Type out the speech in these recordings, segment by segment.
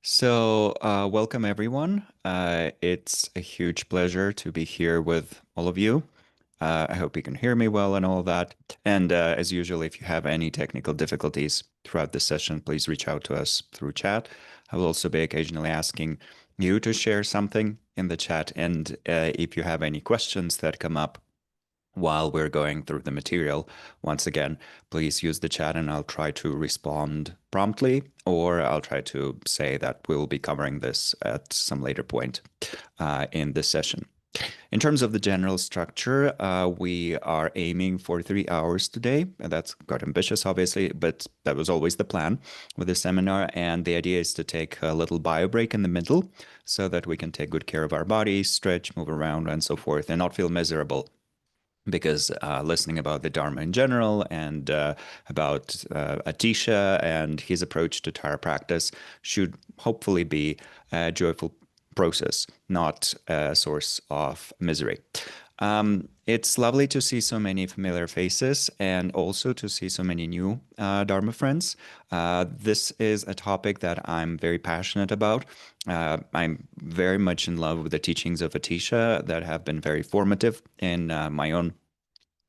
Welcome everyone. It's a huge pleasure to be here with all of you. I hope you can hear me well and all that. And as usual, if you have any technical difficulties throughout the session, please reach out to us through chat. I will also be occasionally asking you to share something in the chat. And if you have any questions that come up while we're going through the material, once again, please use the chat and I'll try to respond promptly, or I'll try to say that we'll be covering this at some later point in this session. In terms of the general structure, we are aiming for 3 hours today. And that's quite ambitious, obviously, but that was always the plan with the seminar. And the idea is to take a little bio break in the middle so that we can take good care of our bodies, stretch, move around, and so forth, and not feel miserable because listening about the Dharma in general and about Atisha and his approach to Tara practice should hopefully be a joyful process, not a source of misery. It's lovely to see so many familiar faces and also to see so many new Dharma friends. This is a topic that I'm very passionate about. I'm very much in love with the teachings of Atisha that have been very formative in my own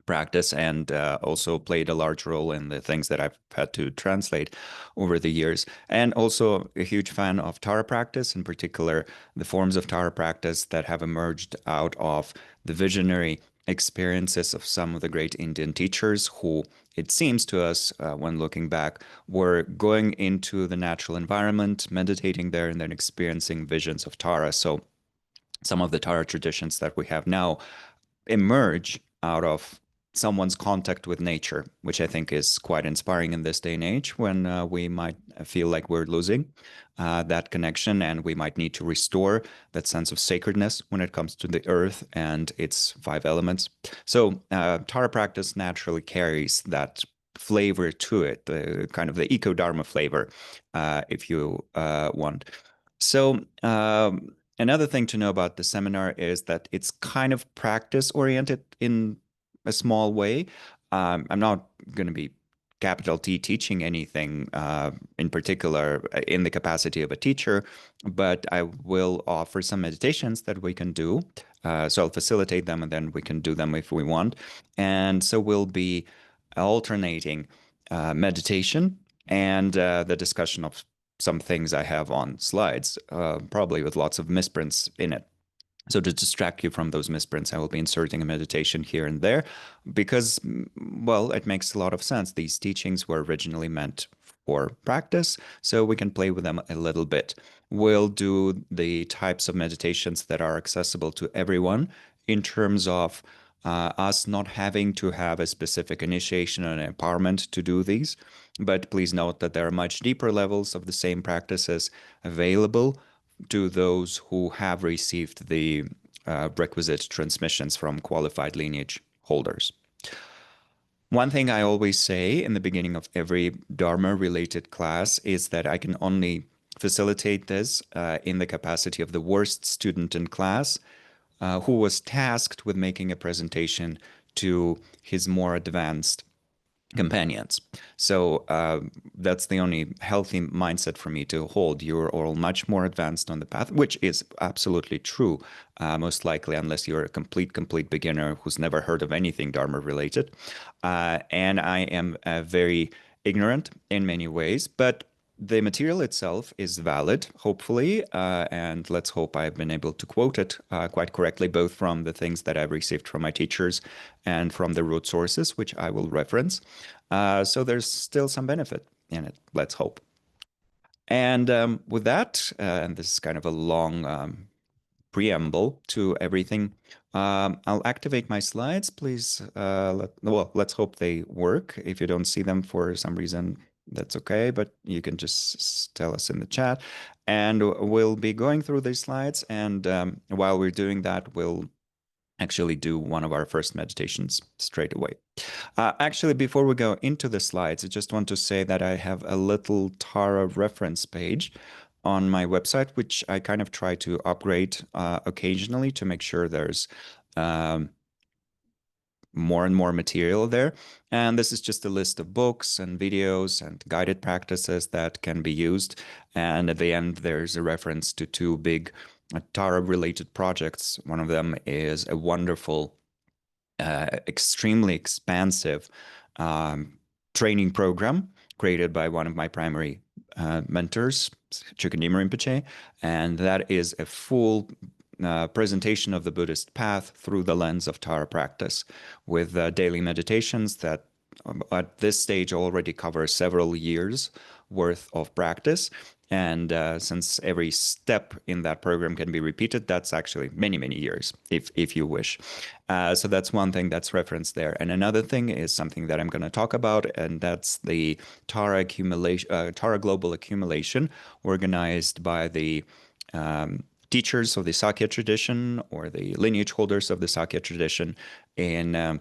practice and also played a large role in the things that I've had to translate over the years. And also a huge fan of Tara practice, in particular, the forms of Tara practice that have emerged out of the visionary experiences of some of the great Indian teachers who, it seems to us, when looking back, were going into the natural environment, meditating there, and then experiencing visions of Tara. So some of the Tara traditions that we have now emerge out of someone's contact with nature, which I think is quite inspiring in this day and age when we might feel like we're losing that connection and we might need to restore that sense of sacredness when it comes to the earth and its five elements. So Tara practice naturally carries that flavor to it, the kind of the eco-dharma flavor, if you want. So another thing to know about the seminar is that it's kind of practice oriented in a small way. I'm not going to be capital T teaching anything in particular in the capacity of a teacher, but I will offer some meditations that we can do. So I'll facilitate them and then we can do them if we want. And so we'll be alternating meditation and the discussion of some things I have on slides, probably with lots of misprints in it. So to distract you from those misprints, I will be inserting a meditation here and there because, well, it makes a lot of sense. These teachings were originally meant for practice, so we can play with them a little bit. We'll do the types of meditations that are accessible to everyone in terms of us not having to have a specific initiation and empowerment to do these. But please note that there are much deeper levels of the same practices available to those who have received the requisite transmissions from qualified lineage holders. One thing I always say in the beginning of every Dharma-related class is that I can only facilitate this in the capacity of the worst student in class who was tasked with making a presentation to his more advanced companions. So that's the only healthy mindset for me to hold. You're all much more advanced on the path, which is absolutely true, most likely, unless you're a complete beginner who's never heard of anything Dharma related. And I am very ignorant in many ways, but the material itself is valid, hopefully, and let's hope I've been able to quote it quite correctly, both from the things that I've received from my teachers and from the root sources, which I will reference. So there's still some benefit in it, let's hope. And with that, and this is kind of a long preamble to everything, I'll activate my slides. Please, well, let's hope they work. If you don't see them for some reason, that's okay, but you can just tell us in the chat. And we'll be going through these slides. And while we're doing that, we'll actually do one of our first meditations straight away. Actually, before we go into the slides, I just want to say that I have a little Tara reference page on my website, which I kind of try to upgrade occasionally to make sure there's more and more material there. And this is just a list of books and videos and guided practices that can be used. And at the end, there's a reference to two big Tara-related projects. One of them is a wonderful, extremely expansive um, training program created by one of my primary mentors, Chukandima Rinpoche, and that is a full presentation of the Buddhist path through the lens of Tara practice, with daily meditations that at this stage already cover several years worth of practice. And since every step in that program can be repeated, that's actually many, many years, if you wish. So that's one thing that's referenced there. And another thing is something that I'm going to talk about, and that's the Tara accumulation, Tara global accumulation, organized by the teachers of the Sakya tradition, or the lineage holders of the Sakya tradition, in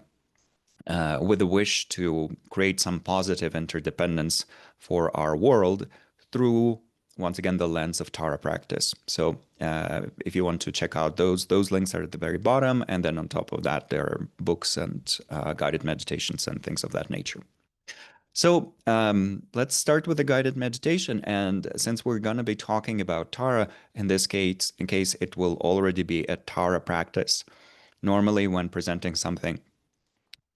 with a wish to create some positive interdependence for our world through, once again, the lens of Tara practice. So if you want to check out those links are at the very bottom, and then on top of that there are books and guided meditations and things of that nature. So let's start with the guided meditation. And since we're going to be talking about Tara in this case, in case it will already be a Tara practice. Normally, when presenting something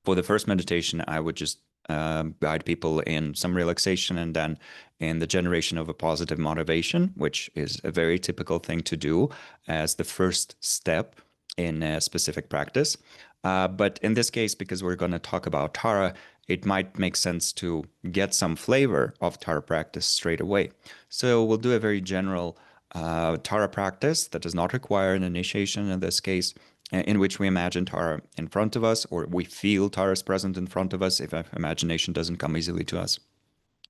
for the first meditation, I would just guide people in some relaxation and then in the generation of a positive motivation, which is a very typical thing to do as the first step in a specific practice. But in this case, because we're going to talk about Tara, it might make sense to get some flavor of Tara practice straight away. So we'll do a very general Tara practice that does not require an initiation in this case, in which we imagine Tara in front of us, or we feel Tara is present in front of us if imagination doesn't come easily to us.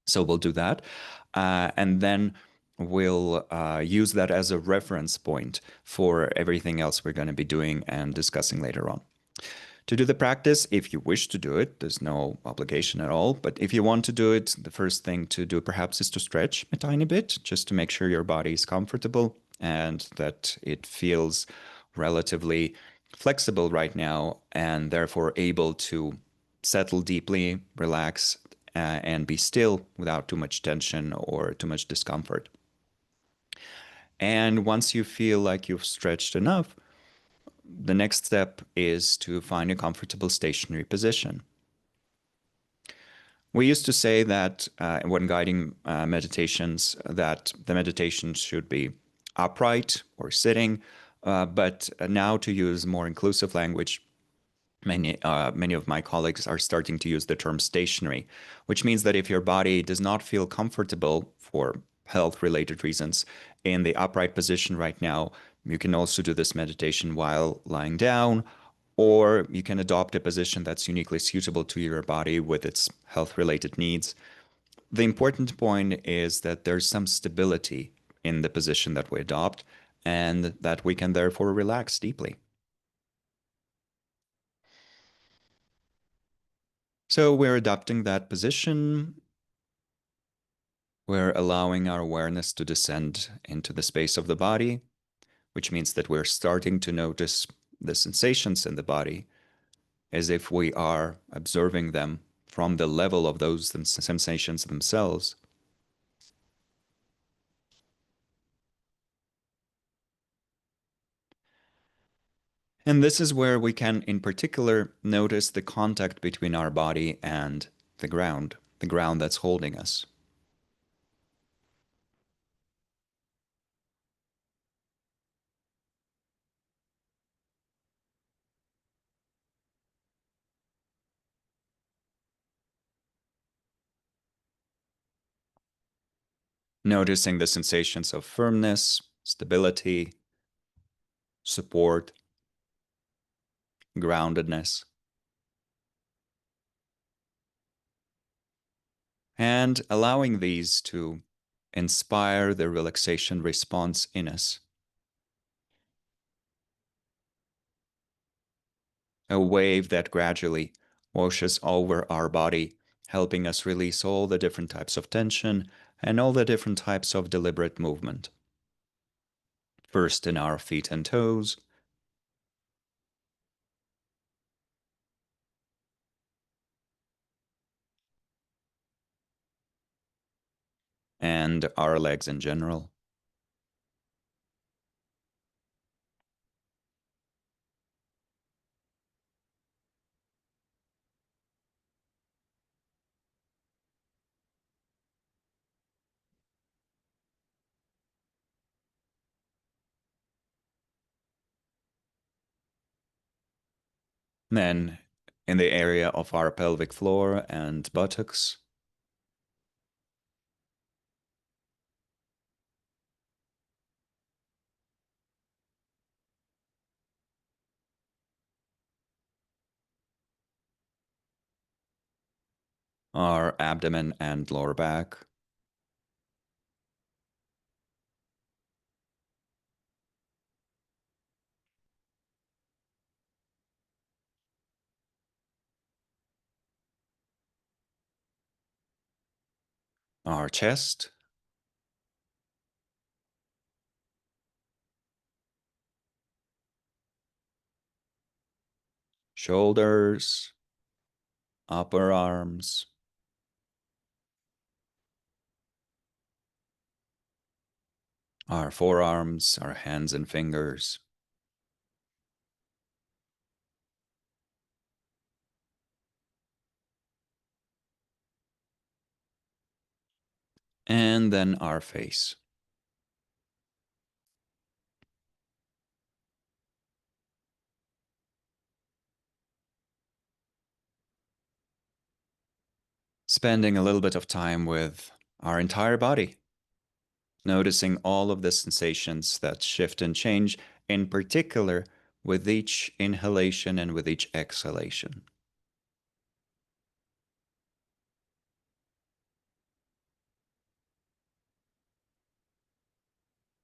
So we'll do that. And then we'll use that as a reference point for everything else we're going to be doing and discussing later on. To do the practice, if you wish to do it, there's no obligation at all. But if you want to do it, the first thing to do perhaps is to stretch a tiny bit, just to make sure your body is comfortable and that it feels relatively flexible right now, and therefore able to settle deeply, relax, and be still without too much tension or too much discomfort. And once you feel like you've stretched enough, the next step is to find a comfortable stationary position. We used to say that when guiding meditations, that the meditation should be upright or sitting, but now, to use more inclusive language, many of my colleagues are starting to use the term stationary, which means that if your body does not feel comfortable for health-related reasons in the upright position right now, you can also do this meditation while lying down, or you can adopt a position that's uniquely suitable to your body with its health-related needs. The important point is that there's some stability in the position that we adopt, and that we can therefore relax deeply. So we're adopting that position. We're allowing our awareness to descend into the space of the body, which means that we're starting to notice the sensations in the body as if we are observing them from the level of those sensations themselves. And this is where we can, in particular, notice the contact between our body and the ground that's holding us. Noticing the sensations of firmness, stability, support, groundedness, and allowing these to inspire the relaxation response in us. A wave that gradually washes over our body, helping us release all the different types of tension and all the different types of deliberate movement. First in our feet and toes, and our legs in general. Then in the area of our pelvic floor and buttocks, our abdomen and lower back, our chest, shoulders, upper arms, our forearms, our hands and fingers, and then our face. Spending a little bit of time with our entire body, noticing all of the sensations that shift and change, in particular with each inhalation and with each exhalation.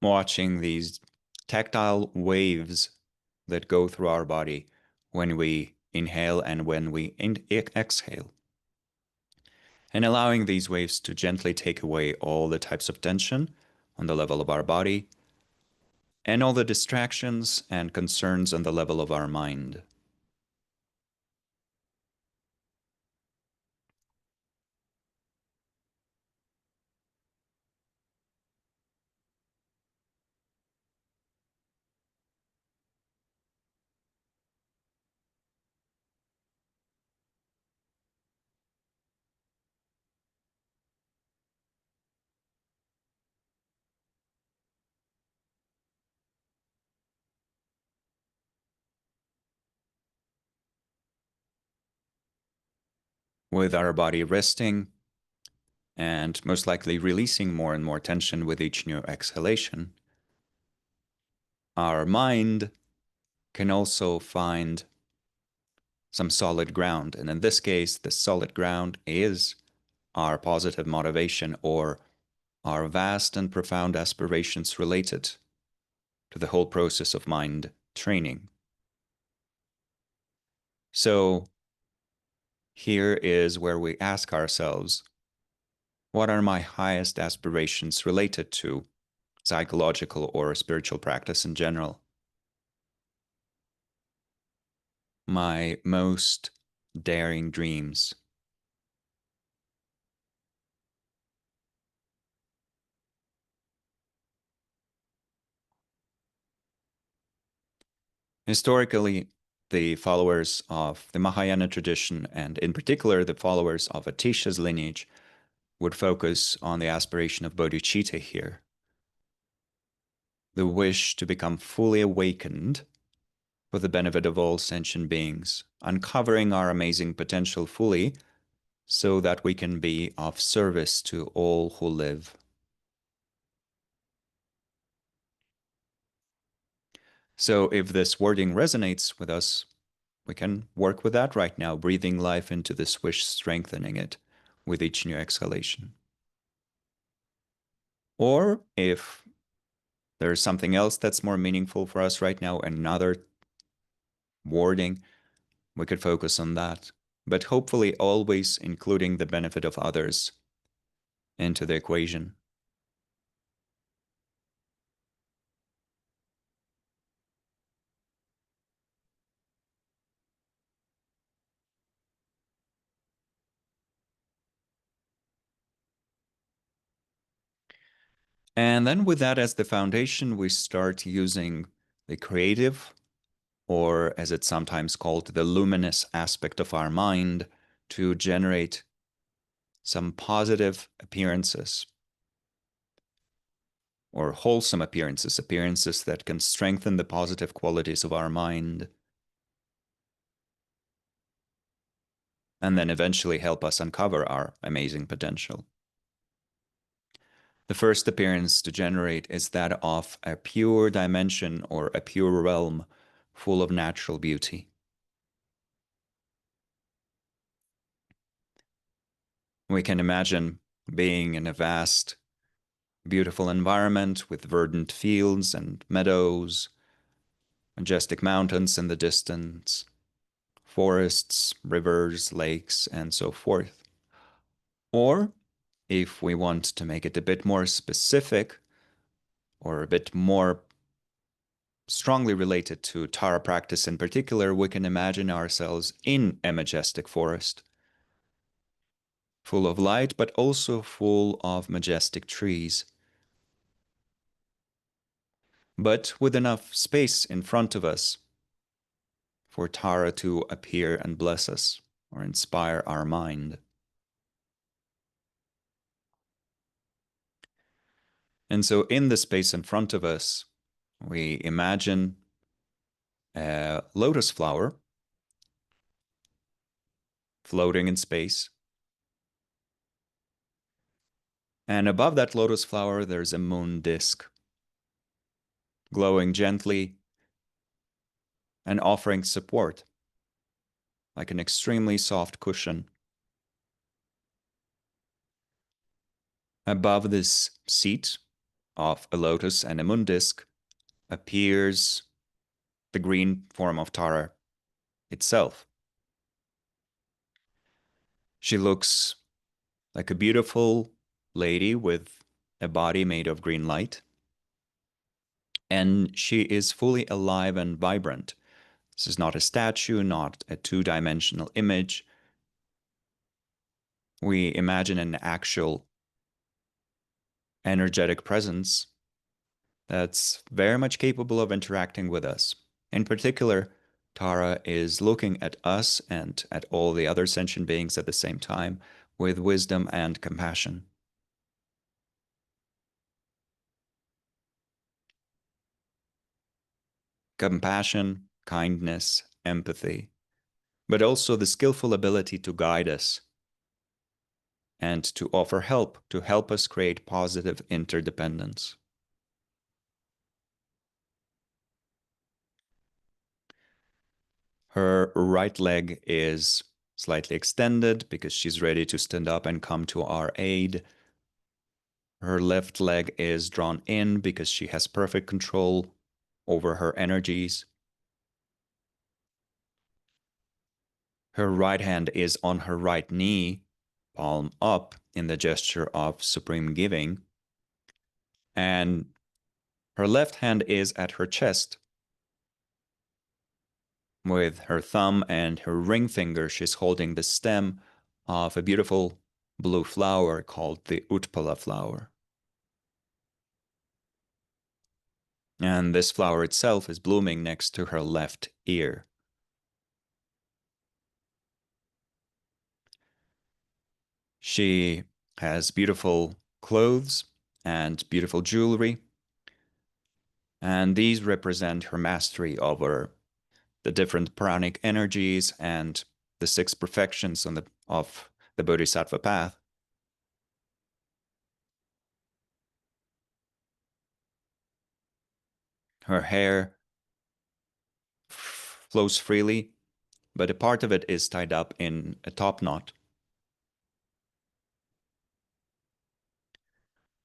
Watching these tactile waves that go through our body when we inhale and when we exhale, and allowing these waves to gently take away all the types of tension on the level of our body and all the distractions and concerns on the level of our mind. With our body resting and most likely releasing more and more tension with each new exhalation, our mind can also find some solid ground. And in this case, the solid ground is our positive motivation or our vast and profound aspirations related to the whole process of mind training. So here is where we ask ourselves, what are my highest aspirations related to psychological or spiritual practice in general? My most daring dreams. Historically, the followers of the Mahayana tradition, and in particular the followers of Atisha's lineage, would focus on the aspiration of bodhicitta here, the wish to become fully awakened for the benefit of all sentient beings, uncovering our amazing potential fully so that we can be of service to all who live. So if this wording resonates with us, we can work with that right now, breathing life into this wish, strengthening it with each new exhalation. Or if there's something else that's more meaningful for us right now, another wording, we could focus on that. But hopefully always including the benefit of others into the equation. And then with that as the foundation, we start using the creative, or as it's sometimes called, the luminous aspect of our mind to generate some positive appearances or wholesome appearances, appearances that can strengthen the positive qualities of our mind and then eventually help us uncover our amazing potential. The first appearance to generate is that of a pure dimension or a pure realm full of natural beauty. We can imagine being in a vast, beautiful environment with verdant fields and meadows, majestic mountains in the distance, forests, rivers, lakes, and so forth. Or if we want to make it a bit more specific or a bit more strongly related to Tara practice in particular, we can imagine ourselves in a majestic forest, full of light, but also full of majestic trees, but with enough space in front of us for Tara to appear and bless us or inspire our mind. And so in the space in front of us, we imagine a lotus flower floating in space. And above that lotus flower, there's a moon disk glowing gently and offering support like an extremely soft cushion. Above this seat of a lotus and a moon disk appears the green form of Tara itself. She looks like a beautiful lady with a body made of green light, and she is fully alive and vibrant. This is not a statue, not a two-dimensional image. We imagine an actual energetic presence that's very much capable of interacting with us. In particular, Tara is looking at us and at all the other sentient beings at the same time with wisdom and compassion. Compassion, kindness, empathy, but also the skillful ability to guide us and to offer help, to help us create positive interdependence. Her right leg is slightly extended because she's ready to stand up and come to our aid. Her left leg is drawn in because she has perfect control over her energies. Her right hand is on her right knee, palm up in the gesture of supreme giving. And her left hand is at her chest. With her thumb and her ring finger, she's holding the stem of a beautiful blue flower called the Utpala flower. And this flower itself is blooming next to her left ear. She has beautiful clothes and beautiful jewelry, and these represent her mastery over the different pranic energies and the six perfections of the Bodhisattva path. Her hair flows freely, but a part of it is tied up in a top knot.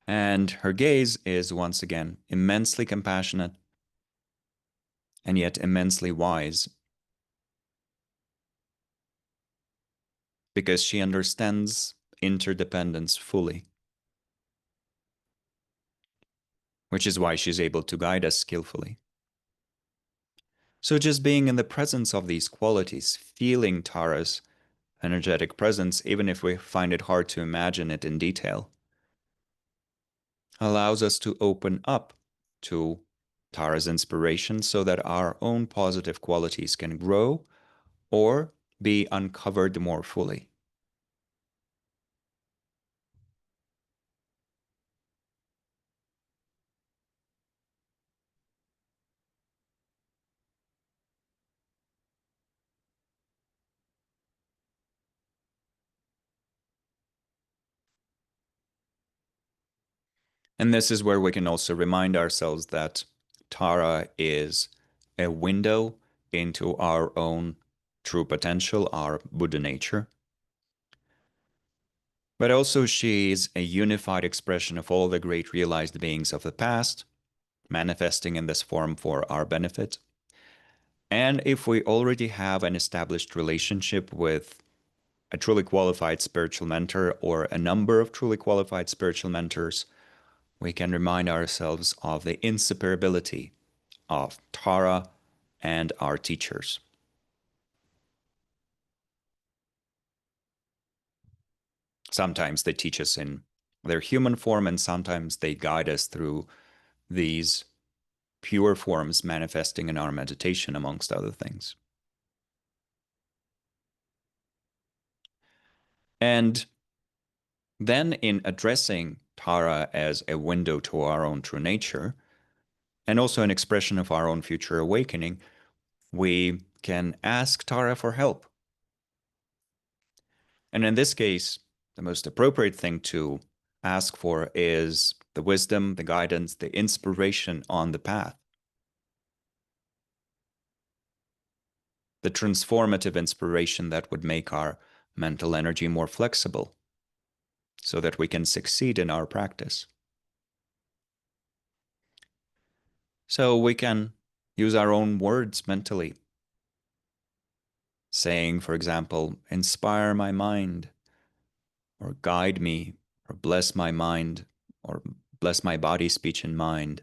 And her gaze is once again immensely compassionate and yet immensely wise, because she understands interdependence fully, which is why she's able to guide us skillfully. So just being in the presence of these qualities, feeling Tara's energetic presence, even if we find it hard to imagine it in detail, allows us to open up to Tara's inspiration so that our own positive qualities can grow or be uncovered more fully. And this is where we can also remind ourselves that Tara is a window into our own true potential, our Buddha nature. But also, she is a unified expression of all the great realized beings of the past, manifesting in this form for our benefit. And if we already have an established relationship with a truly qualified spiritual mentor or a number of truly qualified spiritual mentors, we can remind ourselves of the inseparability of Tara and our teachers. Sometimes they teach us in their human form, and sometimes they guide us through these pure forms manifesting in our meditation, amongst other things. And then, in addressing Tara as a window to our own true nature, and also an expression of our own future awakening, we can ask Tara for help. And in this case, the most appropriate thing to ask for is the wisdom, the guidance, the inspiration on the path, the transformative inspiration that would make our mental energy more flexible so that we can succeed in our practice. So we can use our own words mentally, saying, for example, inspire my mind, or guide me, or bless my mind, or bless my body, speech, and mind.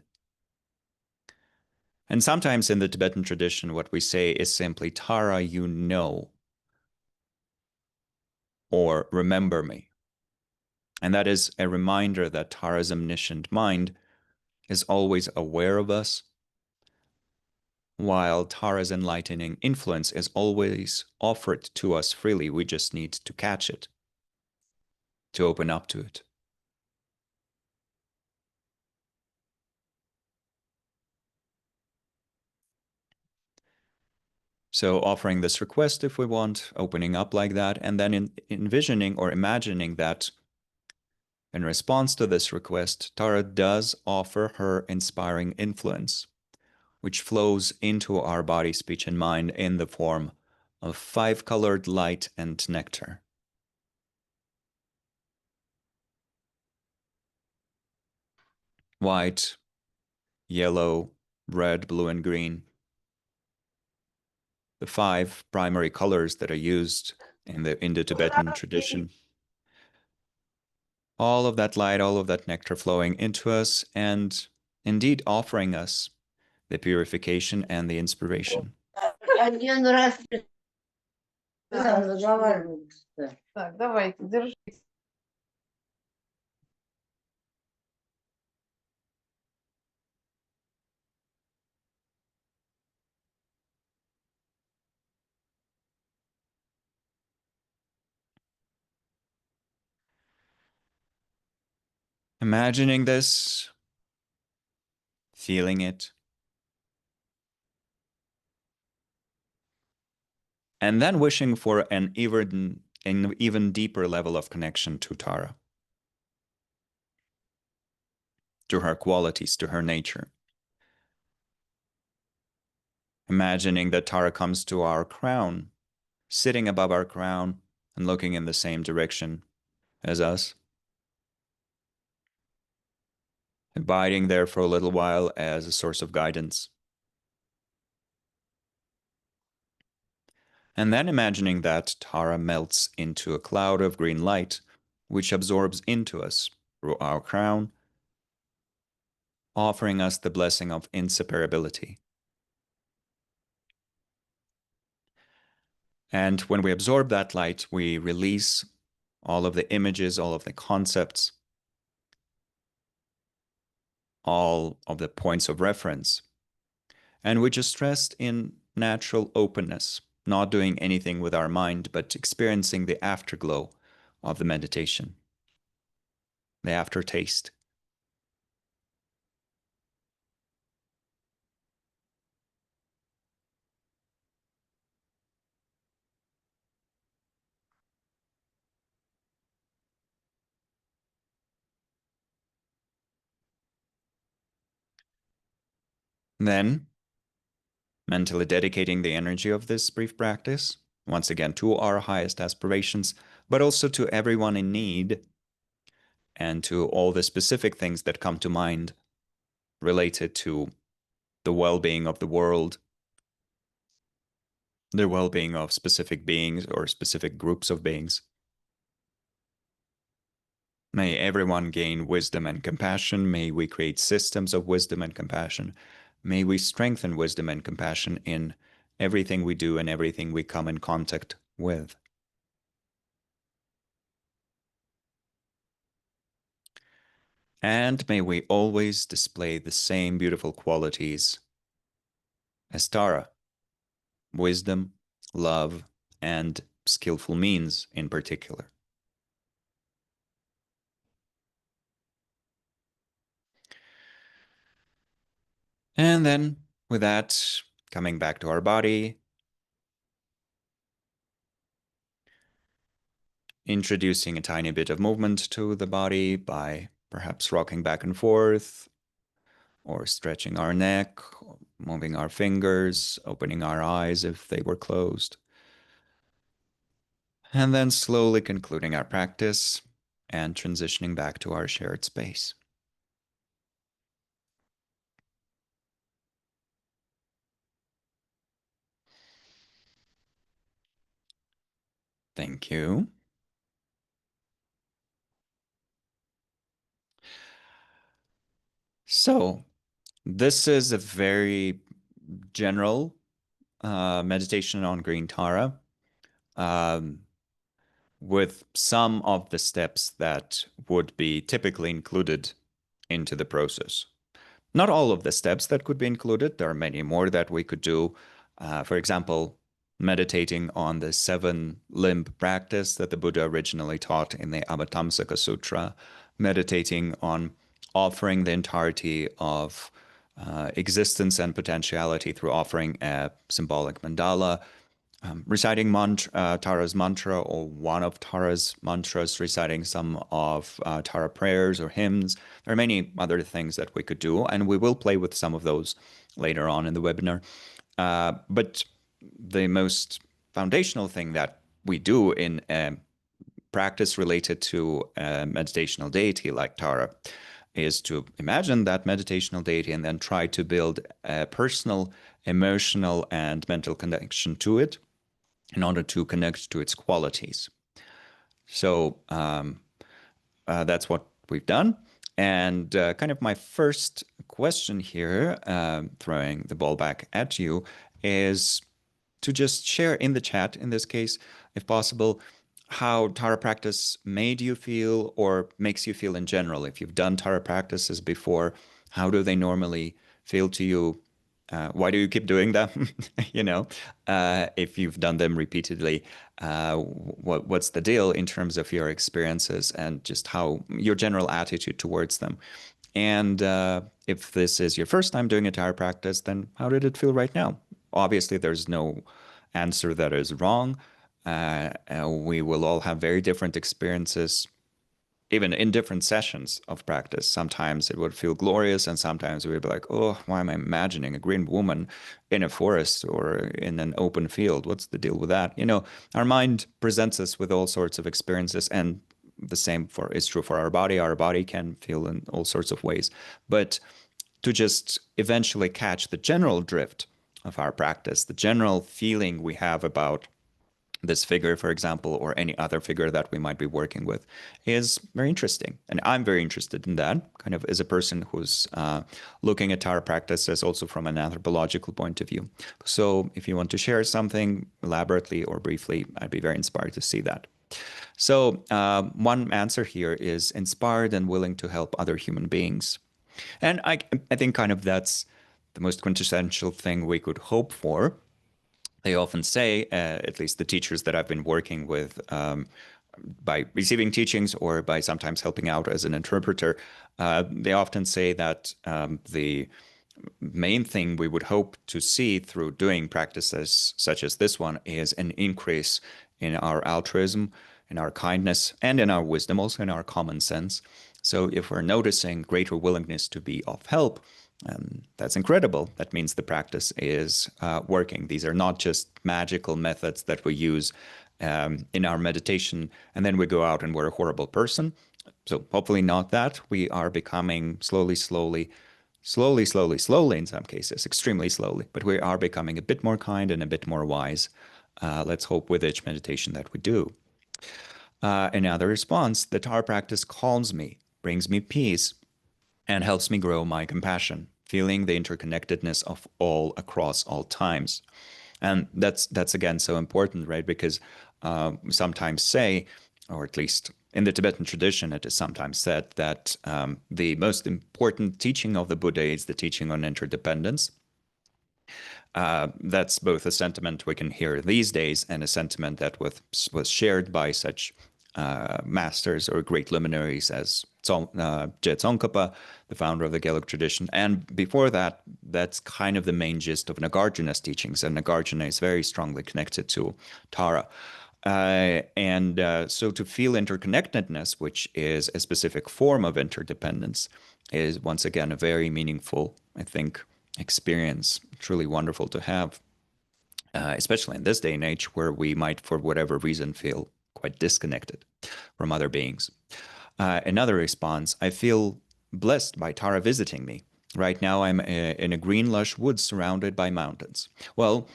And sometimes in the Tibetan tradition, what we say is simply, Tara, you know, or remember me. And that is a reminder that Tara's omniscient mind is always aware of us, while Tara's enlightening influence is always offered to us freely. We just need to catch it, to open up to it. So offering this request if we want, opening up like that, and then envisioning or imagining that in response to this request, Tara does offer her inspiring influence, which flows into our body, speech, and mind in the form of five-colored light and nectar. White, yellow, red, blue, and green. The five primary colors that are used in the Indo-Tibetan tradition. All of that light, all of that nectar flowing into us and indeed offering us the purification and the inspiration. Imagining this, feeling it, and then wishing for an even deeper level of connection to Tara, to her qualities, to her nature. Imagining that Tara comes to our crown, sitting above our crown and looking in the same direction as us, abiding there for a little while as a source of guidance. And then imagining that Tara melts into a cloud of green light, which absorbs into us through our crown, offering us the blessing of inseparability. And when we absorb that light, we release all of the images, all of the concepts all of the points of reference. And we just rest in natural openness, not doing anything with our mind, but experiencing the afterglow of the meditation, the aftertaste. Then, mentally dedicating the energy of this brief practice, once again, to our highest aspirations, but also to everyone in need and to all the specific things that come to mind related to the well being of the world, the well being of specific beings or specific groups of beings. May everyone gain wisdom and compassion. May we create systems of wisdom and compassion. May we strengthen wisdom and compassion in everything we do and everything we come in contact with. And may we always display the same beautiful qualities as Tara: wisdom, love, and skillful means in particular. And then, with that, coming back to our body, introducing a tiny bit of movement to the body by perhaps rocking back and forth, or stretching our neck, moving our fingers, opening our eyes if they were closed. And then slowly concluding our practice and transitioning back to our shared space. Thank you. So, this is a very general meditation on green Tara, um, with some of the steps that would be typically included into the process. Not all of the steps that could be included. There are many more that we could do. For example, meditating on the 7-limb practice that the Buddha originally taught in the Avatamsaka Sutra, meditating on offering the entirety of existence and potentiality through offering a symbolic mandala, reciting Tara's mantra or one of Tara's mantras, reciting some of Tara prayers or hymns. There are many other things that we could do, and we will play with some of those later on in the webinar. But the most foundational thing that we do in practice related to a meditational deity like Tara is to imagine that meditational deity and then try to build a personal, emotional, and mental connection to it in order to connect to its qualities. So that's what we've done. And kind of my first question here, throwing the ball back at you, is to just share in the chat, in this case, if possible, how Tara practice made you feel or makes you feel in general. If you've done Tara practices before, how do they normally feel to you? Why do you keep doing them? If you've done them repeatedly, what's the deal in terms of your experiences and just how your general attitude towards them? And if this is your first time doing a Tara practice, then how did it feel right now? Obviously, there's no answer that is wrong. We will all have very different experiences, even in different sessions of practice. Sometimes it would feel glorious, and sometimes we'd be like, oh, why am I imagining a green woman in a forest or in an open field? What's the deal with that? Our mind presents us with all sorts of experiences, and the same is true for our body. Our body can feel in all sorts of ways. But to just eventually catch the general drift of our practice, the general feeling we have about this figure, for example, or any other figure that we might be working with, is very interesting. And I'm very interested in that, kind of as a person who's looking at Tara practices also from an anthropological point of view. So if you want to share something elaborately or briefly, I'd be very inspired to see that. So one answer here is inspired and willing to help other human beings. And I think kind of that's the most quintessential thing we could hope for. They often say, at least the teachers that I've been working with, by receiving teachings or by sometimes helping out as an interpreter, they often say that the main thing we would hope to see through doing practices such as this one is an increase in our altruism, in our kindness, and in our wisdom, also in our common sense. So if we're noticing greater willingness to be of help, that's incredible. That means the practice is working. These are not just magical methods that we use in our meditation, and then we go out and we're a horrible person. So hopefully not that. We are becoming slowly, in some cases, extremely slowly, but we are becoming a bit more kind and a bit more wise. Let's hope with each meditation that we do. Another response, the Tara practice calms me, brings me peace, and helps me grow my compassion, feeling the interconnectedness of all across all times. And that's again so important, right? Because we sometimes say, or at least in the Tibetan tradition, it is sometimes said that the most important teaching of the Buddha is the teaching on interdependence. That's both a sentiment we can hear these days and a sentiment that was shared by such masters or great luminaries as Je Tsongkhapa, the founder of the Gelug tradition. And before that, that's kind of the main gist of Nagarjuna's teachings. And Nagarjuna is very strongly connected to Tara. So to feel interconnectedness, which is a specific form of interdependence, is once again a very meaningful, I think, experience. Truly wonderful to have, especially in this day and age where we might, for whatever reason, feel quite disconnected from other beings. Another response, I feel blessed by Tara visiting me. Right now, I'm in a green, lush woods surrounded by mountains. Well,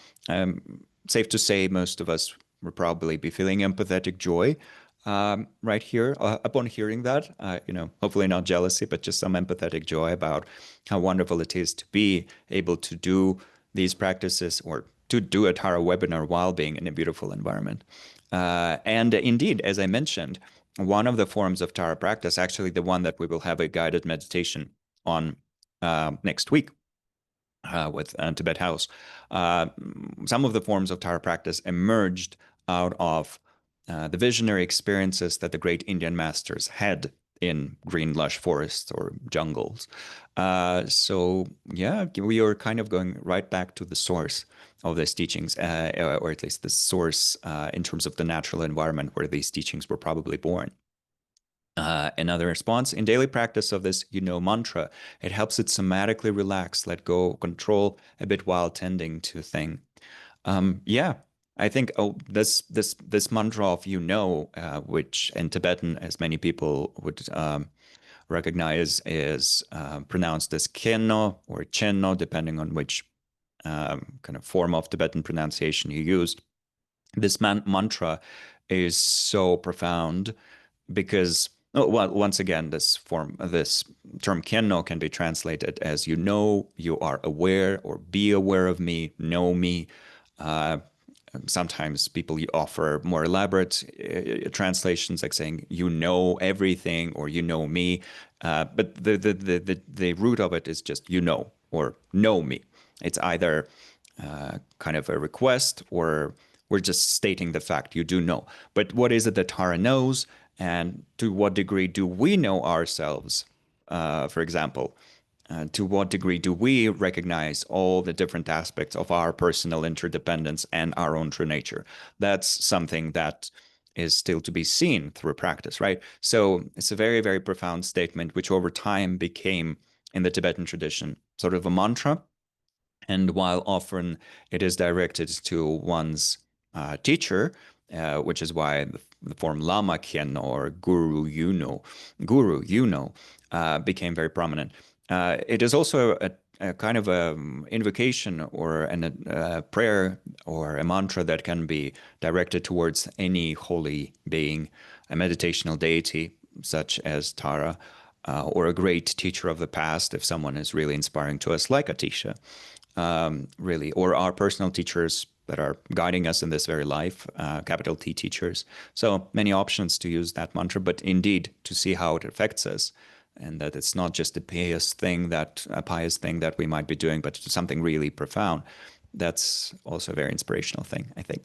safe to say most of us will probably be feeling empathetic joy right here upon hearing that. Hopefully not jealousy, but just some empathetic joy about how wonderful it is to be able to do these practices or to do a Tara webinar while being in a beautiful environment. And indeed, as I mentioned, one of the forms of Tara practice, actually the one that we will have a guided meditation on next week with Tibet House, some of the forms of Tara practice emerged out of the visionary experiences that the great Indian masters had in green, lush forests or jungles. So yeah, we are kind of going right back to the source of these teachings, or at least the source in terms of the natural environment where these teachings were probably born. Another response, in daily practice of this mantra, it helps it somatically relax, let go, control a bit while tending to thing. Yeah, I think this mantra of which in Tibetan, as many people would recognize, is pronounced as kenno or chenno, depending on which kind of form of Tibetan pronunciation you used. This mantra is so profound because, once again, this term kenno can be translated as you are aware, or be aware of me, know me. Sometimes people offer more elaborate translations, like saying you know everything or you know me, but the root of it is just or know me. It's either kind of a request or we're just stating the fact you do know. But what is it that Tara knows, and to what degree do we know ourselves? For example, to what degree do we recognize all the different aspects of our personal interdependence and our own true nature? That's something that is still to be seen through practice, right? So it's a very, very profound statement, which over time became, in the Tibetan tradition, sort of a mantra. And while often it is directed to one's teacher, which is why the form Lama Khen or Guru became very prominent. It is also a kind of invocation or a prayer or a mantra that can be directed towards any holy being, a meditational deity such as Tara, or a great teacher of the past, if someone is really inspiring to us, like Atisha, really, or our personal teachers that are guiding us in this very life, capital T teachers. So many options to use that mantra, but indeed to see how it affects us and that it's not just a pious thing that we might be doing, but something really profound. That's also a very inspirational thing, I think.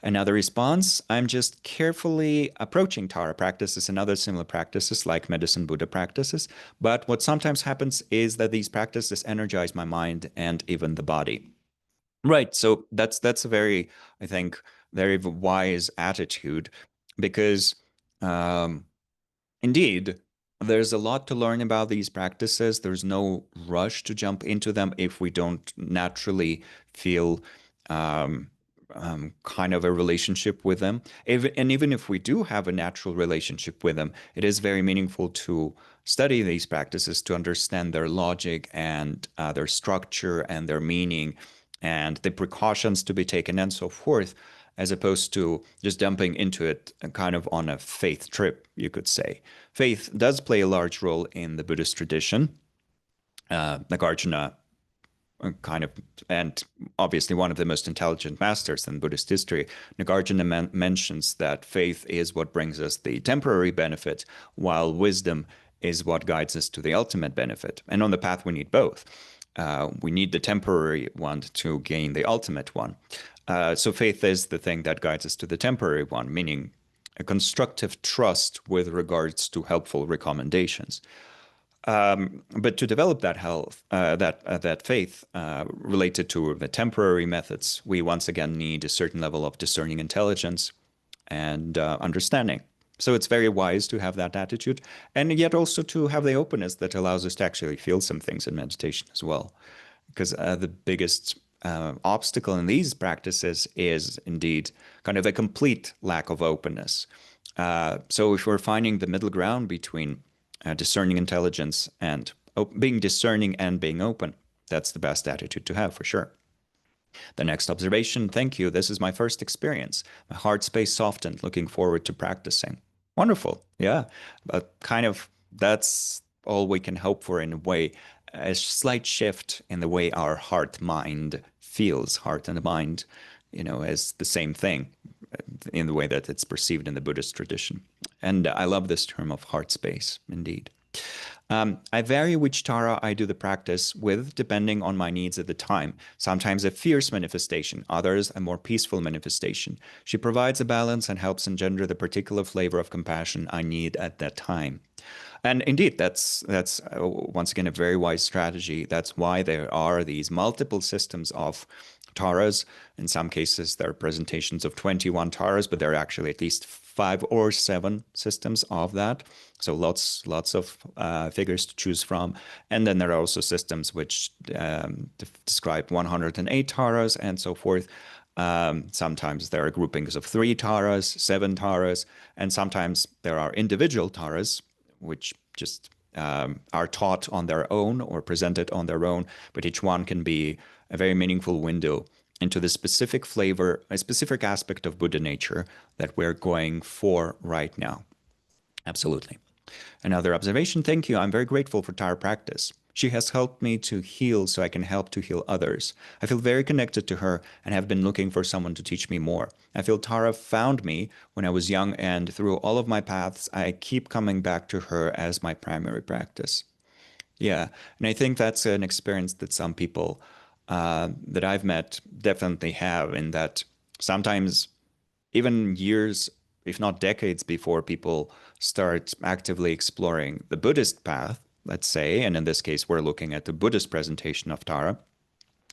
Another response, I'm just carefully approaching Tara practices and other similar practices like medicine Buddha practices. But what sometimes happens is that these practices energize my mind and even the body. Right. So that's a very, I think, very wise attitude because um, indeed, there's a lot to learn about these practices. There's no rush to jump into them if we don't naturally feel um, kind of a relationship with them. And even if we do have a natural relationship with them, it is very meaningful to study these practices to understand their logic and their structure and their meaning and the precautions to be taken and so forth, as opposed to just jumping into it kind of on a faith trip, you could say. Faith does play a large role in the Buddhist tradition. Nagarjuna kind of, and obviously one of the most intelligent masters in Buddhist history, Nagarjuna mentions that faith is what brings us the temporary benefit, while wisdom is what guides us to the ultimate benefit. And on the path, we need both. We need the temporary one to gain the ultimate one. So faith is the thing that guides us to the temporary one, meaning a constructive trust with regards to helpful recommendations. But to develop that that faith related to the temporary methods, we once again need a certain level of discerning intelligence and understanding. So it's very wise to have that attitude, and yet also to have the openness that allows us to actually feel some things in meditation as well. Because the biggest obstacle in these practices is indeed kind of a complete lack of openness. So if we're finding the middle ground between discerning intelligence and being discerning and being open, that's the best attitude to have for sure. The next observation, thank you. This is my first experience. My heart space softened, looking forward to practicing. Wonderful. Yeah. But kind of that's all we can hope for in a way. A slight shift in the way our heart mind feels, heart and mind, as the same thing in the way that it's perceived in the Buddhist tradition. And I love this term of heart space, indeed. I vary which Tara I do the practice with, depending on my needs at the time. Sometimes a fierce manifestation, others a more peaceful manifestation. She provides a balance and helps engender the particular flavor of compassion I need at that time. And indeed, that's once again a very wise strategy. That's why there are these multiple systems of Taras. In some cases, there are presentations of 21 Taras, but there are actually at least 5 or 7 systems of that. So lots of figures to choose from. And then there are also systems which describe 108 Taras and so forth. Sometimes there are groupings of 3 Taras, 7 Taras, and sometimes there are individual Taras, which just are taught on their own or presented on their own, but each one can be a very meaningful window into the specific flavor, a specific aspect of Buddha nature that we're going for right now. Absolutely. Another observation, thank you. I'm very grateful for Tara practice. She has helped me to heal so I can help to heal others. I feel very connected to her and have been looking for someone to teach me more. I feel Tara found me when I was young, and through all of my paths, I keep coming back to her as my primary practice. Yeah, and I think that's an experience that some people that I've met definitely have, in that sometimes even years, if not decades before people start actively exploring the Buddhist path, let's say, and in this case, we're looking at the Buddhist presentation of Tara,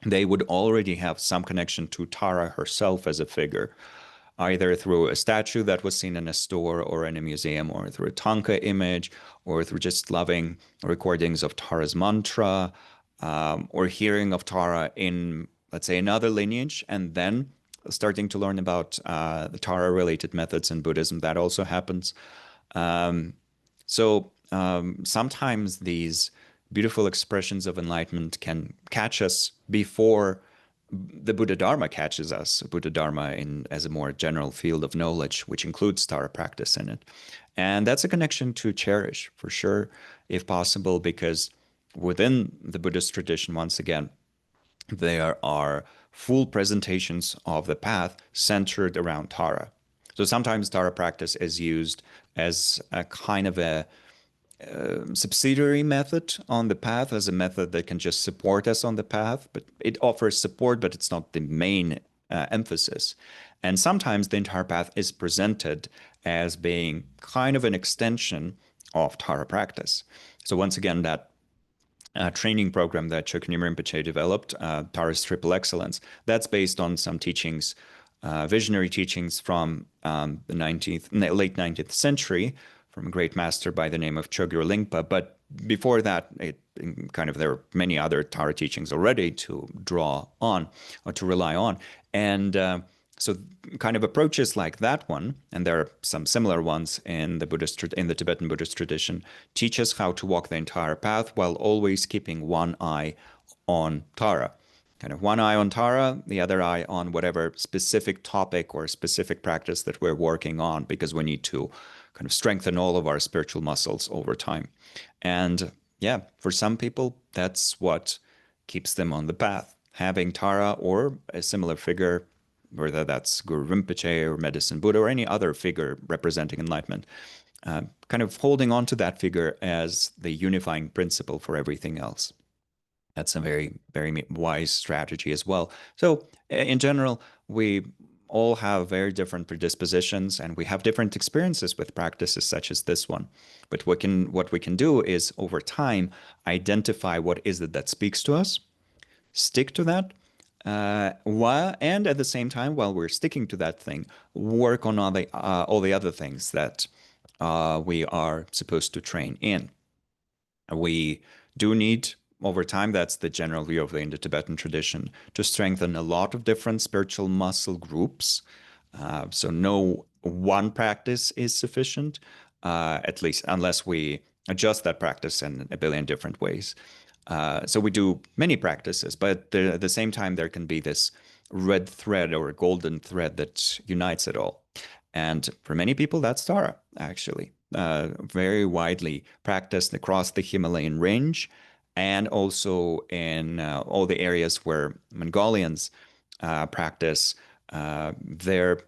they would already have some connection to Tara herself as a figure, either through a statue that was seen in a store or in a museum, or through a Tanka image, or through just loving recordings of Tara's mantra, or hearing of Tara in, let's say, another lineage, and then starting to learn about the Tara-related methods in Buddhism. That also happens. So sometimes these beautiful expressions of enlightenment can catch us before the Buddha Dharma catches us. Buddha Dharma as a more general field of knowledge, which includes Tara practice in it. And that's a connection to cherish for sure, if possible, because within the Buddhist tradition, once again, there are full presentations of the path centered around Tara. So sometimes Tara practice is used as a kind of a subsidiary method on the path, as a method that can just support us on the path, but it offers support, but it's not the main emphasis. And sometimes the entire path is presented as being kind of an extension of Tara practice. So once again, that training program that Chökyam Rinpoche developed, Tara's Triple Excellence, that's based on some teachings, visionary teachings from the late 19th century, from a great master by the name of Chogyur Lingpa. But before that, there were many other Tara teachings already to draw on or to rely on. And so kind of approaches like that one, and there are some similar ones in the Tibetan Buddhist tradition, teach us how to walk the entire path while always keeping one eye on Tara. Kind of one eye on Tara, the other eye on whatever specific topic or specific practice that we're working on, because we need to kind of strengthen all of our spiritual muscles over time. And yeah, for some people, that's what keeps them on the path. Having Tara or a similar figure, whether that's Guru Rinpoche or Medicine Buddha or any other figure representing enlightenment, kind of holding on to that figure as the unifying principle for everything else. That's a very, very wise strategy as well. So in general, we all have very different predispositions, and we have different experiences with practices such as this one. But what we can do is, over time, identify what is it that speaks to us, stick to that, and at the same time, while we're sticking to that thing, work on all the other things that we are supposed to train in. We do need, over time, that's the general view of the Indo-Tibetan tradition, to strengthen a lot of different spiritual muscle groups. So no one practice is sufficient, at least unless we adjust that practice in a billion different ways. So we do many practices, but at the same time, there can be this red thread or a golden thread that unites it all. And for many people, that's Tara, actually. Very widely practiced across the Himalayan range, and also in all the areas where Mongolians practice their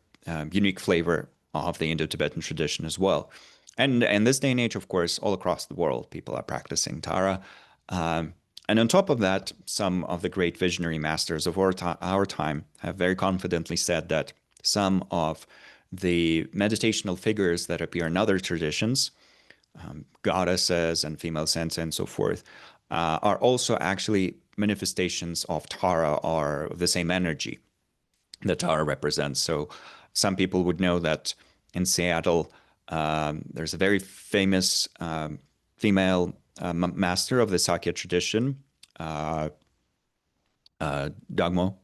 unique flavor of the Indo-Tibetan tradition as well. And in this day and age, of course, all across the world, people are practicing Tara. And on top of that, some of the great visionary masters of our time have very confidently said that some of the meditational figures that appear in other traditions, goddesses and female saints and so forth, are also actually manifestations of Tara, or the same energy that Tara represents. So some people would know that in Seattle, there's a very famous female master of the Sakya tradition, Dagmo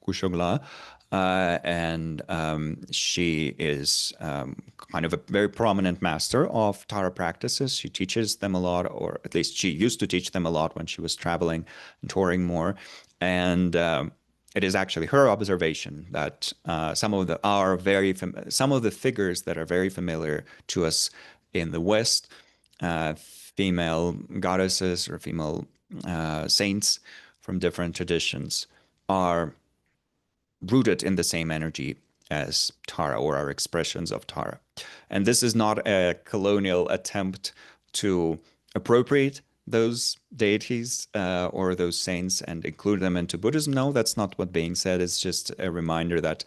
Kushogla, and she is kind of a very prominent master of Tara practices. She teaches them a lot, or at least she used to teach them a lot when she was traveling and touring more. And it is actually her observation that some of the figures that are very familiar to us in the West, female goddesses or female saints from different traditions, are rooted in the same energy as Tara, or are expressions of Tara. And this is not a colonial attempt to appropriate those deities or those saints and include them into Buddhism. No, that's not what being said. It's just a reminder that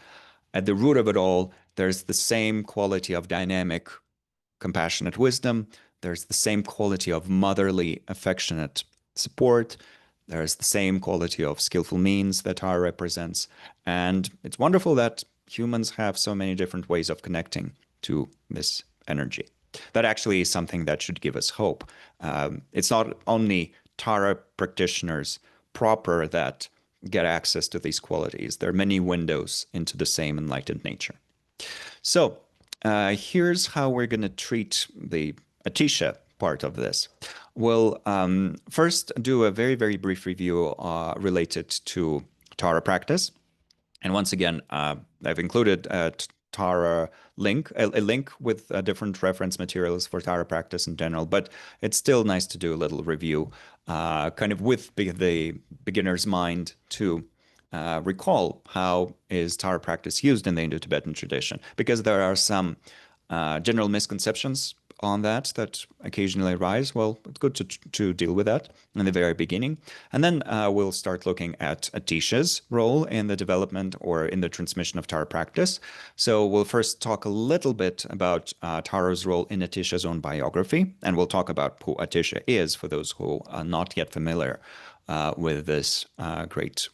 at the root of it all, there's the same quality of dynamic, compassionate wisdom. There's the same quality of motherly, affectionate support. There's the same quality of skillful means that Tara represents. And it's wonderful that humans have so many different ways of connecting to this energy. That actually is something that should give us hope. It's not only Tara practitioners proper that get access to these qualities. There are many windows into the same enlightened nature. So here's how we're going to treat the Atisha part of this. We'll first do a very, very brief review related to Tara practice. And once again, I've included a Tara link, a link with different reference materials for Tara practice in general, but it's still nice to do a little review, kind of with the beginner's mind to recall how is Tara practice used in the Indo-Tibetan tradition, because there are some general misconceptions on that occasionally arise. Well, it's good to deal with that in the very beginning. And then we'll start looking at Atisha's role in the development or in the transmission of Tara practice. So we'll first talk a little bit about Tara's role in Atisha's own biography, and we'll talk about who Atisha is for those who are not yet familiar with this great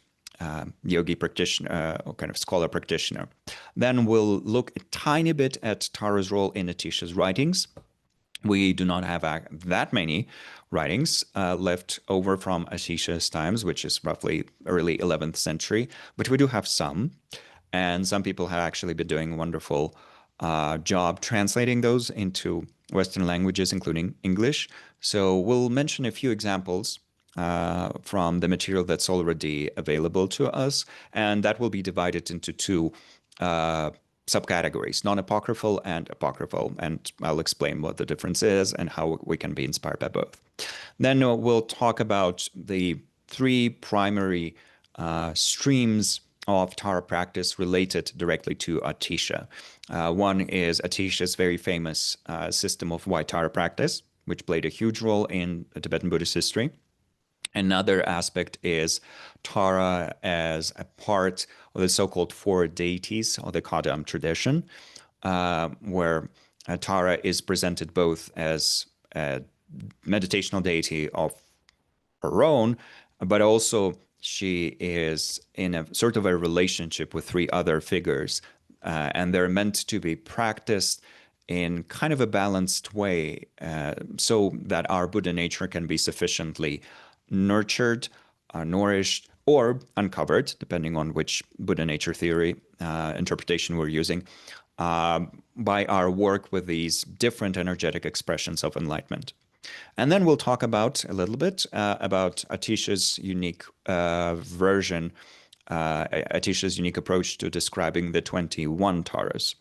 yogi practitioner or kind of scholar practitioner. Then we'll look a tiny bit at Tara's role in Atisha's writings. We do not have that many writings left over from Atisha's times, which is roughly early 11th century, but we do have some. And some people have actually been doing a wonderful job translating those into Western languages, including English. So we'll mention a few examples from the material that's already available to us, and that will be divided into two subcategories, non-apocryphal and apocryphal, and I'll explain what the difference is and how we can be inspired by both. Then we'll talk about the three primary streams of Tara practice related directly to Atisha. One is Atisha's very famous system of white Tara practice, which played a huge role in Tibetan Buddhist history. Another aspect is Tara as a part of the so-called four deities of the Kadam tradition, where Tara is presented both as a meditational deity of her own, but also she is in a sort of a relationship with three other figures, and they're meant to be practiced in kind of a balanced way, so that our Buddha nature can be sufficiently nurtured, nourished, or uncovered, depending on which Buddha nature theory interpretation we're using, by our work with these different energetic expressions of enlightenment. And then we'll talk about a little bit about Atisha's unique version, Atisha's unique approach to describing the 21 Taras.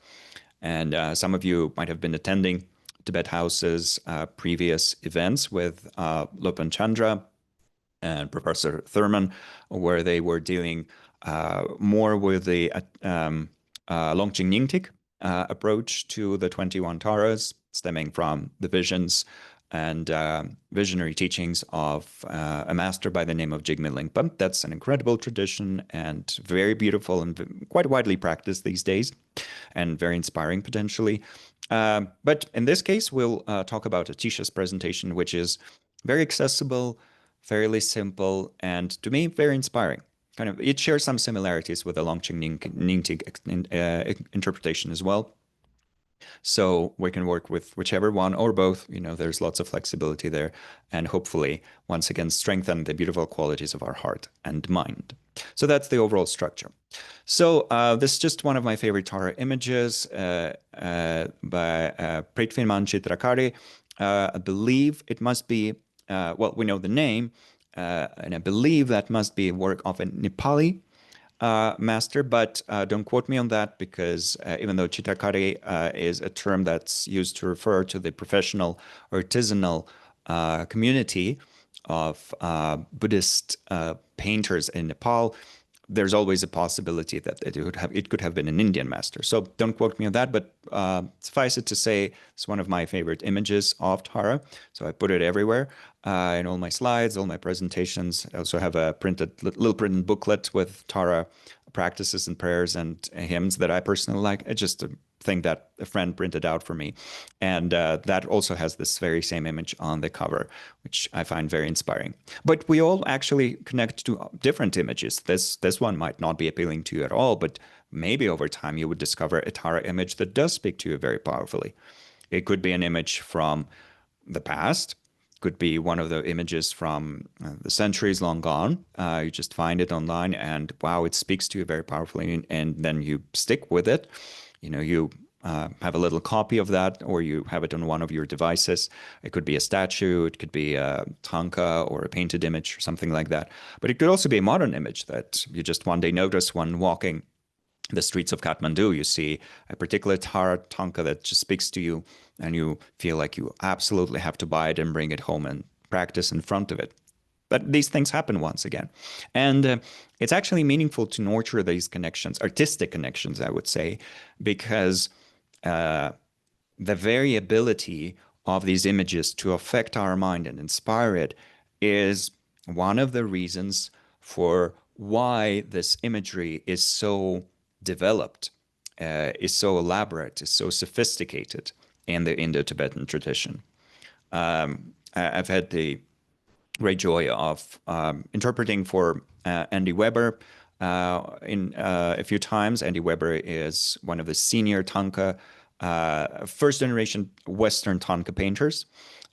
And some of you might have been attending Tibet House's previous events with Lopan Chandra and Professor Thurman, where they were dealing more with the Longchen Nyingtik approach to the 21 Taras, stemming from the visions and visionary teachings of a master by the name of Jigme Lingpa. That's an incredible tradition and very beautiful and quite widely practiced these days, and very inspiring potentially. But in this case, we'll talk about Atisha's presentation, which is very accessible, fairly simple, and to me, very inspiring. Kind of, it shares some similarities with the Longchen Nyingtik interpretation as well. So we can work with whichever one or both. You know, there's lots of flexibility there, and hopefully, once again, strengthen the beautiful qualities of our heart and mind. So that's the overall structure. So this is just one of my favorite Tara images by Prithviman Chitrakari. I believe it must be, well, we know the name, and I believe that must be a work of a Nepali master, but don't quote me on that, because even though Chitrakari is a term that's used to refer to the professional or artisanal community of Buddhist painters in Nepal, there's always a possibility that it could have been an Indian master. So don't quote me on that, but suffice it to say, it's one of my favorite images of Tara. So I put it everywhere in all my slides, all my presentations. I also have a little printed booklet with Tara practices and prayers and hymns that I personally like. It's just a thing that a friend printed out for me. And that also has this very same image on the cover, which I find very inspiring. But we all actually connect to different images. This one might not be appealing to you at all, but maybe over time you would discover a Tara image that does speak to you very powerfully. It could be an image from the past, could be one of the images from the centuries long gone. You just find it online and wow, it speaks to you very powerfully, and then you stick with it. You know, you have a little copy of that, or you have it on one of your devices. It could be a statue, it could be a tanka or a painted image or something like that. But it could also be a modern image that you just one day notice when walking the streets of Kathmandu. You see a particular Tara tanka that just speaks to you, and you feel like you absolutely have to buy it and bring it home and practice in front of it. But these things happen once again. And it's actually meaningful to nurture these connections, artistic connections, I would say, because the variability of these images to affect our mind and inspire it is one of the reasons for why this imagery is so developed, is so elaborate, is so sophisticated in the Indo-Tibetan tradition. I've had the great joy of interpreting for Andy Weber a few times. Andy Weber is one of the senior Tanka, first generation Western Tanka painters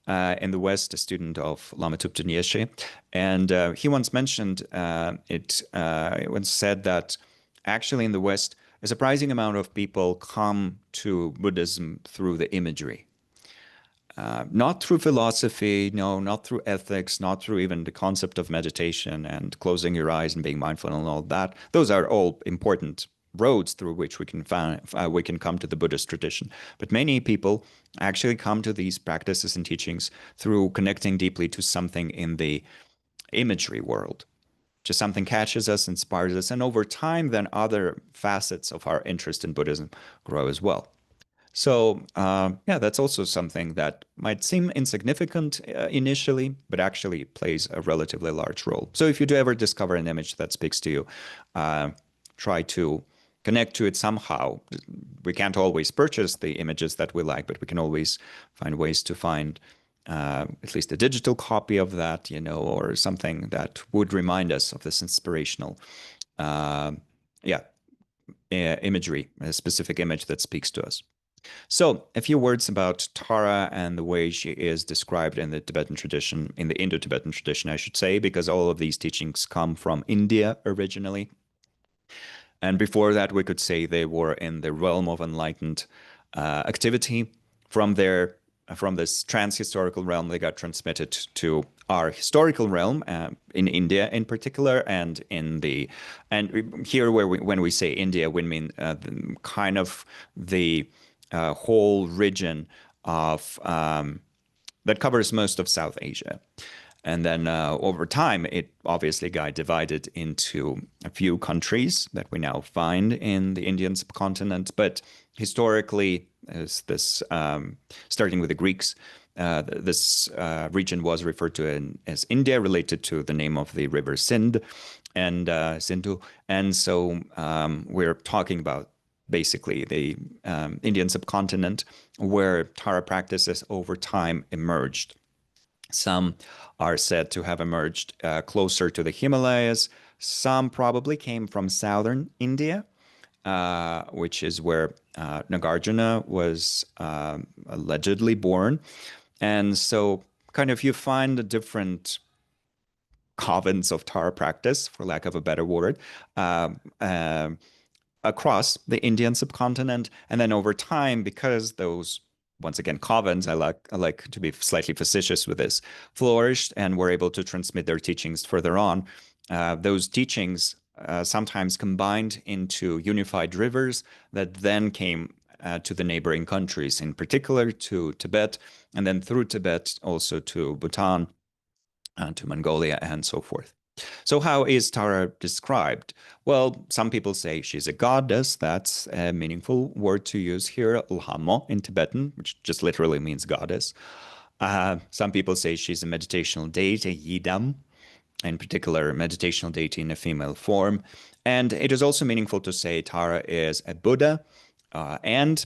in the West, a student of Lama Thupten Yeshe. And he once mentioned, he once said that actually in the West, a surprising amount of people come to Buddhism through the imagery. Not through philosophy, no, not through ethics, not through even the concept of meditation and closing your eyes and being mindful and all that. Those are all important roads through which we can come to the Buddhist tradition. But many people actually come to these practices and teachings through connecting deeply to something in the imagery world. Just something catches us, inspires us, and over time, then other facets of our interest in Buddhism grow as well. So yeah, that's also something that might seem insignificant initially, but actually plays a relatively large role. So if you do ever discover an image that speaks to you, try to connect to it somehow. We can't always purchase the images that we like, but we can always find ways to find at least a digital copy of that, or something that would remind us of this inspirational, imagery, a specific image that speaks to us. So a few words about Tara and the way she is described in the Tibetan tradition, in the Indo-Tibetan tradition, I should say, because all of these teachings come from India originally. And before that, we could say they were in the realm of enlightened activity. From this trans-historical realm, they got transmitted to our historical realm in India in particular, and here when we say India, we mean kind of the whole region of that covers most of South Asia. And then over time, it obviously got divided into a few countries that we now find in the Indian subcontinent. But historically, starting with the Greeks, this region was referred to as India, related to the name of the river Sindh and Sindhu. And so we're talking about basically the Indian subcontinent, where Tara practices over time emerged. Some are said to have emerged closer to the Himalayas. Some probably came from southern India, which is where Nagarjuna was allegedly born. And so kind of you find the different covens of Tara practice, for lack of a better word, across the Indian subcontinent. And then over time, because those, once again, covens, I like to be slightly facetious with this, flourished and were able to transmit their teachings further on. Those teachings sometimes combined into unified rivers that then came to the neighboring countries, in particular to Tibet, and then through Tibet also to Bhutan, to Mongolia, and so forth. So how is Tara described? Well, some people say she's a goddess. That's a meaningful word to use here, Lhamo in Tibetan, which just literally means goddess. Some people say she's a meditational deity, Yidam, in particular, meditational deity in a female form. And it is also meaningful to say Tara is a Buddha, and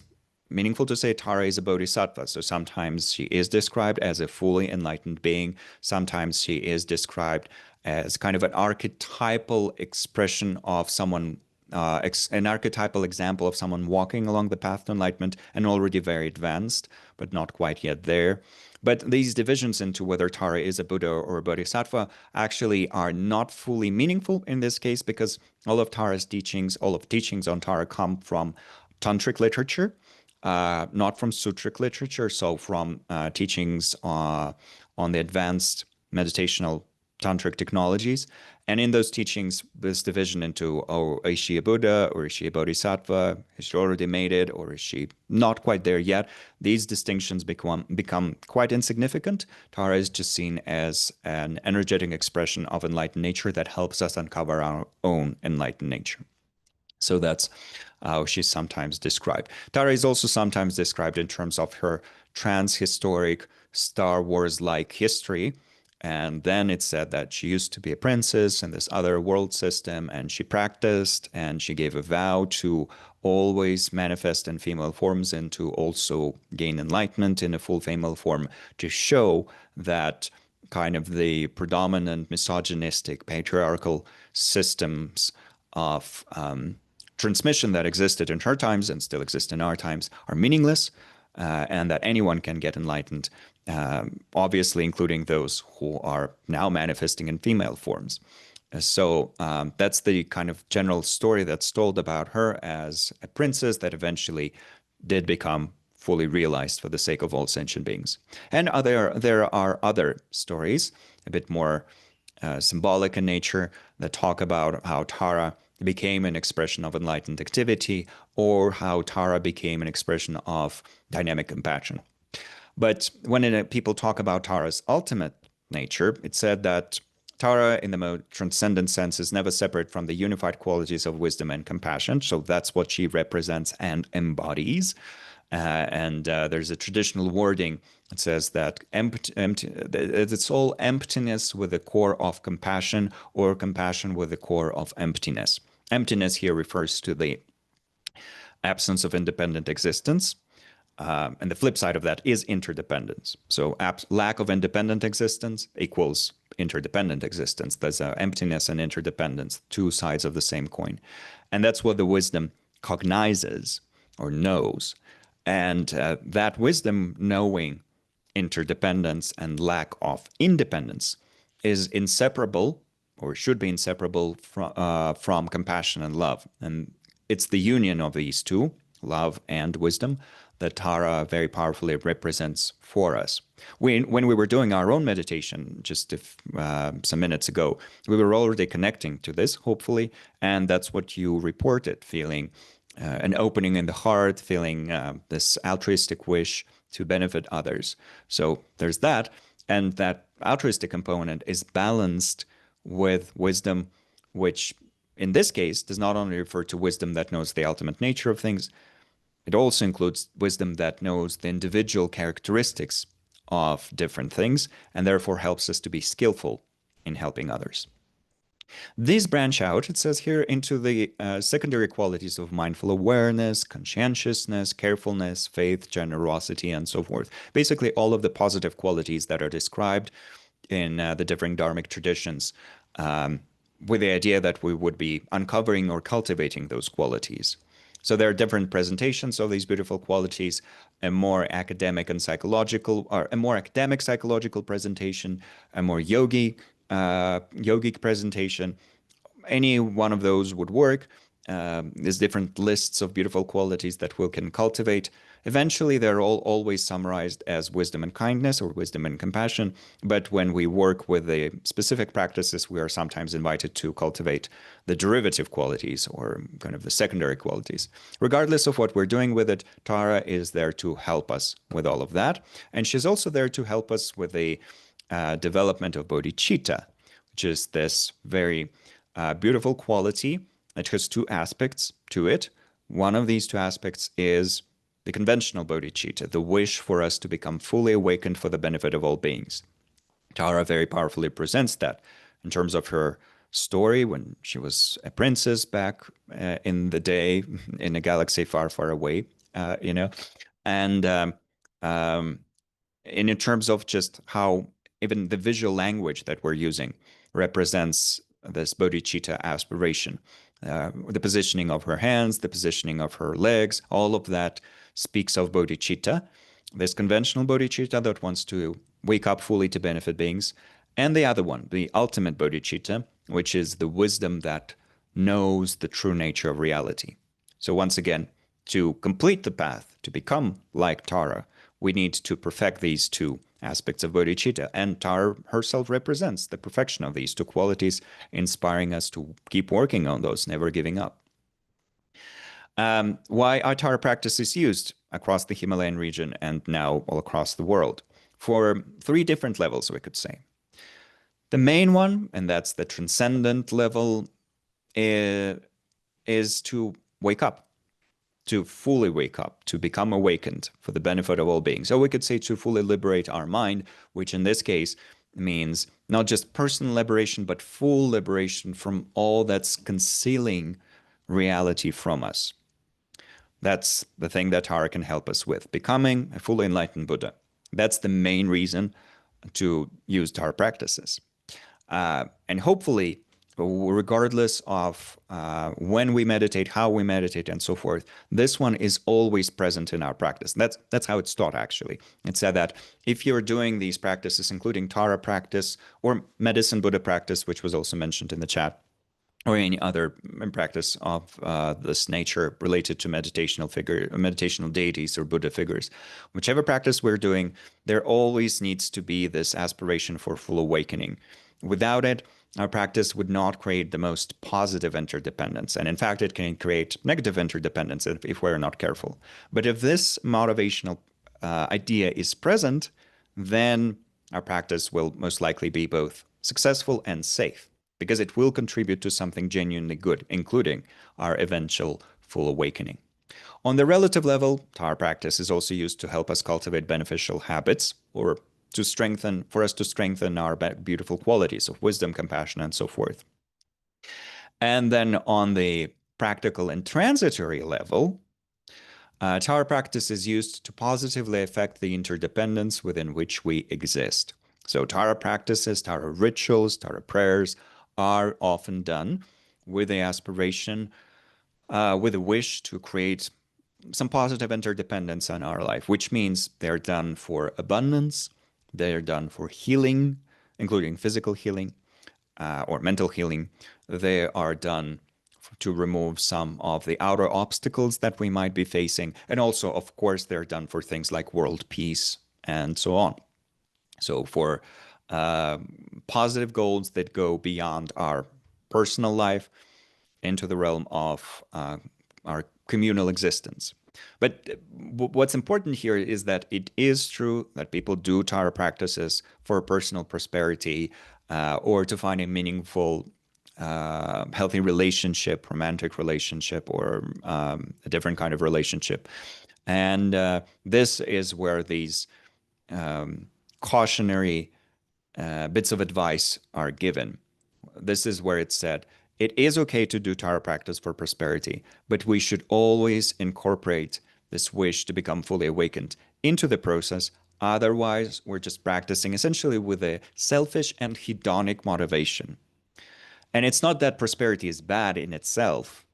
meaningful to say Tara is a bodhisattva. So sometimes she is described as a fully enlightened being. Sometimes she is described as kind of an archetypal expression of someone, an archetypal example of someone walking along the path to enlightenment and already very advanced, but not quite yet there. But these divisions into whether Tara is a Buddha or a bodhisattva actually are not fully meaningful in this case, because all of Tara's teachings, all of teachings on Tara come from tantric literature, not from sutric literature, so from teachings on the advanced meditational tantric technologies. And in those teachings, this division into, is she a Buddha or is she a bodhisattva? Has she already made it or is she not quite there yet? These distinctions become quite insignificant. Tara is just seen as an energetic expression of enlightened nature that helps us uncover our own enlightened nature. So that's how she's sometimes described. Tara is also sometimes described in terms of her trans-historic Star Wars-like history. And then it said that she used to be a princess in this other world system, and she practiced and she gave a vow to always manifest in female forms and to also gain enlightenment in a full female form, to show that kind of the predominant misogynistic patriarchal systems of transmission that existed in her times and still exist in our times are meaningless, and that anyone can get enlightened, obviously including those who are now manifesting in female forms. So that's the kind of general story that's told about her as a princess that eventually did become fully realized for the sake of all sentient beings. And there are other stories, a bit more symbolic in nature, that talk about how Tara became an expression of enlightened activity, or how Tara became an expression of dynamic compassion. But when people talk about Tara's ultimate nature, it's said that Tara, in the most transcendent sense, is never separate from the unified qualities of wisdom and compassion. So that's what she represents and embodies. There's a traditional wording that says that it's all emptiness with the core of compassion, or compassion with the core of emptiness. Emptiness here refers to the absence of independent existence. And the flip side of that is interdependence. So lack of independent existence equals interdependent existence. There's emptiness and interdependence, two sides of the same coin. And that's what the wisdom cognizes or knows. And that wisdom, knowing interdependence and lack of independence, is inseparable, or should be inseparable from compassion and love. And it's the union of these two, love and wisdom, that Tara very powerfully represents for us. When we were doing our own meditation just some minutes ago, we were already connecting to this, hopefully, and that's what you reported, feeling an opening in the heart, feeling this altruistic wish to benefit others. So there's that, and that altruistic component is balanced with wisdom, which in this case does not only refer to wisdom that knows the ultimate nature of things, it also includes wisdom that knows the individual characteristics of different things, and therefore helps us to be skillful in helping others. These branch out, it says here, into the secondary qualities of mindful awareness, conscientiousness, carefulness, faith, generosity, and so forth. Basically, all of the positive qualities that are described in the different Dharmic traditions, with the idea that we would be uncovering or cultivating those qualities. So there are different presentations of these beautiful qualities, a more academic and psychological, or a more academic psychological presentation, a more yogic presentation. Any one of those would work. There's different lists of beautiful qualities that we can cultivate. Eventually, they're all always summarized as wisdom and kindness, or wisdom and compassion. But when we work with the specific practices, we are sometimes invited to cultivate the derivative qualities, or kind of the secondary qualities. Regardless of what we're doing with it, Tara is there to help us with all of that. And she's also there to help us with the development of bodhicitta, which is this very beautiful quality. It has two aspects to it. One of these two aspects is the conventional bodhicitta, the wish for us to become fully awakened for the benefit of all beings. Tara very powerfully presents that in terms of her story when she was a princess back in the day in a galaxy far, far away, and in terms of just how even the visual language that we're using represents this bodhicitta aspiration. The positioning of her hands, the positioning of her legs, all of that speaks of bodhicitta, this conventional bodhicitta that wants to wake up fully to benefit beings, and the other one, the ultimate bodhicitta, which is the wisdom that knows the true nature of reality. So once again, to complete the path, to become like Tara, we need to perfect these two aspects of bodhicitta, and Tara herself represents the perfection of these two qualities, inspiring us to keep working on those, never giving up. Why are Tara practices used across the Himalayan region and now all across the world? For three different levels, we could say. The main one, and that's the transcendent level, is to wake up, to fully wake up, to become awakened for the benefit of all beings. So we could say to fully liberate our mind, which in this case means not just personal liberation, but full liberation from all that's concealing reality from us. That's the thing that Tara can help us with, becoming a fully enlightened Buddha. That's the main reason to use Tara practices. And hopefully, regardless of when we meditate, how we meditate, and so forth, this one is always present in our practice. That's how it's taught, actually. It's said that if you're doing these practices, including Tara practice or medicine Buddha practice, which was also mentioned in the chat, or any other practice of this nature related to meditational deities or Buddha figures. Whichever practice we're doing, there always needs to be this aspiration for full awakening. Without it, our practice would not create the most positive interdependence. And in fact, it can create negative interdependence if we're not careful. But if this motivational idea is present, then our practice will most likely be both successful and safe, because it will contribute to something genuinely good, including our eventual full awakening. On the relative level, Tara practice is also used to help us cultivate beneficial habits, or for us to strengthen our beautiful qualities of wisdom, compassion, and so forth. And then on the practical and transitory level, Tara practice is used to positively affect the interdependence within which we exist. So Tara practices, Tara rituals, Tara prayers are often done with the aspiration, with a wish to create some positive interdependence on our life, which means they're done for abundance, they're done for healing, including physical healing or mental healing. They are done to remove some of the outer obstacles that we might be facing. And also, of course, they're done for things like world peace and so on. So for positive goals that go beyond our personal life into the realm of our communal existence. But what's important here is that it is true that people do Tara practices for personal prosperity or to find a meaningful, healthy relationship, romantic relationship, or a different kind of relationship. And this is where these cautionary bits of advice are given. This is where it's said, it is okay to do Tara practice for prosperity, but we should always incorporate this wish to become fully awakened into the process. Otherwise, we're just practicing essentially with a selfish and hedonic motivation. And it's not that prosperity is bad in itself.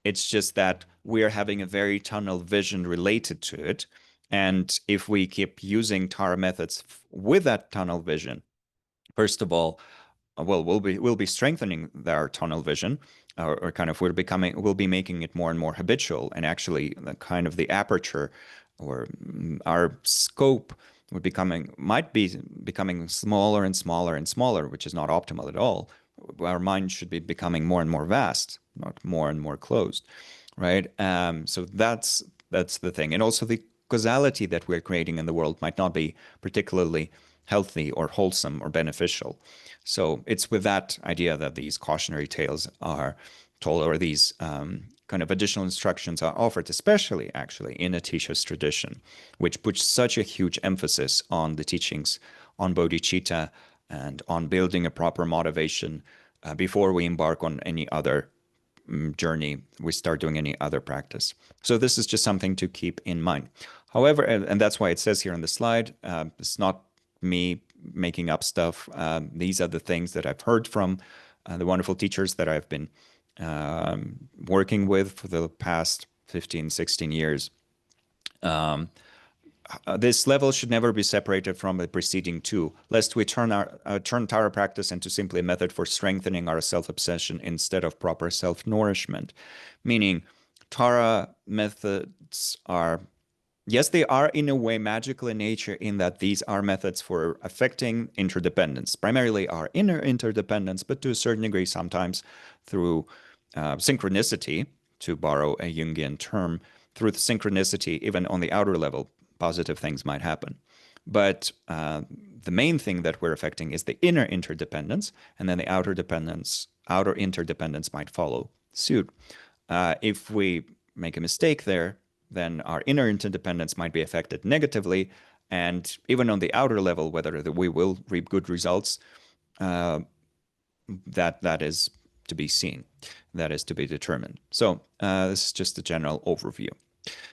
It's just that we're having a very tunnel vision related to it. And if we keep using Tara methods with that tunnel vision, first of all, well, we'll be strengthening our tunnel vision, or kind of we'll be making it more and more habitual, and actually the kind of the aperture or our scope might be becoming smaller and smaller and smaller, which is not optimal at all. Our mind should be becoming more and more vast, not more and more closed, right? So that's the thing, and also the causality that we're creating in the world might not be particularly healthy or wholesome or beneficial. So it's with that idea that these cautionary tales are told, or these kind of additional instructions are offered, especially actually in Atisha's tradition, which puts such a huge emphasis on the teachings on bodhicitta and on building a proper motivation before we embark on any other journey, we start doing any other practice. So this is just something to keep in mind. However, and that's why it says here on the slide, it's not me making up stuff. These are the things that I've heard from the wonderful teachers that I've been working with for the past 15, 16 years. This level should never be separated from the preceding two, lest we turn Tara practice into simply a method for strengthening our self-obsession instead of proper self-nourishment. Meaning, Tara methods are, yes, they are in a way magical in nature, in that these are methods for affecting interdependence, primarily our inner interdependence, but to a certain degree sometimes through synchronicity, to borrow a Jungian term, through the synchronicity, even on the outer level, positive things might happen. But the main thing that we're affecting is the inner interdependence, and then the outer interdependence might follow suit. If we make a mistake there, then our inner interdependence might be affected negatively. And even on the outer level, whether we will reap good results, that is to be seen. That is to be determined. So this is just a general overview.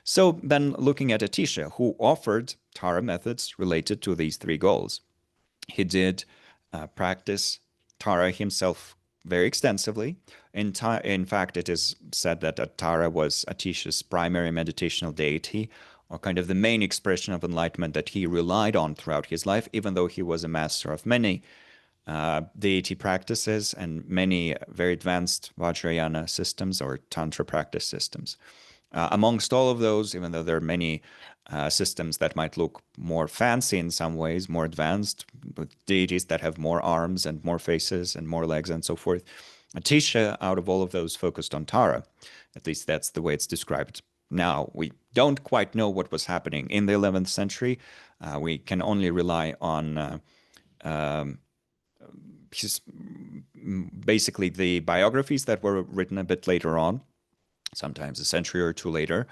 So then looking at Atisha, who offered Tara methods related to these three goals. He did practice Tara himself very extensively. In fact, it is said that Tara was Atisha's primary meditational deity, or kind of the main expression of enlightenment that he relied on throughout his life, even though he was a master of many deity practices and many very advanced Vajrayana systems or Tantra practice systems. Amongst all of those, even though there are many systems that might look more fancy in some ways, more advanced, with deities that have more arms and more faces and more legs and so forth, Atisha, out of all of those, focused on Tara. At least that's the way it's described. Now, we don't quite know what was happening in the 11th century. We can only rely on basically the biographies that were written a bit later on, sometimes a century or two later.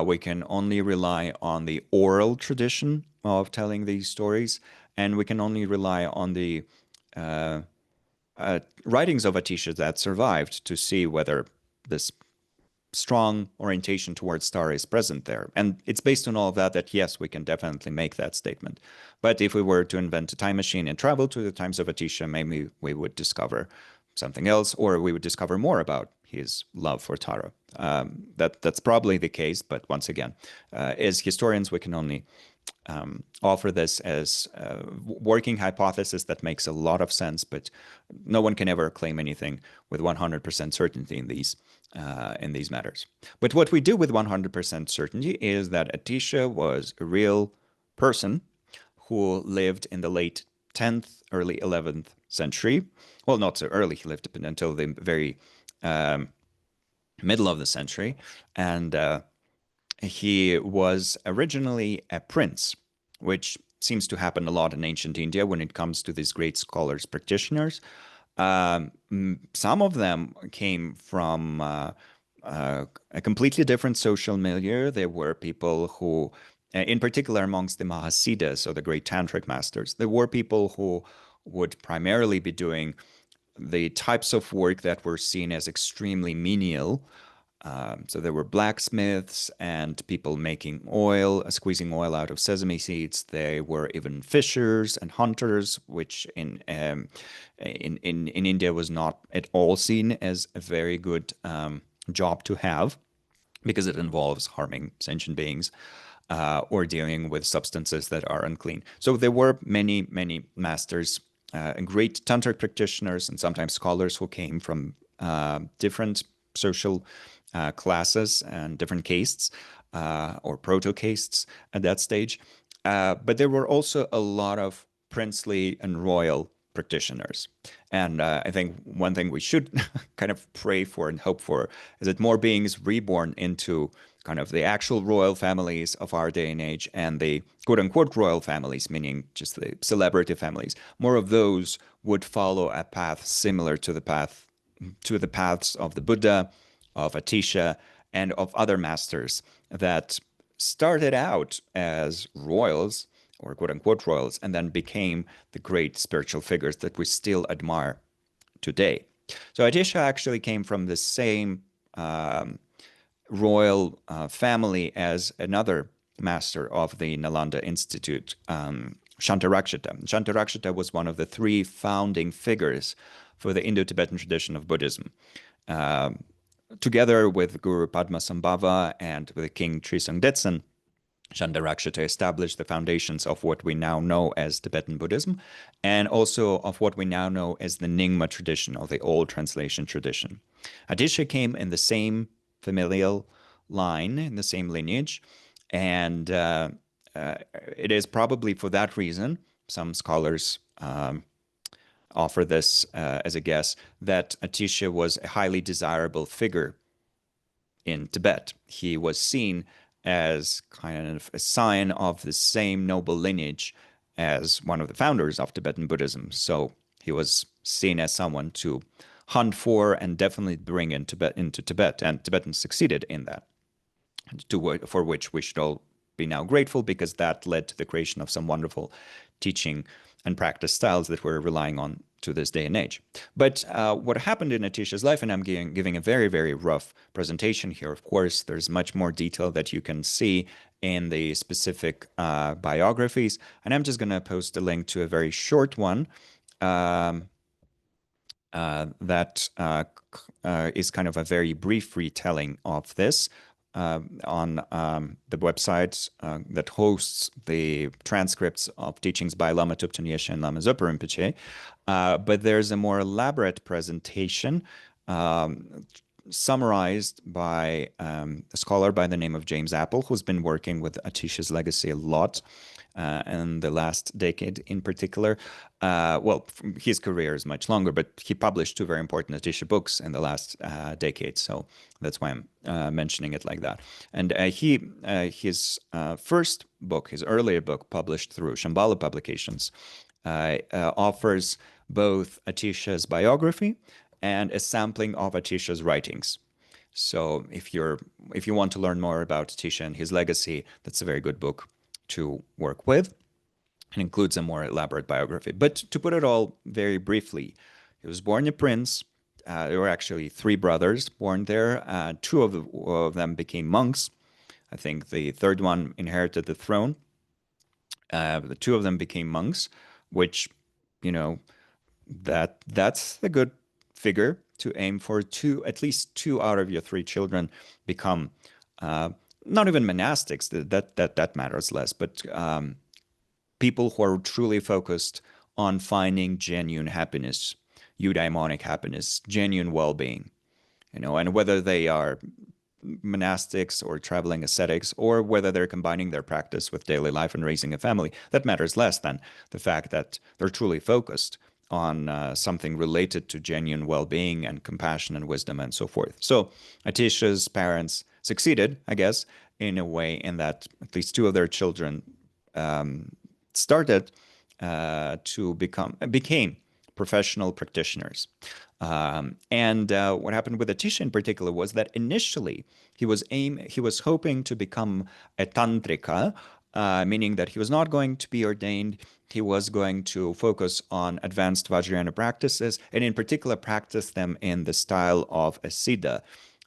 We can only rely on the oral tradition of telling these stories, and we can only rely on the writings of Atisha that survived to see whether this strong orientation towards Tara is present there. And it's based on all of that yes, we can definitely make that statement. But if we were to invent a time machine and travel to the times of Atisha, maybe we would discover something else, or we would discover more about his love for Tara. That's probably the case, but once again, as historians, we can only offer this as a working hypothesis that makes a lot of sense, but no one can ever claim anything with 100% certainty in these matters. But what we do with 100% certainty is that Atisha was a real person who lived in the late 10th, early 11th century. Well, not so early. He lived until the very middle of the century. And he was originally a prince, which seems to happen a lot in ancient India when it comes to these great scholars, practitioners. Some of them came from a completely different social milieu. There were people who, in particular amongst the Mahasiddhas, or the great tantric masters, there were people who would primarily be doing the types of work that were seen as extremely menial. So there were blacksmiths and people making oil, squeezing oil out of sesame seeds. There were even fishers and hunters, which in India was not at all seen as a very good job to have, because it involves harming sentient beings or dealing with substances that are unclean. So there were many, many masters and great tantric practitioners and sometimes scholars who came from different social classes and different castes or proto-castes at that stage. But there were also a lot of princely and royal practitioners. And I think one thing we should kind of pray for and hope for is that more beings reborn into kind of the actual royal families of our day and age, and the quote-unquote royal families, meaning just the celebrity families, more of those would follow a path similar to the paths of the Buddha, of Atisha, and of other masters that started out as royals, or quote-unquote royals, and then became the great spiritual figures that we still admire today. So Atisha actually came from the same royal family as another master of the Nalanda Institute, Shantarakshita. Shantarakshita was one of the three founding figures for the Indo-Tibetan tradition of Buddhism. Together with Guru Padmasambhava and with King Trisong Detsen, Shantarakshita established the foundations of what we now know as Tibetan Buddhism, and also of what we now know as the Nyingma tradition, or the old translation tradition. Atisha came in the same familial line, in the same lineage, and it is probably for that reason, some scholars offer this as a guess, that Atisha was a highly desirable figure in Tibet. He was seen as kind of a sign of the same noble lineage as one of the founders of Tibetan Buddhism. So he was seen as someone to hunt for and definitely bring into Tibet, and Tibetans succeeded in that. for which we should all be now grateful, because that led to the creation of some wonderful teaching and practice styles that we're relying on to this day and age. But what happened in Atisha's life, and I'm giving a very, very rough presentation here. Of course, there's much more detail that you can see in the specific biographies, and I'm just going to post a link to a very short one that is kind of a very brief retelling of this on the website that hosts the transcripts of teachings by Lama Tupten Yeshe and Lama Zopa Rinpoche. But there's a more elaborate presentation summarized by a scholar by the name of James Apple, who's been working with Atisha's legacy a lot in the last decade in particular. Well, his career is much longer, but he published two very important Atisha books in the last decade. So that's why I'm mentioning it like that. And his first book, his earlier book, published through Shambhala Publications, offers both Atisha's biography and a sampling of Atisha's writings. So if you want to learn more about Atisha and his legacy, that's a very good book to work with. It includes a more elaborate biography. But to put it all very briefly, he was born a prince. There were actually three brothers born there. Two of them became monks. I think the third one inherited the throne. The two of them became monks, which, that's a good figure to aim for. At least two out of your three children become not even monastics, that matters less, but people who are truly focused on finding genuine happiness, eudaimonic happiness, genuine well-being, and whether they are monastics or traveling ascetics, or whether they're combining their practice with daily life and raising a family, that matters less than the fact that they're truly focused on something related to genuine well-being and compassion and wisdom and so forth. So Atisha's parents succeeded, I guess, in a way, in that at least two of their children became professional practitioners. And what happened with Atisha in particular was that initially he was hoping to become a tantrika, meaning that he was not going to be ordained. He was going to focus on advanced Vajrayana practices, and in particular practice them in the style of a Siddha.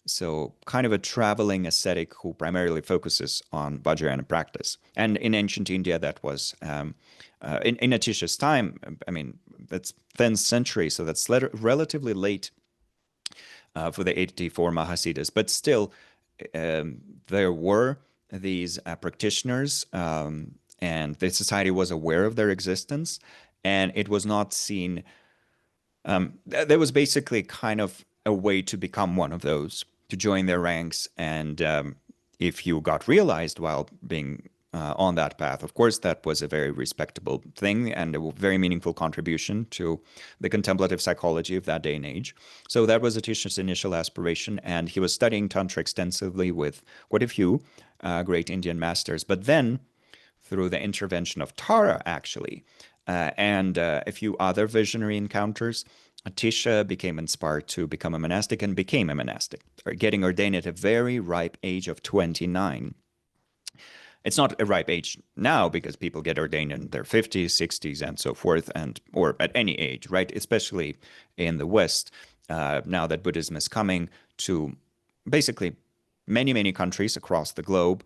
So kind of a traveling ascetic who primarily focuses on Vajrayana practice. And in ancient India, that was, in Atisha's time, I mean, that's 10th century, so that's relatively late for the 84 Mahasiddhas. But still, there were these practitioners, and the society was aware of their existence, and it was not seen. There was basically kind of a way to become one of those, to join their ranks. And if you got realized while being on that path, of course, that was a very respectable thing and a very meaningful contribution to the contemplative psychology of that day and age. So that was Atisha's initial aspiration, and he was studying Tantra extensively with quite a few great Indian masters. But then, through the intervention of Tara, actually, and a few other visionary encounters, Atisha became inspired to become a monastic and became a monastic, getting ordained at a very ripe age of 29. It's not a ripe age now, because people get ordained in their 50s, 60s, and so forth, or at any age, right? Especially in the West, now that Buddhism is coming to basically many, many countries across the globe.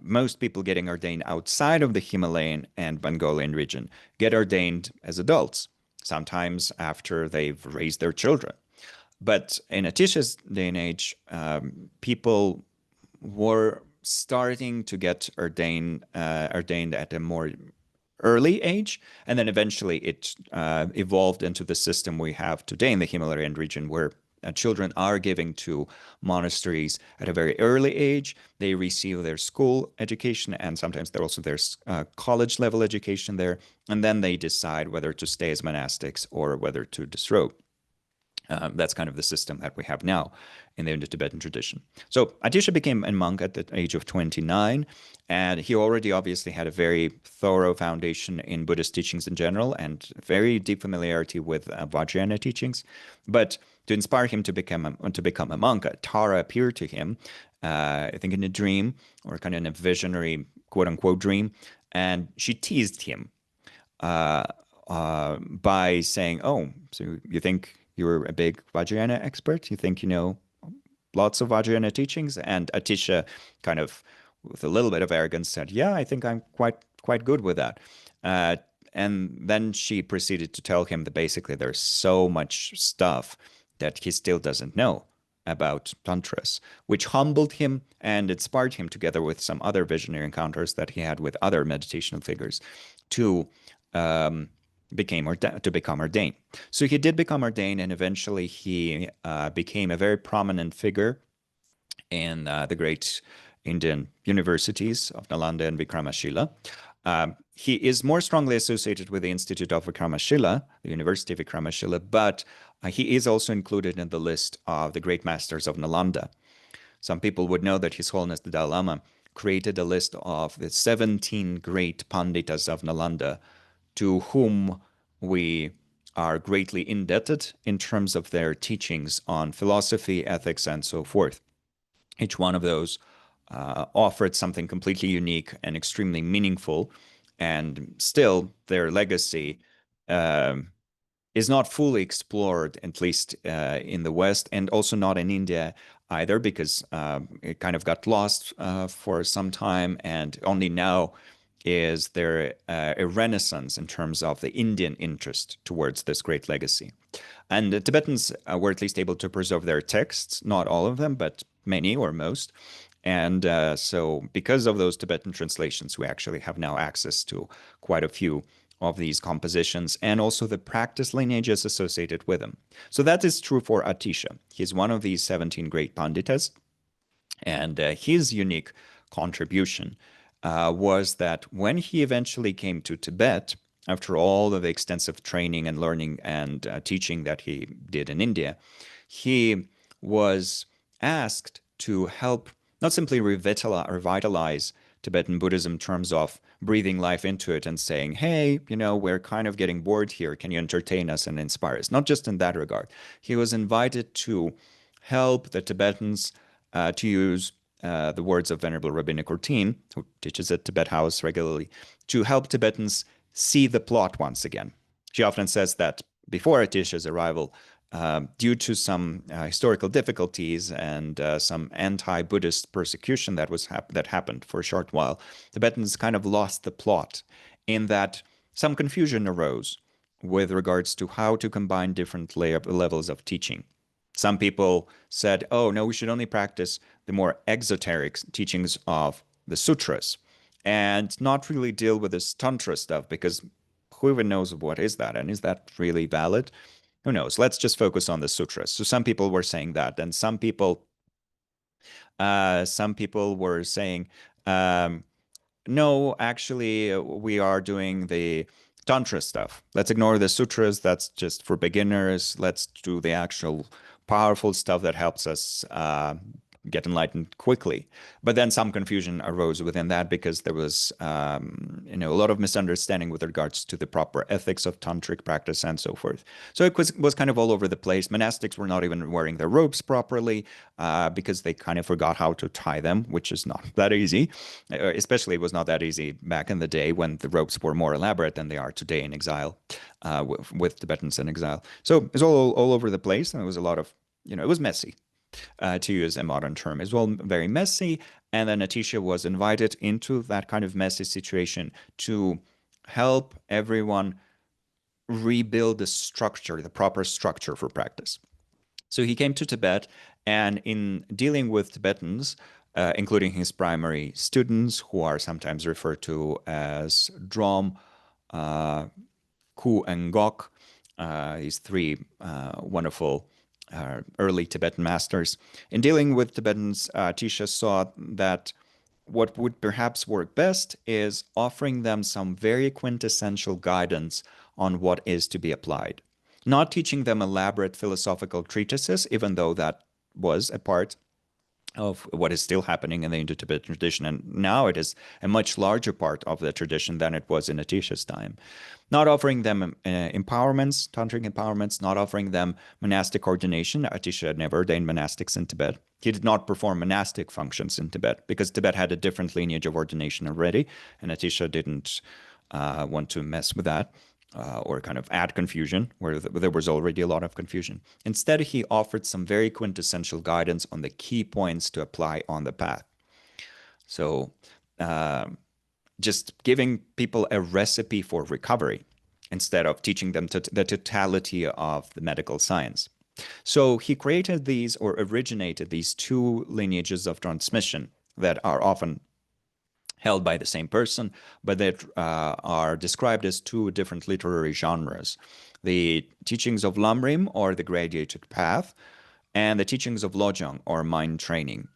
Most people getting ordained outside of the Himalayan and Mongolian region get ordained as adults, sometimes after they've raised their children. But in Atisha's day and age, people were starting to get ordained at a more early age, and then eventually it evolved into the system we have today in the Himalayan region, where children are given to monasteries at a very early age. They receive their school education, and sometimes they're also their college level education there, and then they decide whether to stay as monastics or whether to disrobe. That's kind of the system that we have now in the Indo-Tibetan tradition. So Atisha became a monk at the age of 29, and he already obviously had a very thorough foundation in Buddhist teachings in general and very deep familiarity with Vajrayana teachings. But to inspire him to become a monk. Tara appeared to him, I think in a dream or kind of in a visionary quote unquote dream, and she teased him uh, by saying, "Oh, so you think you're a big Vajrayana expert? You think you know lots of Vajrayana teachings?" And Atisha, kind of with a little bit of arrogance, said, "Yeah, I think I'm quite good with that." Uh, and then she proceeded to tell him that basically there's so much stuff that he still doesn't know about tantras, which humbled him and inspired him, together with some other visionary encounters that he had with other meditational figures, to um, become ordained. So he did become ordained, and eventually he became a very prominent figure in the great Indian universities of Nalanda and Vikramashila. He is more strongly associated with the Institute of Vikramashila, the University of Vikramashila, but he is also included in the list of the great masters of Nalanda. Some people would know that His Holiness the Dalai Lama created a list of the 17 great panditas of Nalanda, to whom we are greatly indebted in terms of their teachings on philosophy, ethics, and so forth. Each one of those offered something completely unique and extremely meaningful, and still their legacy is not fully explored, at least in the West, and also not in India either, because it kind of got lost for some time, and only now is there a renaissance in terms of the Indian interest towards this great legacy. And the Tibetans were at least able to preserve their texts, not all of them, but many or most. And so, because of those Tibetan translations, we actually have now access to quite a few of these compositions and also the practice lineages associated with them. So, that is true for Atisha. He's one of these 17 great panditas. And his unique contribution was that when he eventually came to Tibet, after all of the extensive training and learning and teaching that he did in India, he was asked to help not simply revitalize Tibetan Buddhism in terms of breathing life into it and saying, "Hey, we're kind of getting bored here. Can you entertain us and inspire us?" Not just in that regard. He was invited to help the Tibetans, to use the words of Venerable Rabbinic Ortin, who teaches at Tibet House regularly, to help Tibetans see the plot once again. She often says that before Atisha's arrival, due to some historical difficulties and some anti-Buddhist persecution that happened for a short while, Tibetans kind of lost the plot, in that some confusion arose with regards to how to combine different levels of teaching. Some people said, "Oh, no, we should only practice the more exoteric teachings of the sutras and not really deal with this tantra stuff, because who even knows what is that, and is that really valid? Who knows? Let's just focus on the sutras." So some people were saying that, and some people were saying, "No, actually, we are doing the tantra stuff. Let's ignore the sutras. That's just for beginners. Let's do the actual powerful stuff that helps us get enlightened quickly." But then some confusion arose within that, because there was, a lot of misunderstanding with regards to the proper ethics of tantric practice and so forth. So it was kind of all over the place. Monastics were not even wearing their robes properly because they kind of forgot how to tie them, which is not that easy. Especially, it was not that easy back in the day when the robes were more elaborate than they are today in exile, with Tibetans in exile. So it's all over the place, and it was a lot of, it was messy, to use a modern term, as well, very messy. And then Atisha was invited into that kind of messy situation to help everyone rebuild the structure, the proper structure for practice. So he came to Tibet, and in dealing with Tibetans, including his primary students, who are sometimes referred to as Drom, Ku, and Gok, these three wonderful early Tibetan masters. In dealing with Tibetans, Atisha saw that what would perhaps work best is offering them some very quintessential guidance on what is to be applied. Not teaching them elaborate philosophical treatises, even though that was a part of what is still happening in the Indo-Tibetan tradition. And now it is a much larger part of the tradition than it was in Atisha's time. Not offering them empowerments, tantric empowerments, not offering them monastic ordination. Atisha had never ordained monastics in Tibet. He did not perform monastic functions in Tibet because Tibet had a different lineage of ordination already, and Atisha didn't want to mess with that. Or kind of add confusion where there was already a lot of confusion. Instead, he offered some very quintessential guidance on the key points to apply on the path. So, just giving people a recipe for recovery instead of teaching them the totality of the medical science. So, he created these or originated these two lineages of transmission that are often held by the same person, but that are described as two different literary genres. The teachings of Lamrim, or the graduated path, and the teachings of Lojong, or mind training.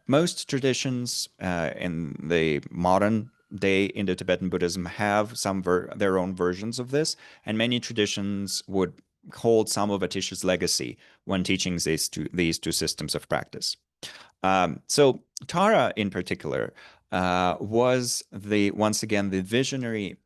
Most traditions in the modern day Indo-Tibetan Buddhism have their own versions of this, and many traditions would hold some of Atisha's legacy when teaching these two systems of practice. So Tara, in particular, was once again the visionary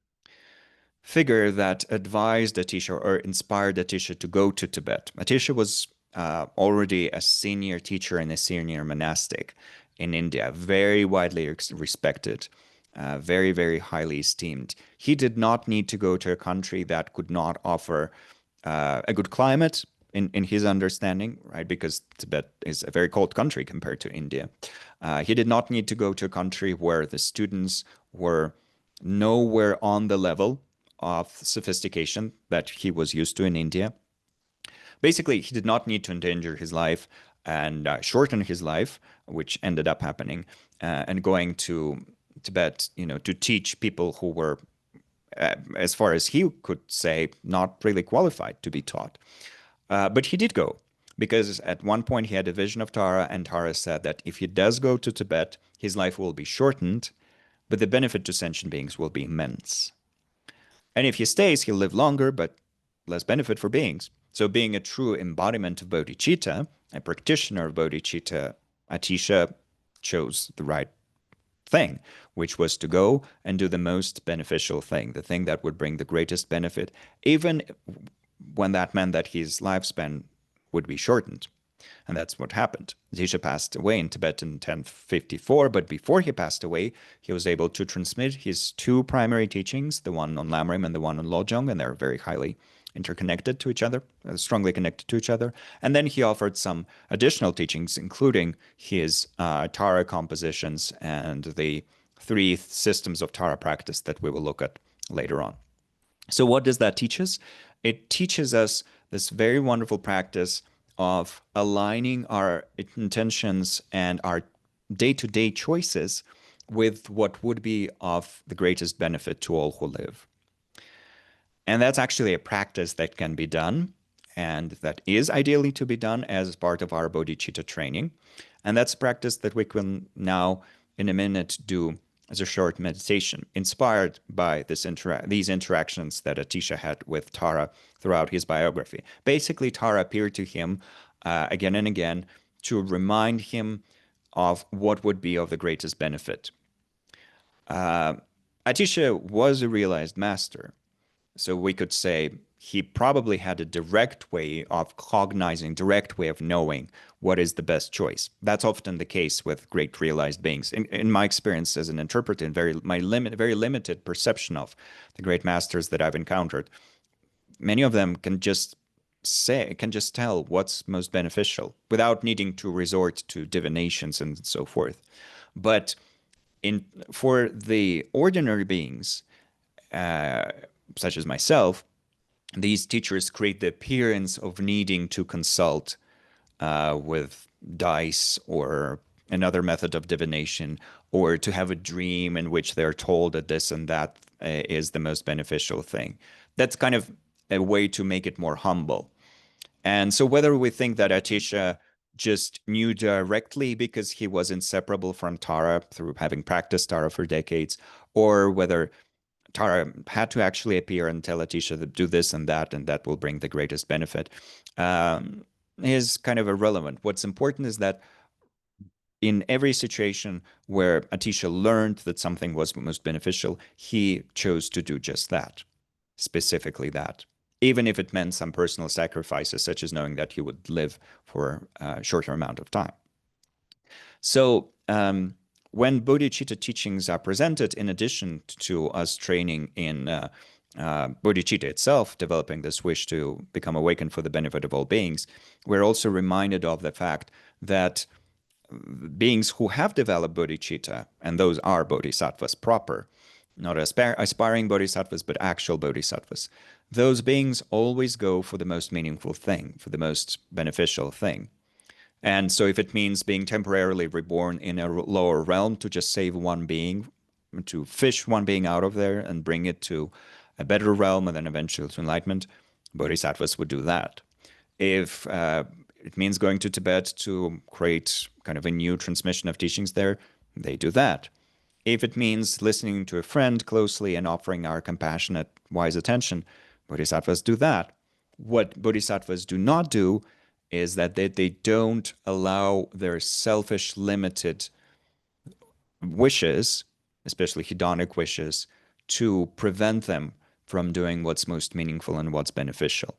figure that advised Atisha or inspired Atisha to go to Tibet. Atisha was already a senior teacher and a senior monastic in India, very widely respected, very, very highly esteemed. He did not need to go to a country that could not offer a good climate, in his understanding, right? Because Tibet is a very cold country compared to India. He did not need to go to a country where the students were nowhere on the level of sophistication that he was used to in India. Basically, he did not need to endanger his life and shorten his life, which ended up happening, and going to Tibet, to teach people who were, as far as he could say, not really qualified to be taught. But he did go because at one point he had a vision of Tara, and Tara said that if he does go to Tibet, his life will be shortened, but the benefit to sentient beings will be immense. And if he stays, he'll live longer, but less benefit for beings. So being a true embodiment of bodhicitta, a practitioner of bodhicitta, Atisha chose the right thing, which was to go and do the most beneficial thing, the thing that would bring the greatest benefit, even when that meant that his lifespan would be shortened. And that's what happened. Atisha passed away in Tibet in 1054, but before he passed away, he was able to transmit his two primary teachings, the one on Lamrim and the one on Lojong, and they're very highly interconnected to each other, strongly connected to each other. And then he offered some additional teachings, including his Tara compositions and the three systems of Tara practice that we will look at later on. So what does that teach us? It teaches us this very wonderful practice of aligning our intentions and our day-to-day choices with what would be of the greatest benefit to all who live. And that's actually a practice that can be done, and that is ideally to be done as part of our bodhicitta training. And that's a practice that we can now, in a minute, do as a short meditation, inspired by these interactions that Atisha had with Tara throughout his biography. Basically, Tara appeared to him again and again to remind him of what would be of the greatest benefit. Atisha was a realized master, so we could say he probably had a direct way of cognizing, direct way of knowing what is the best choice. That's often the case with great realized beings. In my experience as an interpreter, in very limited perception of the great masters that I've encountered, many of them can just tell what's most beneficial without needing to resort to divinations and so forth. But for the ordinary beings, such as myself, these teachers create the appearance of needing to consult with dice or another method of divination, or to have a dream in which they're told that this and that is the most beneficial thing. That's kind of a way to make it more humble. And so whether we think that Atisha just knew directly because he was inseparable from Tara through having practiced Tara for decades, or whether Tara had to actually appear and tell Atisha to do this and that will bring the greatest benefit, is kind of irrelevant. What's important is that in every situation where Atisha learned that something was most beneficial, he chose to do just that, specifically that, even if it meant some personal sacrifices, such as knowing that he would live for a shorter amount of time. So when bodhicitta teachings are presented, in addition to us training in bodhicitta itself, developing this wish to become awakened for the benefit of all beings, we're also reminded of the fact that beings who have developed bodhicitta, and those are bodhisattvas proper, not aspiring bodhisattvas, but actual bodhisattvas, those beings always go for the most meaningful thing, for the most beneficial thing. And so if it means being temporarily reborn in a lower realm to just save one being, to fish one being out of there and bring it to a better realm and then eventually to enlightenment, bodhisattvas would do that. If it means going to Tibet to create kind of a new transmission of teachings there, they do that. If it means listening to a friend closely and offering our compassionate, wise attention, bodhisattvas do that. What bodhisattvas do not do is that they don't allow their selfish, limited wishes, especially hedonic wishes, to prevent them from doing what's most meaningful and what's beneficial.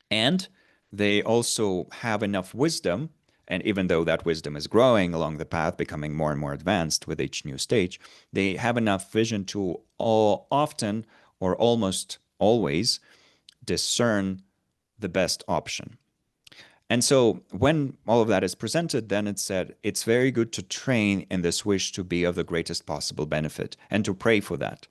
And they also have enough wisdom, and even though that wisdom is growing along the path, becoming more and more advanced with each new stage, they have enough vision to often or almost always discern the best option. And so when all of that is presented, then it's said it's very good to train in this wish to be of the greatest possible benefit and to pray for that.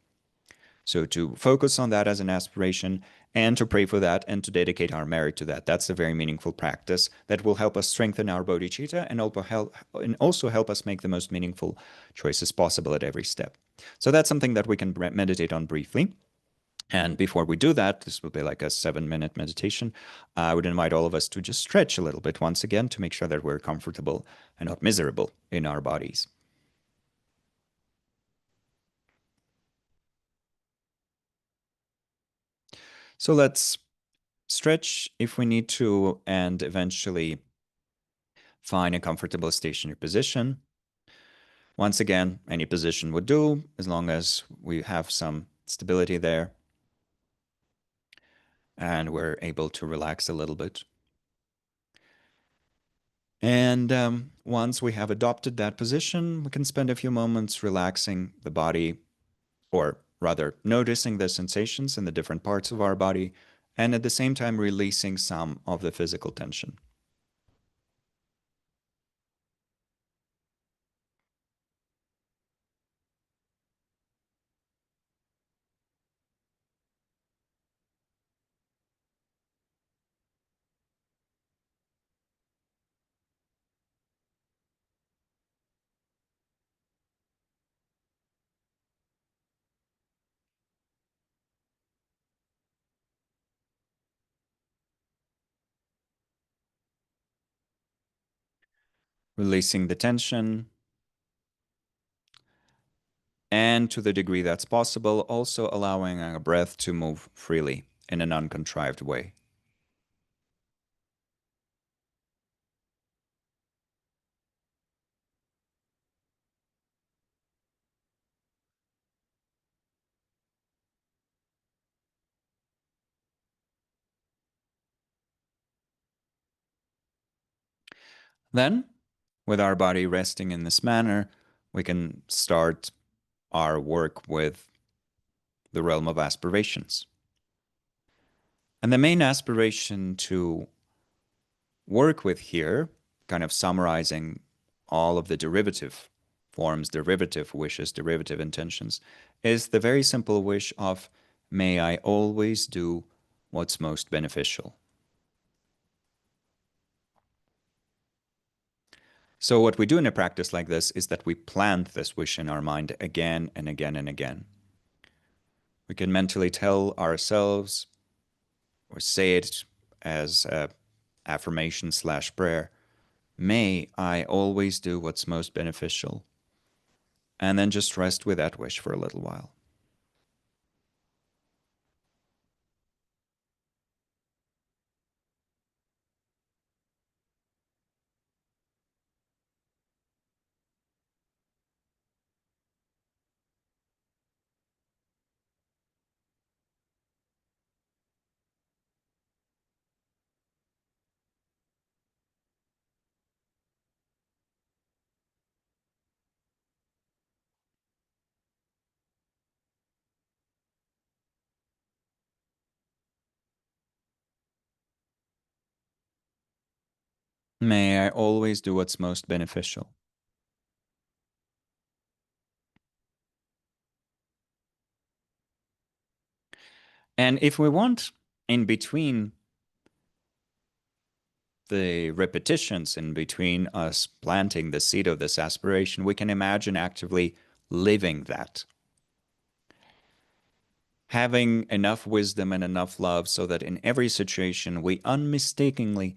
So to focus on that as an aspiration and to pray for that and to dedicate our merit to that. That's a very meaningful practice that will help us strengthen our bodhicitta and also help us make the most meaningful choices possible at every step. So that's something that we can meditate on briefly. And before we do that, this will be like a 7-minute meditation. I would invite all of us to just stretch a little bit once again to make sure that we're comfortable and not miserable in our bodies. So let's stretch if we need to, and eventually find a comfortable stationary position. Once again, any position would do, as long as we have some stability there and we're able to relax a little bit. And once we have adopted that position, we can spend a few moments relaxing the body, or rather noticing the sensations in the different parts of our body, and at the same time releasing some of the physical tension. Releasing the tension, and to the degree that's possible, also allowing our breath to move freely in an uncontrived way. Then, with our body resting in this manner, we can start our work with the realm of aspirations. And the main aspiration to work with here, kind of summarizing all of the derivative forms, derivative wishes, derivative intentions, is the very simple wish of, may I always do what's most beneficial. So what we do in a practice like this is that we plant this wish in our mind again and again and again. We can mentally tell ourselves or say it as a affirmation / prayer, may I always do what's most beneficial. And then just rest with that wish for a little while. May I always do what's most beneficial. And if we want, in between the repetitions, in between us planting the seed of this aspiration, we can imagine actively living that. Having enough wisdom and enough love so that in every situation we unmistakably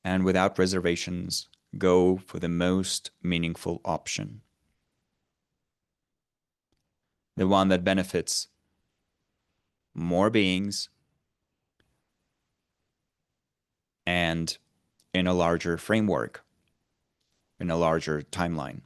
and without reservations go for the most meaningful option, the one that benefits more beings and in a larger framework, in a larger timeline.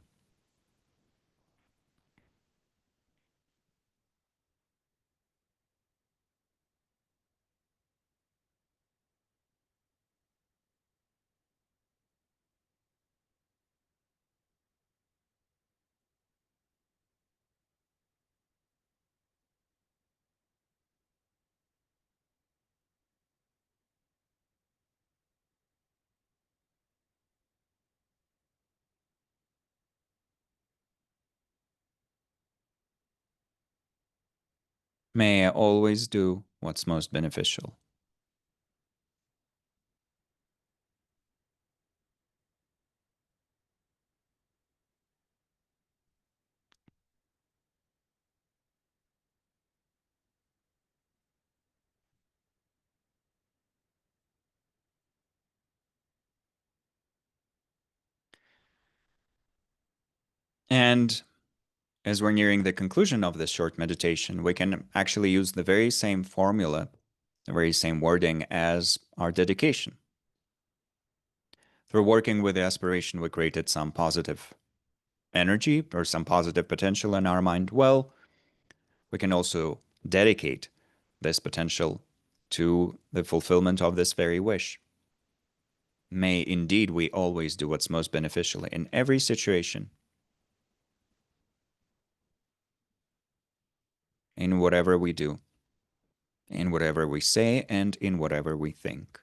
May I always do what's most beneficial. And as we're nearing the conclusion of this short meditation, we can actually use the very same formula, the very same wording as our dedication. Through working with the aspiration, we created some positive energy or some positive potential in our mind. Well, we can also dedicate this potential to the fulfillment of this very wish. May indeed we always do what's most beneficial in every situation, in whatever we do, in whatever we say, and in whatever we think.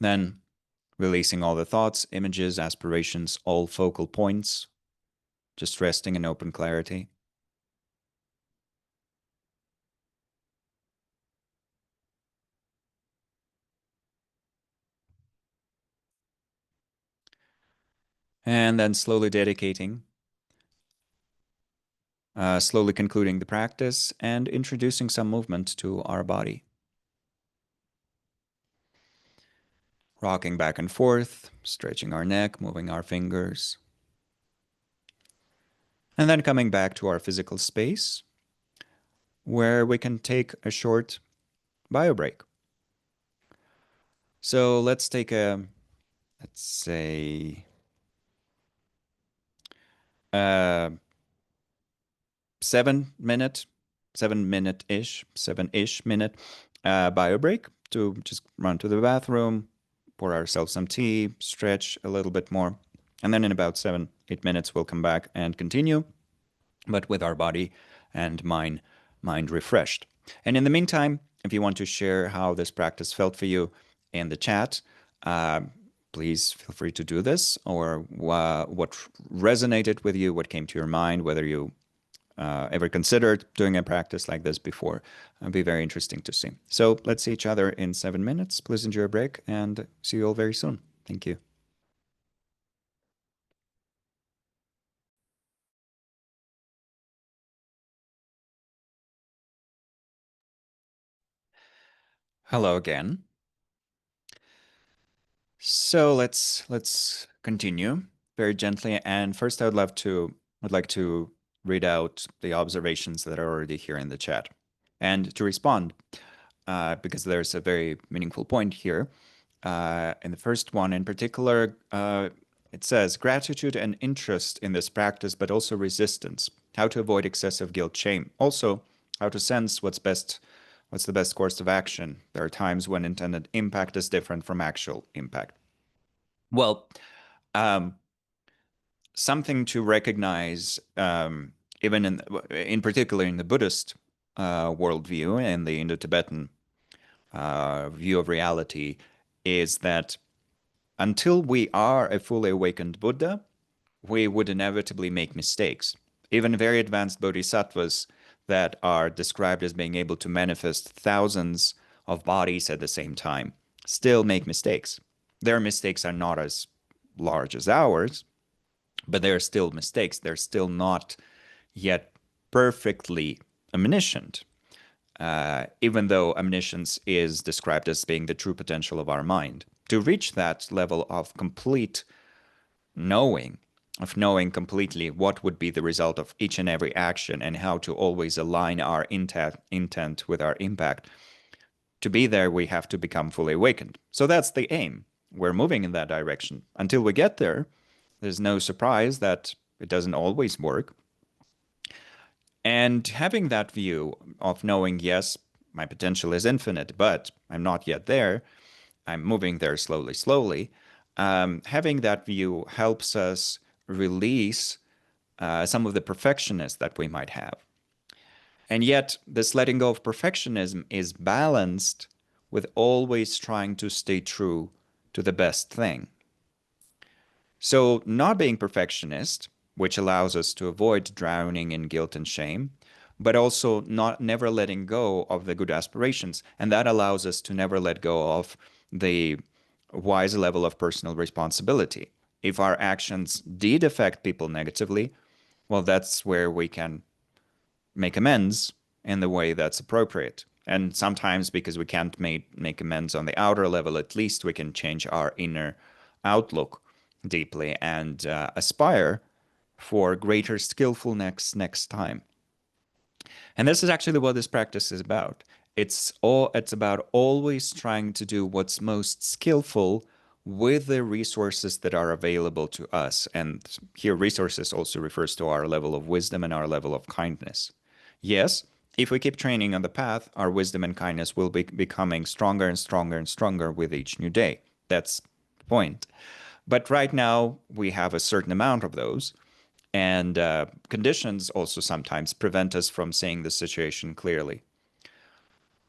Then, releasing all the thoughts, images, aspirations, all focal points, just resting in open clarity. And then slowly dedicating, slowly concluding the practice and introducing some movement to our body. Rocking back and forth, stretching our neck, moving our fingers. And then coming back to our physical space where we can take a short bio break. So let's take let's say, a 7 minute, 7 minute-ish, 7-ish minute bio break to just run to the bathroom, pour ourselves some tea, stretch a little bit more. And then in about 7-8 minutes, we'll come back and continue, but with our body and mind refreshed. And in the meantime, if you want to share how this practice felt for you in the chat, please feel free to do this, or what resonated with you, what came to your mind, whether you ever considered doing a practice like this before. It'd be very interesting to see. So let's see each other in 7 minutes. Please enjoy a break and see you all very soon. Thank you. Hello again. So let's continue very gently. And first, I'd like to read out the observations that are already here in the chat, and to respond, because there's a very meaningful point here. In the first one in particular, it says gratitude and interest in this practice, but also resistance. How to avoid excessive guilt, shame. Also, how to sense what's the best course of action. There are times when intended impact is different from actual impact. Well, um, something to recognize, even in particular in the Buddhist worldview and the Indo-Tibetan view of reality is that until we are a fully awakened Buddha, we would inevitably make mistakes. Even very advanced bodhisattvas that are described as being able to manifest thousands of bodies at the same time still make mistakes. Their mistakes are not as large as ours, but they're still mistakes. They're still not yet perfectly omniscient, even though omniscience is described as being the true potential of our mind. To reach that level of complete knowing, of knowing completely what would be the result of each and every action and how to always align our intent with our impact, to be there, we have to become fully awakened. So that's the aim. We're moving in that direction. Until we get there, there's no surprise that it doesn't always work. And having that view of knowing, yes, my potential is infinite, but I'm not yet there, I'm moving there slowly, slowly. Having that view helps us release some of the perfectionists that we might have. And yet, this letting go of perfectionism is balanced with always trying to stay true to the best thing. So, not being perfectionist, which allows us to avoid drowning in guilt and shame, but also never letting go of the good aspirations. And that allows us to never let go of the wise level of personal responsibility. If our actions did affect people negatively, well, that's where we can make amends in the way that's appropriate. And sometimes, because we can't make amends on the outer level, at least we can change our inner outlook deeply and aspire for greater skillfulness next time. And this is actually what this practice is about. It's about always trying to do what's most skillful with the resources that are available to us. And here resources also refers to our level of wisdom and our level of kindness. Yes, if we keep training on the path, our wisdom and kindness will be becoming stronger and stronger and stronger with each new day. That's the point. But right now, we have a certain amount of those. And conditions also sometimes prevent us from seeing the situation clearly.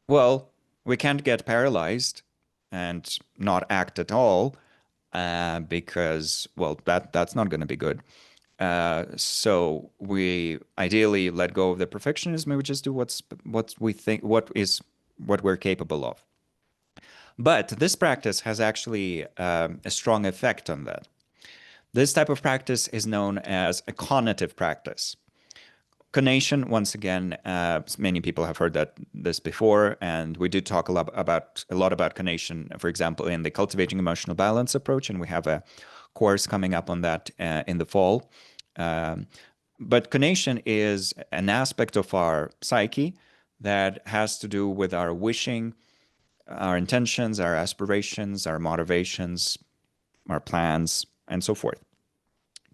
Well, we can't get paralyzed and not act at all because, well, that's not going to be good. So we ideally let go of the perfectionism and we just do what we think, what we're capable of. But this practice has actually a strong effect on that. This type of practice is known as a conative practice. Conation, once again, many people have heard this before, and we do talk a lot about conation, for example, in the Cultivating Emotional Balance approach, and we have a course coming up on that in the fall. But conation is an aspect of our psyche that has to do with our wishing, our intentions, our aspirations, our motivations, our plans, and so forth.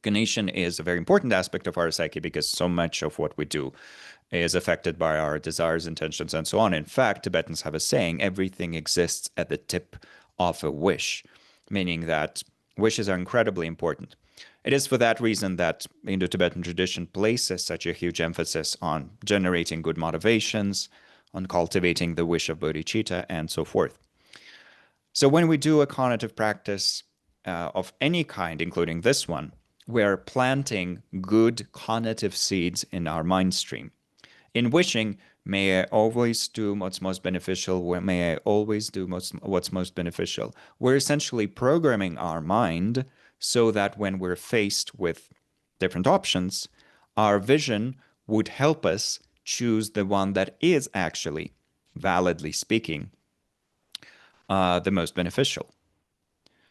Conation is a very important aspect of our psyche because so much of what we do is affected by our desires, intentions, and so on. In fact, Tibetans have a saying, everything exists at the tip of a wish, meaning that wishes are incredibly important. It is for that reason that the Indo-Tibetan tradition places such a huge emphasis on generating good motivations, on cultivating the wish of bodhicitta, and so forth. So when we do a conative practice of any kind, including this one, we're planting good conative seeds in our mind stream. In wishing, may I always do what's most beneficial, may I always do what's most beneficial. We're essentially programming our mind so that when we're faced with different options, our vision would help us choose the one that is actually, validly speaking, the most beneficial.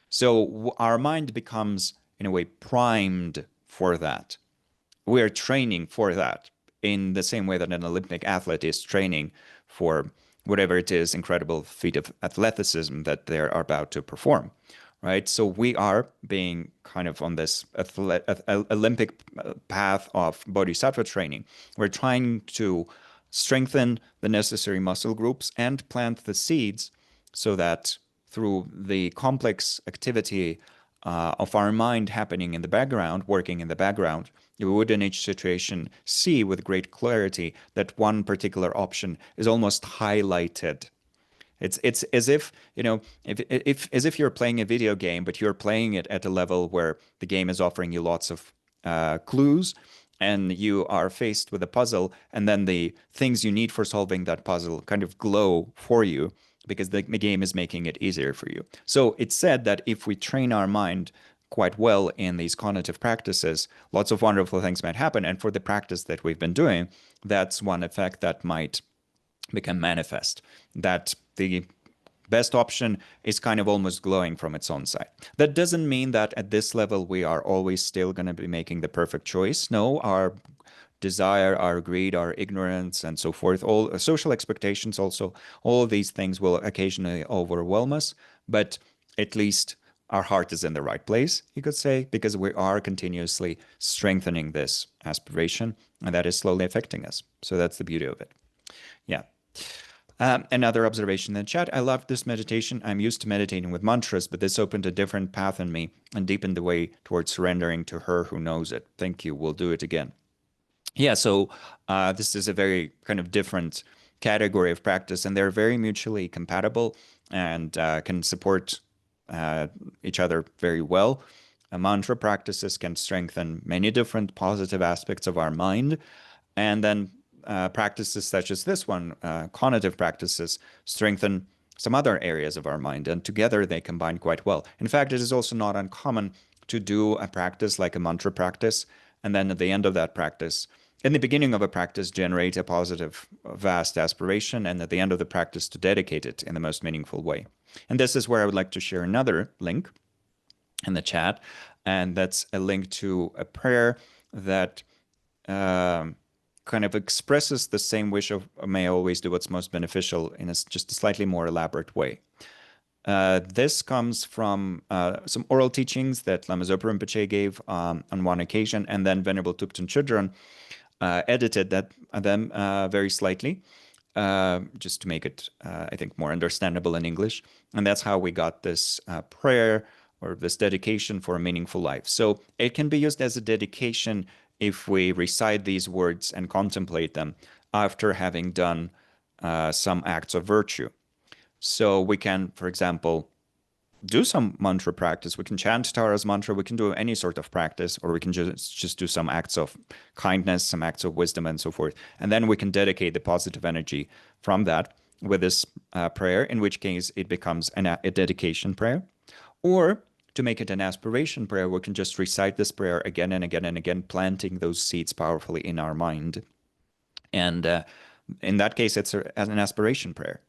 So our mind becomes, in a way, primed for that. We are training for that in the same way that an Olympic athlete is training for whatever it is, incredible feat of athleticism that they're about to perform, right? So we are being kind of on this Olympic path of bodhisattva training. We're trying to strengthen the necessary muscle groups and plant the seeds so that through the complex activity of our mind happening in the background, working in the background, we would in each situation see with great clarity that one particular option is almost highlighted. It's as if, if as if you're playing a video game, but you're playing it at a level where the game is offering you lots of clues, and you are faced with a puzzle, and then the things you need for solving that puzzle kind of glow for you because the game is making it easier for you. So it's said that if we train our mind quite well in these cognitive practices, lots of wonderful things might happen. And for the practice that we've been doing, that's one effect that might become manifest, that the best option is kind of almost glowing from its own side. That doesn't mean that at this level we are always still going to be making the perfect choice. No, our desire, our greed, our ignorance, and so forth, all social expectations also, all of these things will occasionally overwhelm us, but at least our heart is in the right place, you could say, because we are continuously strengthening this aspiration, and that is slowly affecting us. So that's the beauty of it. Yeah. Another observation in the chat. I loved this meditation. I'm used to meditating with mantras, but this opened a different path in me and deepened the way towards surrendering to her who knows it. Thank you. We'll do it again. Yeah, so this is a very kind of different category of practice, and they're very mutually compatible and can support each other very well. Mantra practices can strengthen many different positive aspects of our mind, and then practices such as this one, cognitive practices, strengthen some other areas of our mind, and together they combine quite well. In fact, it is also not uncommon to do a practice like a mantra practice, and then at the end of that practice, in the beginning of a practice, generate a positive, vast aspiration, and at the end of the practice, to dedicate it in the most meaningful way. And this is where I would like to share another link in the chat, and that's a link to a prayer that kind of expresses the same wish of may I always do what's most beneficial in just a slightly more elaborate way. This comes from some oral teachings that Lama Zopa Rinpoche gave on one occasion, and then Venerable Thupten Chodron edited them very slightly, just to make it, I think, more understandable in English. And that's how we got this prayer or this dedication for a meaningful life. So it can be used as a dedication if we recite these words and contemplate them after having done some acts of virtue. So we can, for example, do some mantra practice. We can chant Tara's mantra. We can do any sort of practice, or we can just do some acts of kindness, some acts of wisdom, and so forth. And then we can dedicate the positive energy from that with this prayer, in which case it becomes a dedication prayer. Or to make it an aspiration prayer, we can just recite this prayer again and again and again, planting those seeds powerfully in our mind. And in that case, it's an aspiration prayer.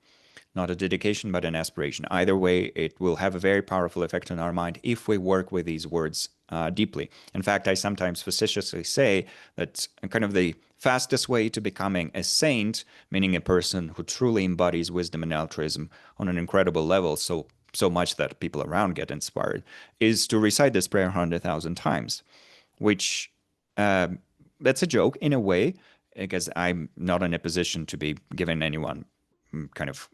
Not a dedication, but an aspiration. Either way, it will have a very powerful effect on our mind if we work with these words deeply. In fact, I sometimes facetiously say that kind of the fastest way to becoming a saint, meaning a person who truly embodies wisdom and altruism on an incredible level, so much that people around get inspired, is to recite this prayer 100,000 times, which that's a joke in a way, because I'm not in a position to be giving anyone kind of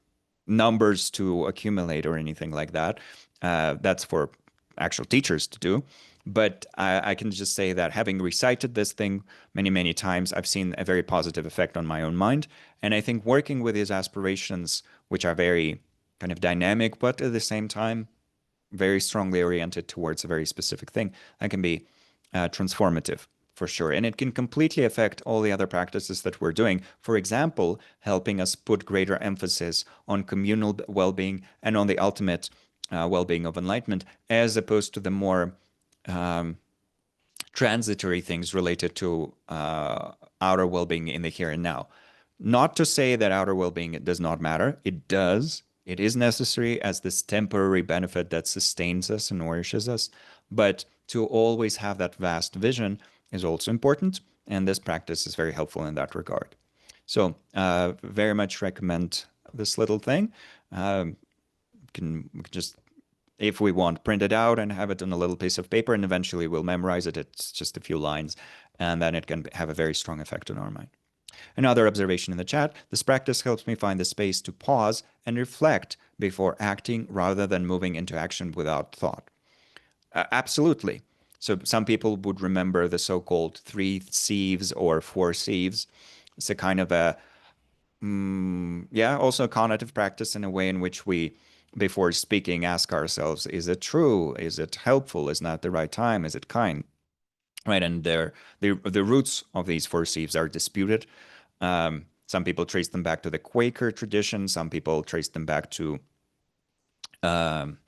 numbers to accumulate or anything like that. That's for actual teachers to do. But I can just say that having recited this thing many, many times, I've seen a very positive effect on my own mind. And I think working with these aspirations, which are very kind of dynamic, but at the same time, very strongly oriented towards a very specific thing, that can be transformative. For sure. And it can completely affect all the other practices that we're doing. For example, helping us put greater emphasis on communal well-being and on the ultimate well-being of enlightenment, as opposed to the more transitory things related to outer well-being in the here and now. Not to say that outer well-being does not matter. It does. It is necessary as this temporary benefit that sustains us and nourishes us. But to always have that vast vision is also important, and this practice is very helpful in that regard. So very much recommend this little thing. We can just, if we want, print it out and have it on a little piece of paper, and eventually we'll memorize it. It's just a few lines, and then it can have a very strong effect on our mind. Another observation in the chat: this practice helps me find the space to pause and reflect before acting rather than moving into action without thought. Absolutely. So some people would remember the so-called three sieves or four sieves. It's a kind of a yeah, also a cognitive practice in a way in which we, before speaking, ask ourselves, is it true? Is it helpful? Is not the right time? Is it kind? Right. And the roots of these four sieves are disputed. Some people trace them back to the Quaker tradition. Some people trace them back to um,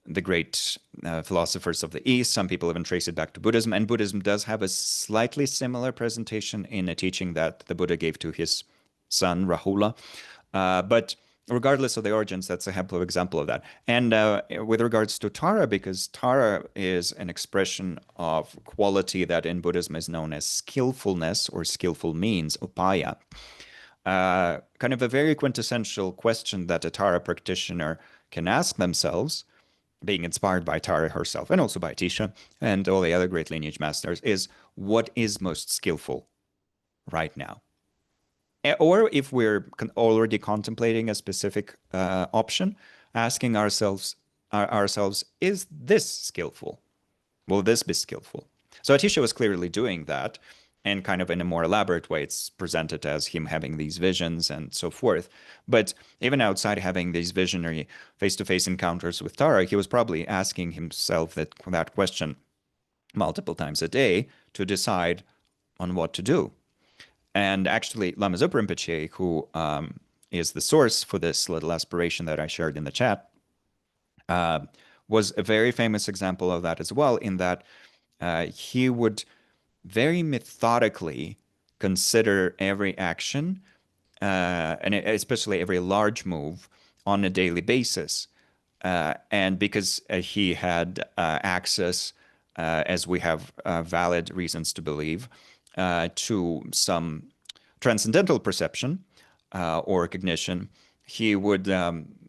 the great philosophers of the East. Some people even trace it back to Buddhism. And Buddhism does have a slightly similar presentation in a teaching that the Buddha gave to his son, Rahula. But regardless of the origins, that's a helpful example of that. And with regards to Tara, because Tara is an expression of quality that in Buddhism is known as skillfulness or skillful means, upaya. Kind of a very quintessential question that a Tara practitioner can ask themselves, being inspired by Tara herself and also by Atisha and all the other great lineage masters, is what is most skillful right now? Or if we're already contemplating a specific option, asking ourselves, is this skillful? Will this be skillful? So Atisha was clearly doing that, and kind of in a more elaborate way, it's presented as him having these visions and so forth. But even outside having these visionary face-to-face encounters with Tara, he was probably asking himself that question multiple times a day to decide on what to do. And actually, Lama Zopa Rinpoche, who is the source for this little aspiration that I shared in the chat, was a very famous example of that as well, in that he would very methodically consider every action, and especially every large move, on a daily basis. And because he had access, as we have valid reasons to believe, to some transcendental perception or recognition, he would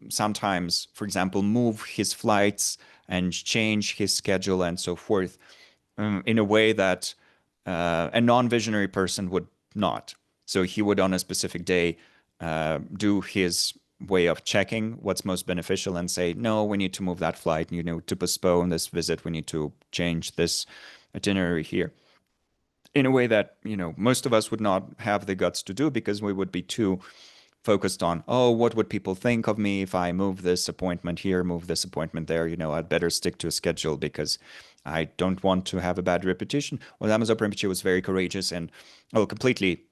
sometimes, for example, move his flights and change his schedule and so forth in a way that a non-visionary person would not. So he would, on a specific day, do his way of checking what's most beneficial and say, no, we need to move that flight. You know, to postpone this visit, we need to change this itinerary here, in a way that, you know, most of us would not have the guts to do, because we would be too focused on, oh, what would people think of me if I move this appointment here, move this appointment there? You know, I'd better stick to a schedule because I don't want to have a bad reputation. Well, Lama Zopa Rinpoche was very courageous and, well, completely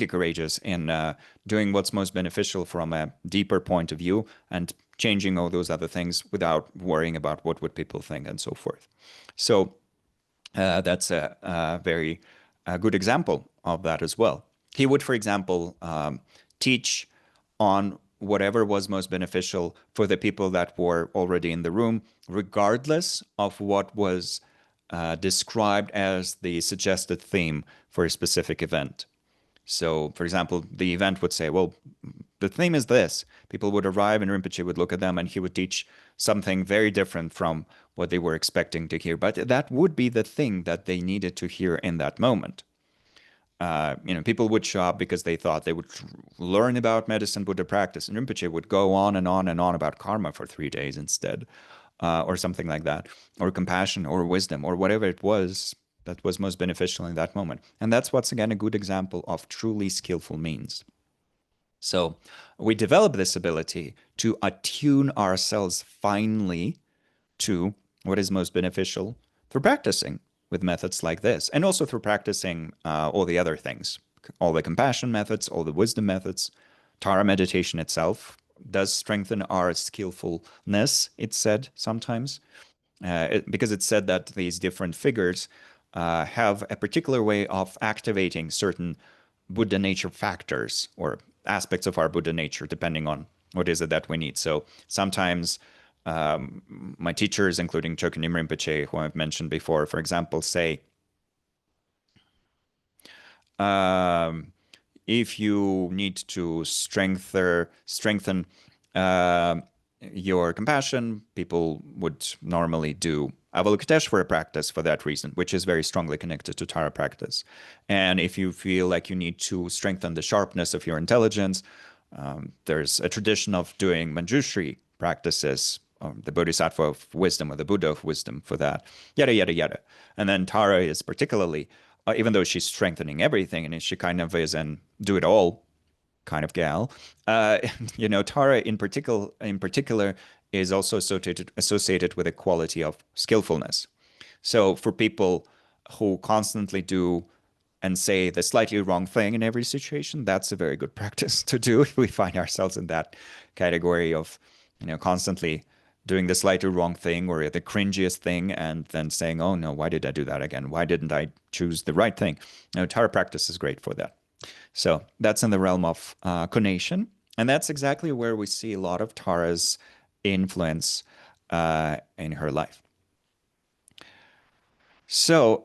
courageous in doing what's most beneficial from a deeper point of view and changing all those other things without worrying about what would people think and so forth. So that's a very good example of that as well. He would, for example, teach on whatever was most beneficial for the people that were already in the room, regardless of what was described as the suggested theme for a specific event. So, for example, the event would say, well, the theme is this. People would arrive and Rinpoche would look at them and he would teach something very different from what they were expecting to hear. But that would be the thing that they needed to hear in that moment. You know, people would show up because they thought they would learn about medicine Buddha practice, and Rinpoche would go on and on and on about karma for 3 days instead, or something like that, or compassion, or wisdom, or whatever it was that was most beneficial in that moment. And that's once again a good example of truly skillful means. So we develop this ability to attune ourselves finely to what is most beneficial for practicing with methods like this, and also through practicing all the other things, all the compassion methods, all the wisdom methods. Tara meditation itself does strengthen our skillfulness, it's said sometimes, because it's said that these different figures have a particular way of activating certain Buddha nature factors or aspects of our Buddha nature, depending on what is it that we need. So sometimes my teachers, including Choka Nim Rinpoche, who I've mentioned before, for example, say, if you need to strengthen your compassion, people would normally do Avalokiteshvara practice for that reason, which is very strongly connected to Tara practice. And if you feel like you need to strengthen the sharpness of your intelligence, there's a tradition of doing Manjushri practices the Bodhisattva of wisdom or the Buddha of wisdom for that, yada, yada, yada. And then Tara is particularly, even though she's strengthening everything and she kind of is an do-it-all kind of gal, Tara in particular is also associated with a quality of skillfulness. So for people who constantly do and say the slightly wrong thing in every situation, that's a very good practice to do if we find ourselves in that category of, constantly doing the slightly wrong thing or the cringiest thing and then saying, oh no, why did I do that again? Why didn't I choose the right thing? Tara practice is great for that. So that's in the realm of conation. And that's exactly where we see a lot of Tara's influence in her life. So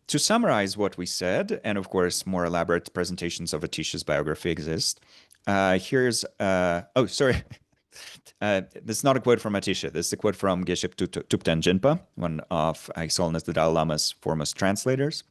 to summarize what we said, and of course, more elaborate presentations of Atisha's biography exist. Here's, oh, sorry. This is not a quote from Atisha. This is a quote from Geshe Tupten Jinpa, one of His Holiness the Dalai Lama's foremost translators.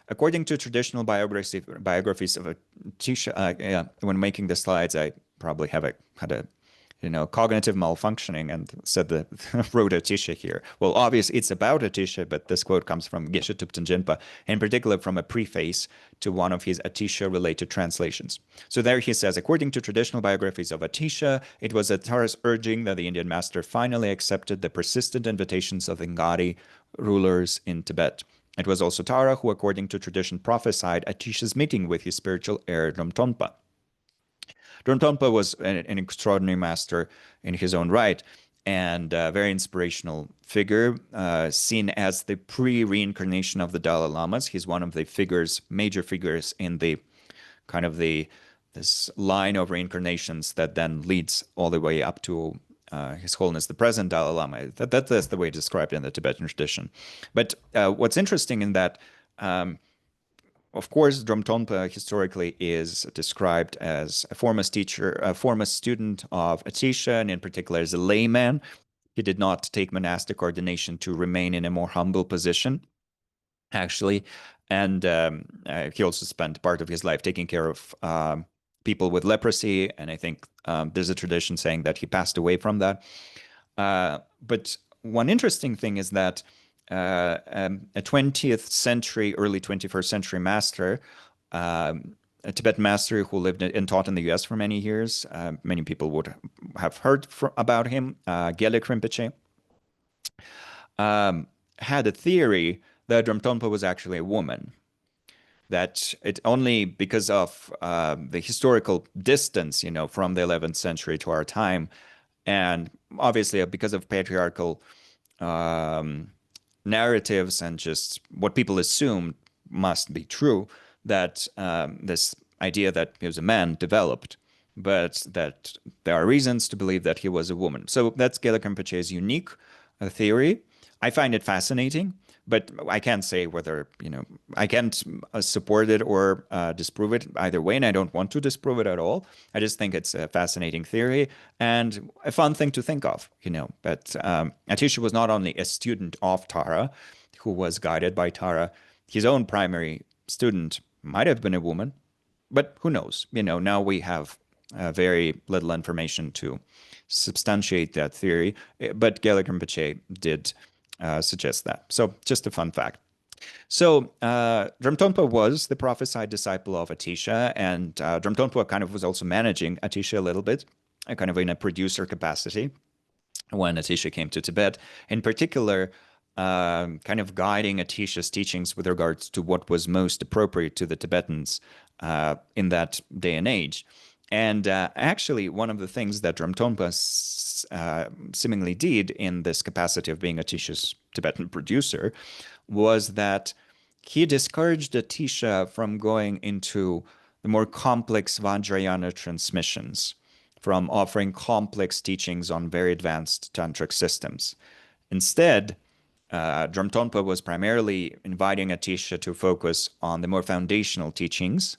According to traditional biographies of Atisha, when making the slides, I probably had a cognitive malfunctioning and said that wrote Atisha here. Well, obviously it's about Atisha, but this quote comes from Geshe Tupten Jinpa, in particular from a preface to one of his Atisha-related translations. So there he says, according to traditional biographies of Atisha, it was at Tara's urging that the Indian master finally accepted the persistent invitations of the Ngari rulers in Tibet. It was also Tara who, according to tradition, prophesied Atisha's meeting with his spiritual heir, Dromtonpa. Dromtonpa was an extraordinary master in his own right and a very inspirational figure, seen as the pre-reincarnation of the Dalai Lamas. He's one of the major figures in the kind of this line of reincarnations that then leads all the way up to His Holiness the present Dalai Lama. That's the way it's described in the Tibetan tradition. But what's interesting in that, of course, Dromtonpa historically is described as a foremost student of Atisha, and in particular as a layman. He did not take monastic ordination to remain in a more humble position, actually. And he also spent part of his life taking care of people with leprosy. And I think there's a tradition saying that he passed away from that. But one interesting thing is that a 20th century, early 21st century master, a Tibetan master who lived and taught in the US for many years. Many people would have heard about him, Gelek Rinpoche, had a theory that Dromtonpa was actually a woman. That it only because of the historical distance, from the 11th century to our time, and obviously because of patriarchal narratives and just what people assumed must be true, that this idea that he was a man developed, but that there are reasons to believe that he was a woman. So that's Gelek Rinpoche's unique theory. I find it fascinating, but I can't say whether, I can't support it or disprove it either way, and I don't want to disprove it at all. I just think it's a fascinating theory and a fun thing to think of, But Atisha was not only a student of Tara, who was guided by Tara. His own primary student might have been a woman, but who knows? Now we have very little information to substantiate that theory, but Gelek Rinpoche did suggest that. So just a fun fact. So Dromtonpa was the prophesied disciple of Atisha, and Dromtonpa kind of was also managing Atisha a little bit, kind of in a producer capacity when Atisha came to Tibet. In particular, kind of guiding Atisha's teachings with regards to what was most appropriate to the Tibetans in that day and age. And actually, one of the things that Dromtonpa seemingly did in this capacity of being Atisha's Tibetan producer was that he discouraged Atisha from going into the more complex Vajrayana transmissions, from offering complex teachings on very advanced tantric systems. Instead, Dromtonpa was primarily inviting Atisha to focus on the more foundational teachings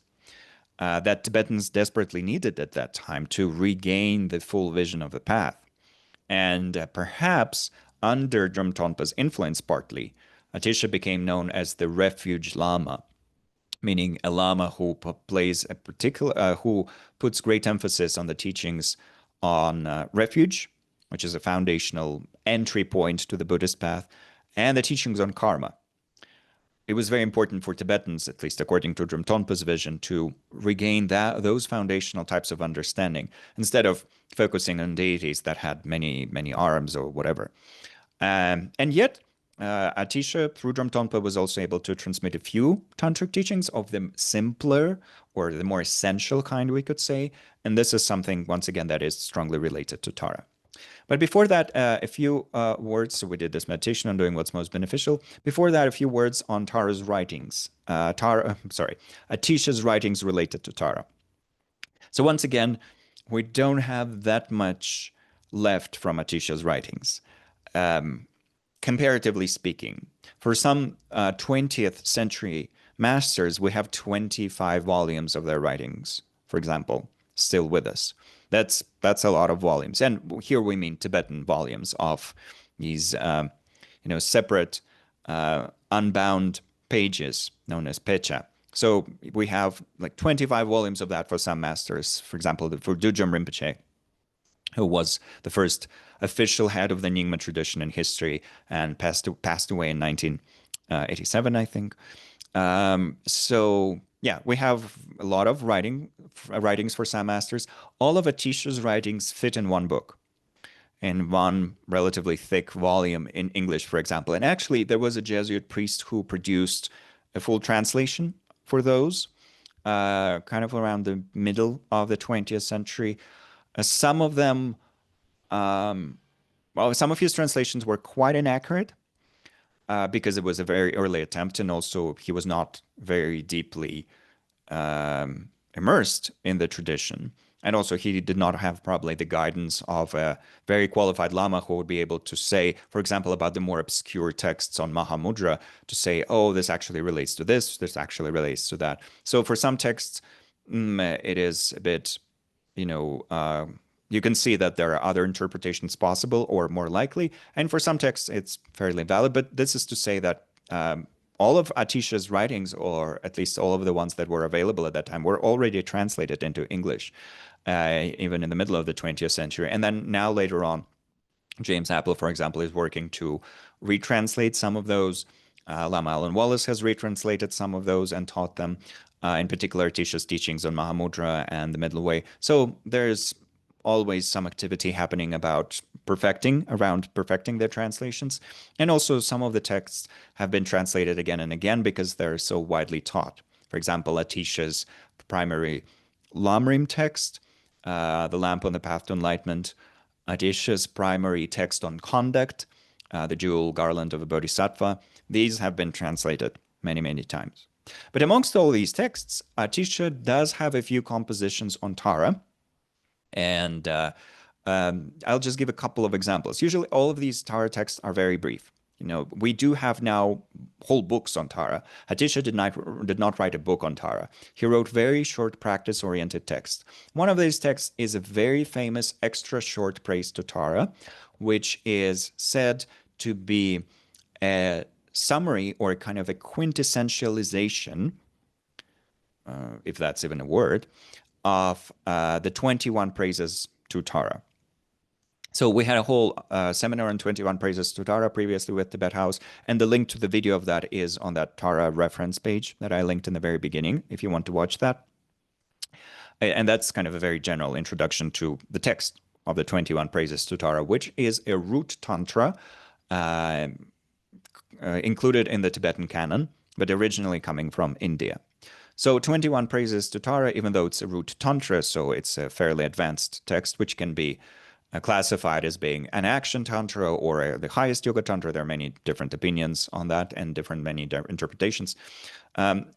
that Tibetans desperately needed at that time to regain the full vision of the path. And perhaps under Dromtonpa's influence partly, Atisha became known as the refuge lama, meaning a lama who who puts great emphasis on the teachings on refuge which is a foundational entry point to the Buddhist path, and the teachings on karma. It was very important for Tibetans, at least according to Drumton Tonpa's vision, to regain those foundational types of understanding instead of focusing on deities that had many arms or whatever. And yet, Atisha, through Drumton Tonpa, was also able to transmit a few tantric teachings of the simpler or the more essential kind, we could say. And this is something, once again, that is strongly related to Tara. But before that, a few words. So we did this meditation on doing what's most beneficial. Before that, a few words on Tara's writings. Atisha's writings related to Tara. So once again, we don't have that much left from Atisha's writings, comparatively speaking. For some 20th century masters, we have 25 volumes of their writings, for example, still with us. That's a lot of volumes, and here we mean Tibetan volumes of these, separate, unbound pages known as pecha. So we have like 25 volumes of that for some masters. For example, for Dudjom Rinpoche, who was the first official head of the Nyingma tradition in history and passed away in 1987, I think. So yeah, we have a lot of writings for some masters. All of Atisha's writings fit in one book, in one relatively thick volume in English, for example. And actually, there was a Jesuit priest who produced a full translation for those, kind of around the middle of the 20th century. Some of them, some of his translations were quite inaccurate, because it was a very early attempt, and also he was not very deeply immersed in the tradition. And also he did not have probably the guidance of a very qualified Lama who would be able to say, for example, about the more obscure texts on Mahamudra, to say, oh, this actually relates to this actually relates to that. So for some texts, it is a bit, you can see that there are other interpretations possible or more likely. And for some texts, it's fairly valid. But this is to say that all of Atisha's writings, or at least all of the ones that were available at that time, were already translated into English, even in the middle of the 20th century. And then now later on, James Apple, for example, is working to retranslate some of those. Lama Alan Wallace has retranslated some of those and taught them, in particular, Atisha's teachings on Mahamudra and the Middle Way. So there's always some activity happening around perfecting their translations. And also some of the texts have been translated again and again because they're so widely taught. For example, Atisha's primary Lamrim text, The Lamp on the Path to Enlightenment, Atisha's primary text on conduct, The Jewel Garland of a Bodhisattva. These have been translated many times. But amongst all these texts, Atisha does have a few compositions on Tara. And I'll just give a couple of examples. Usually all of these Tara texts are very brief. We do have now whole books on Tara. Atisha did not write a book on Tara. He wrote very short practice-oriented texts. One of these texts is a very famous extra short praise to Tara, which is said to be a summary or kind of a quintessentialization, if that's even a word, of the 21 praises to Tara. So we had a whole seminar on 21 praises to Tara previously with Tibet House, and the link to the video of that is on that Tara reference page that I linked in the very beginning, if you want to watch that. And that's kind of a very general introduction to the text of the 21 praises to Tara, which is a root tantra included in the Tibetan canon, but originally coming from India. So 21 praises to Tara, even though it's a root tantra, so it's a fairly advanced text, which can be classified as being an action tantra or the highest yoga tantra. There are many different opinions on that and many different interpretations.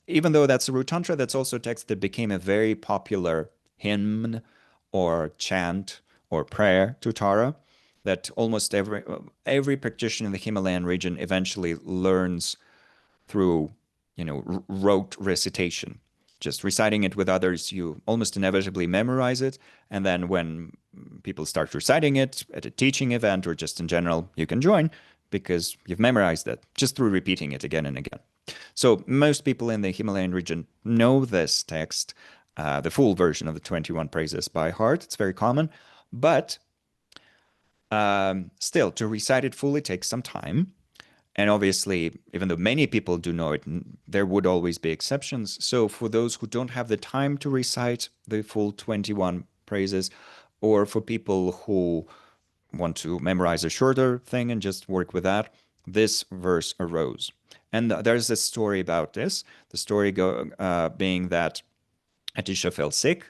Even though that's a root tantra, that's also a text that became a very popular hymn or chant or prayer to Tara that almost every practitioner in the Himalayan region eventually learns through rote recitation. Just reciting it with others, you almost inevitably memorize it. And then when people start reciting it at a teaching event or just in general, you can join because you've memorized it just through repeating it again and again. So most people in the Himalayan region know this text, the full version of the 21 praises by heart. It's very common. But Still, to recite it fully takes some time. And obviously, even though many people do know it, there would always be exceptions. So for those who don't have the time to recite the full 21 praises, or for people who want to memorize a shorter thing and just work with that, this verse arose. And there's a story about this. The story being that Atisha fell sick.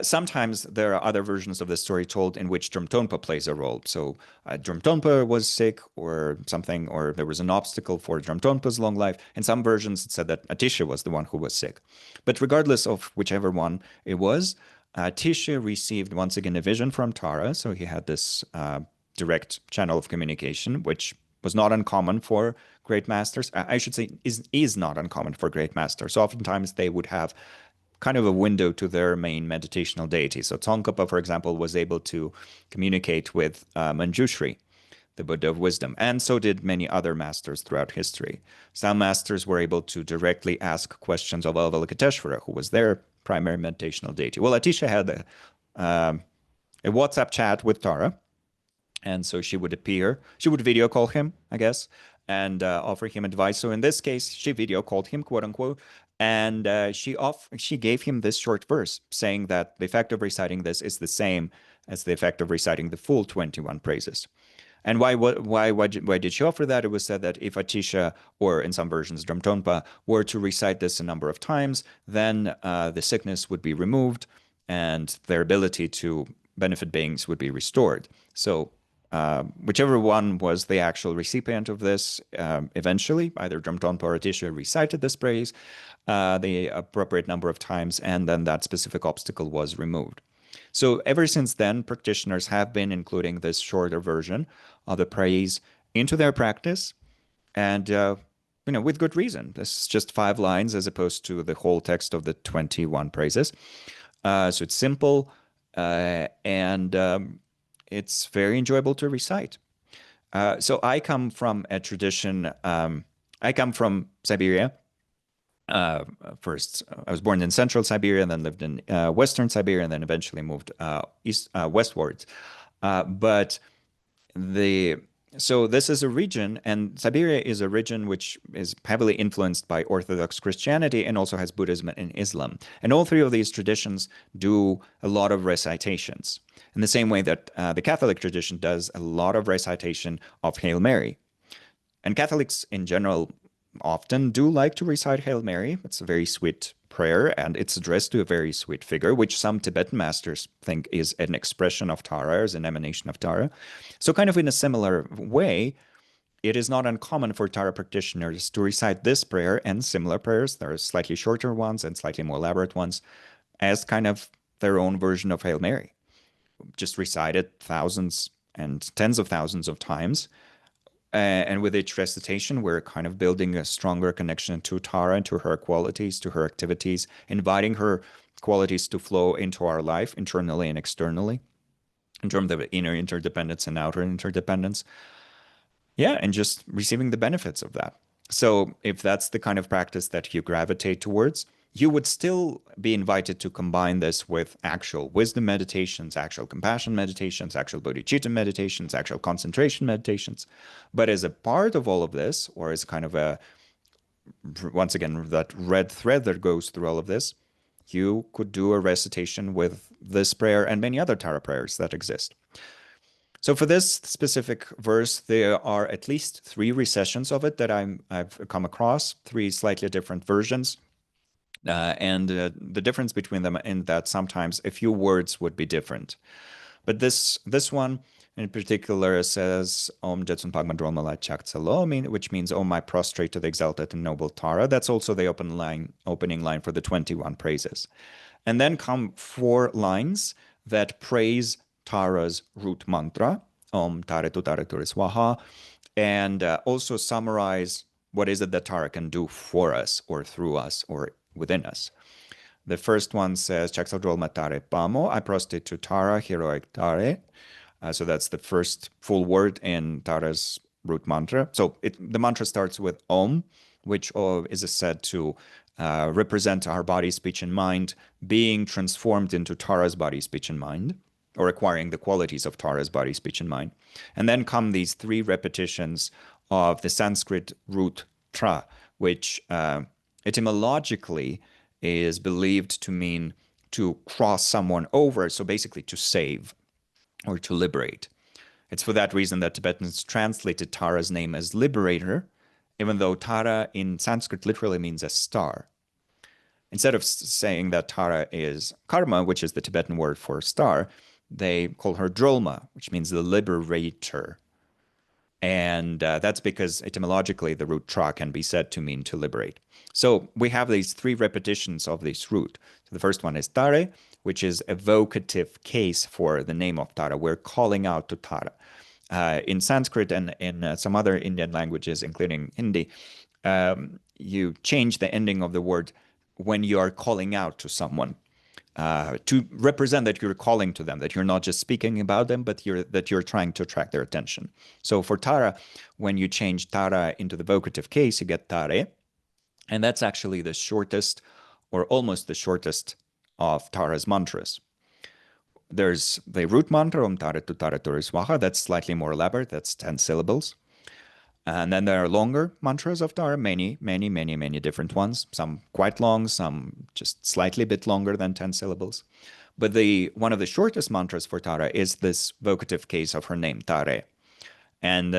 Sometimes there are other versions of the story told in which Drumtonpa plays a role. So Drumtonpa was sick or something, or there was an obstacle for Drumtonpa's long life. In some versions, it said that Atisha was the one who was sick. But regardless of whichever one it was, Atisha received once again a vision from Tara. So he had this direct channel of communication, which was not uncommon for great masters. I should say is not uncommon for great masters. So oftentimes they would have kind of a window to their main meditational deity. So Tsongkhapa, for example, was able to communicate with Manjushri, the Buddha of wisdom, and so did many other masters throughout history. Some masters were able to directly ask questions of Avalokiteshvara, who was their primary meditational deity. Well, Atisha had a WhatsApp chat with Tara, and so she would video call him, I guess, and offer him advice. So in this case, she video called him, quote unquote, and she gave him this short verse saying that the effect of reciting this is the same as the effect of reciting the full 21 praises. And why did she offer that? It was said that if Atisha, or in some versions Drumtonpa, were to recite this a number of times, then the sickness would be removed and their ability to benefit beings would be restored. So whichever one was the actual recipient of this, eventually, either Drumtonpa or Atisha recited this praise the appropriate number of times, and then that specific obstacle was removed. So ever since then, practitioners have been including this shorter version of the praise into their practice, and with good reason. This is just 5 lines as opposed to the whole text of the 21 praises. So it's simple, and it's very enjoyable to recite. So I come from a tradition. I come from Siberia. First, I was born in central Siberia, and then lived in western Siberia, and then eventually moved westwards. So this is a region, and Siberia is a region which is heavily influenced by Orthodox Christianity and also has Buddhism and Islam. And all 3 of these traditions do a lot of recitations, in the same way that the Catholic tradition does a lot of recitation of Hail Mary. And Catholics in general often do like to recite Hail Mary. It's a very sweet prayer, and it's addressed to a very sweet figure, which some Tibetan masters think is an expression of Tara, is an emanation of Tara. So kind of in a similar way, it is not uncommon for Tara practitioners to recite this prayer and similar prayers. There are slightly shorter ones and slightly more elaborate ones as kind of their own version of Hail Mary. Just recite it thousands and tens of thousands of times. And with each recitation, we're kind of building a stronger connection to Tara and to her qualities, to her activities, inviting her qualities to flow into our life internally and externally, in terms of inner interdependence and outer interdependence. Yeah, and just receiving the benefits of that. So if that's the kind of practice that you gravitate towards, you would still be invited to combine this with actual wisdom meditations, actual compassion meditations, actual bodhicitta meditations, actual concentration meditations. But as a part of all of this, or as kind of once again, that red thread that goes through all of this, you could do a recitation with this prayer and many other Tara prayers that exist. So for this specific verse, there are at least 3 recessions of it that I've come across, 3 slightly different versions. And the difference between them in that sometimes a few words would be different. But this one in particular says Om Jetsun Pagma Dromala Chaktsalo, which means Om I prostrate to the exalted and noble Tara. That's also the opening line for the 21 praises. And then come 4 lines that praise Tara's root mantra, Om Tare Tu Tare Turi Swaha, and also summarize what is it that Tara can do for us or through us or within us. The first one says, Chaksadrol Matare Pamo, I prostrate to Tara, heroic Tare. So that's the first full word in Tara's root mantra. So the mantra starts with Om, which is said to represent our body, speech, and mind being transformed into Tara's body, speech, and mind. or acquiring the qualities of Tara's body, speech, and mind. And then come these 3 repetitions of the Sanskrit root tra, which etymologically is believed to mean to cross someone over, so basically to save or to liberate. It's for that reason that Tibetans translated Tara's name as liberator, even though Tara in Sanskrit literally means a star. Instead of saying that Tara is karma, which is the Tibetan word for star, they call her drolma, which means the liberator. And that's because etymologically the root tra can be said to mean to liberate. So we have these 3 repetitions of this root. So the first one is tare, which is a vocative case for the name of Tara. We're calling out to Tara. In Sanskrit and in some other Indian languages, including Hindi, you change the ending of the word when you are calling out to someone to represent that you're calling to them, that you're not just speaking about them, but that you're trying to attract their attention. So for Tara, when you change Tara into the vocative case, you get Tare, and that's actually the shortest or almost the shortest of Tara's mantras. There's the root mantra, Om Tare Tu Tare Turi Swaha. That's slightly more elaborate. That's 10 syllables. And then there are longer mantras of Tara, many different ones. Some quite long, some just slightly bit longer than 10 syllables. But one of the shortest mantras for Tara is this vocative case of her name, Tare. And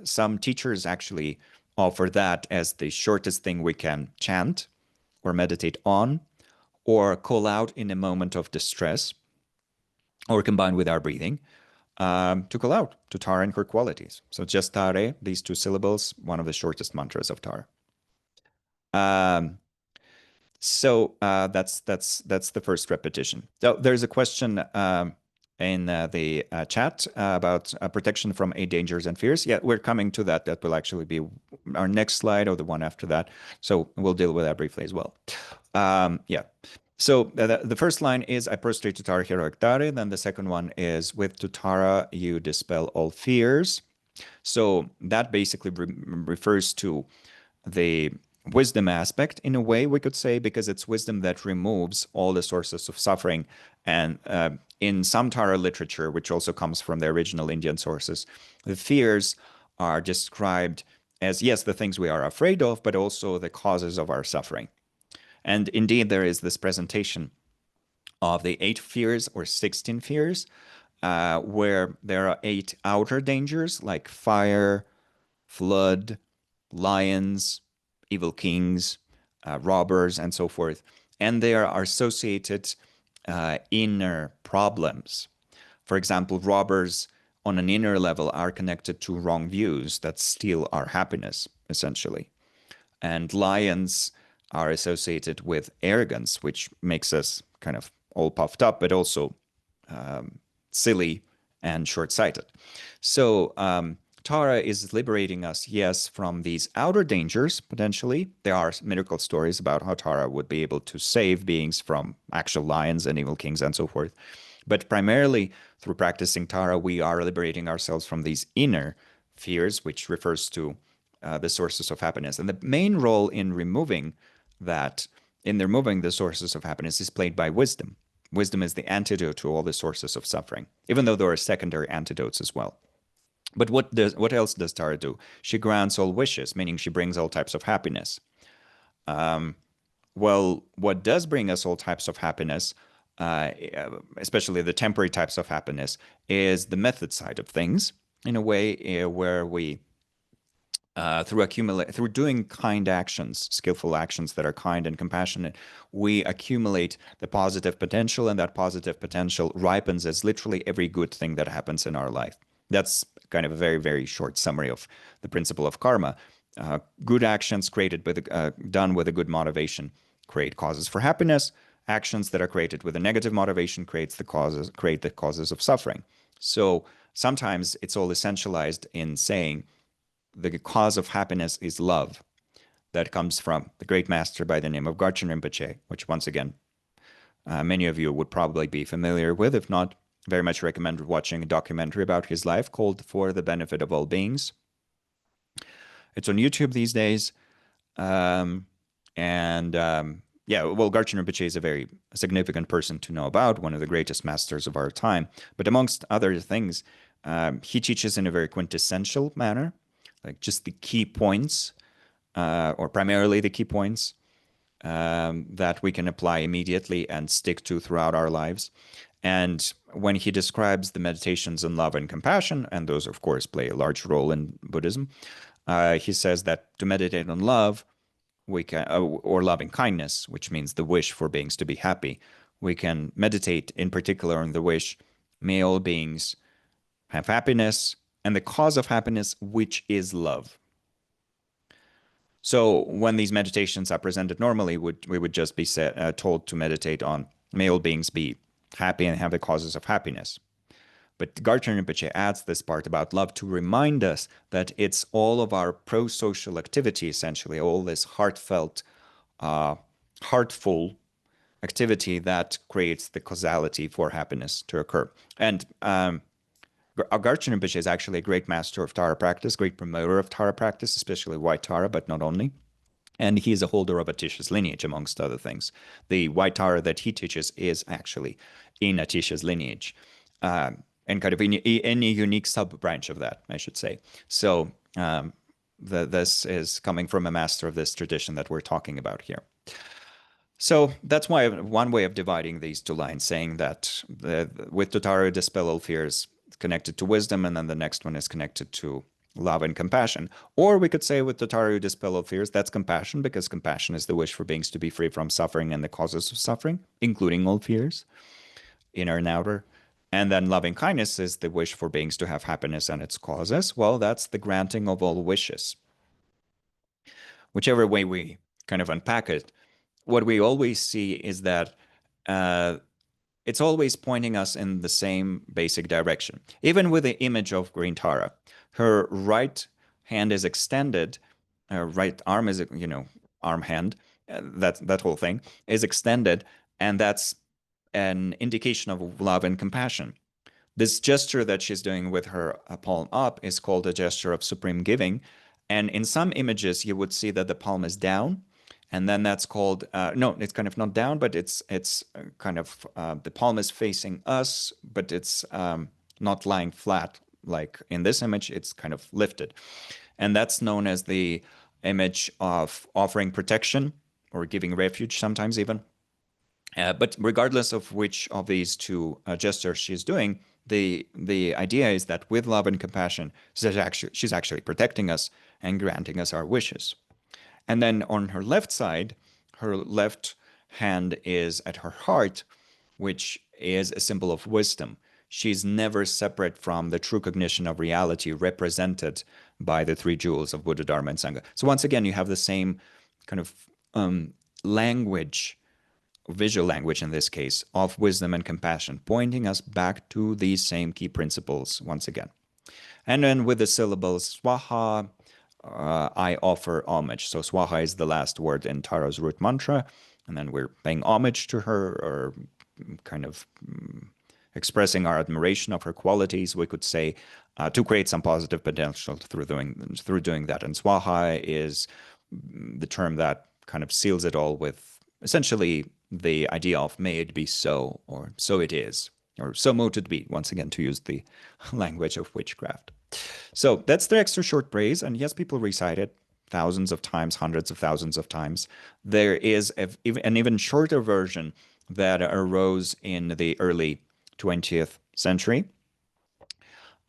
some teachers actually offer that as the shortest thing we can chant or meditate on or call out in a moment of distress or combine with our breathing to call out to Tara and her qualities. So just Tare, these 2 syllables, one of the shortest mantras of Tara. So that's the first repetition. So there's a question in the chat about protection from 8 dangers and fears. Yeah, we're coming to that. That will actually be our next slide or the one after that. So we'll deal with that briefly as well. Yeah. So the first line is, I prostrate to Tara heroic Tare. Then the second one is, with to Tara you dispel all fears. So that basically refers to the wisdom aspect in a way, we could say, because it's wisdom that removes all the sources of suffering. And in some Tara literature, which also comes from the original Indian sources, the fears are described as, yes, the things we are afraid of, but also the causes of our suffering. And indeed, there is this presentation of the 8 fears or 16 fears, where there are 8 outer dangers like fire, flood, lions, evil kings, robbers, and so forth. And there are associated inner problems. For example, robbers on an inner level are connected to wrong views that steal our happiness, essentially. And lions are associated with arrogance, which makes us kind of all puffed up, but also silly and short-sighted. So Tara is liberating us, yes, from these outer dangers, potentially. There are miracle stories about how Tara would be able to save beings from actual lions and evil kings and so forth. But primarily through practicing Tara, we are liberating ourselves from these inner fears, which refers to the sources of happiness. And the main role in removing the sources of happiness is played by wisdom. Wisdom is the antidote to all the sources of suffering, even though there are secondary antidotes as well. But what else does Tara do? She grants all wishes, meaning she brings all types of happiness. Well, what does bring us all types of happiness, especially the temporary types of happiness, is the method side of things, in a way where we through doing kind actions, skillful actions that are kind and compassionate, we accumulate the positive potential, and that positive potential ripens as literally every good thing that happens in our life. That's kind of a very, very short summary of the principle of karma. Good actions done with a good motivation create causes for happiness. Actions that are created with a negative motivation create the causes of suffering. So sometimes it's all essentialized in saying the cause of happiness is love. That comes from the great master by the name of Garchen Rinpoche, which once again, many of you would probably be familiar with. If not, very much recommend watching a documentary about his life called For the Benefit of All Beings. It's on YouTube these days. Yeah, yeah, well, Garchen Rinpoche is a very significant person to know about, one of the greatest masters of our time. But amongst other things, he teaches in a very quintessential manner, like just the key points, or primarily the key points that we can apply immediately and stick to throughout our lives. And when he describes the meditations on love and compassion, and those, of course, play a large role in Buddhism, he says that to meditate on love, we can, or loving kindness, which means the wish for beings to be happy, we can meditate in particular on the wish, may all beings have happiness, and the cause of happiness, which is love. So when these meditations are presented normally, we would just be told to meditate on may all beings be happy and have the causes of happiness. But Garchen Rinpoche adds this part about love to remind us that it's all of our pro-social activity, essentially, all this heartfelt, heartful activity that creates the causality for happiness to occur. And Garchen Rinpoche is actually a great master of Tara practice, great promoter of Tara practice, especially white Tara, but not only. And he is a holder of Atisha's lineage, amongst other things. The white Tara that he teaches is actually in Atisha's lineage, and kind of in a unique sub-branch of that, I should say. So this is coming from a master of this tradition that we're talking about here. So that's why one way of dividing these two lines, saying that with Tara, dispel all fears, connected to wisdom, and then the next one is connected to love and compassion. Or we could say with Tara, dispel all fears, that's compassion, because compassion is the wish for beings to be free from suffering and the causes of suffering, including all fears, inner and outer. And then loving kindness is the wish for beings to have happiness and its causes. Well, that's the granting of all wishes. Whichever way we kind of unpack it, what we always see is that it's always pointing us in the same basic direction. Even with the image of Green Tara, her right hand is extended, her right arm is, arm hand, that whole thing is extended, and that's an indication of love and compassion. This gesture that she's doing with her palm up is called a gesture of supreme giving. And in some images, you would see that the palm is down. And then that's called, no, it's kind of not down, but it's kind of, the palm is facing us, but it's not lying flat. Like in this image, it's kind of lifted. And that's known as the image of offering protection or giving refuge sometimes even. But regardless of which of these two gestures she's doing, the idea is that with love and compassion, she's actually protecting us and granting us our wishes. And then on her left side, her left hand is at her heart, which is a symbol of wisdom. She's never separate from the true cognition of reality represented by the three jewels of Buddha, Dharma, and Sangha. So once again, you have the same kind of language, visual language in this case, of wisdom and compassion, pointing us back to these same key principles once again. And then with the syllables Swaha, I offer homage. So Swaha is the last word in Tara's root mantra, and then we're paying homage to her, or kind of expressing our admiration of her qualities, we could say, to create some positive potential through doing that. And Swaha is the term that kind of seals it all with essentially the idea of may it be so, or so it is, or so mote it be, once again, to use the language of witchcraft. So that's the extra short praise, and yes, people recite it thousands of times, hundreds of thousands of times. There is an even shorter version that arose in the early 20th century,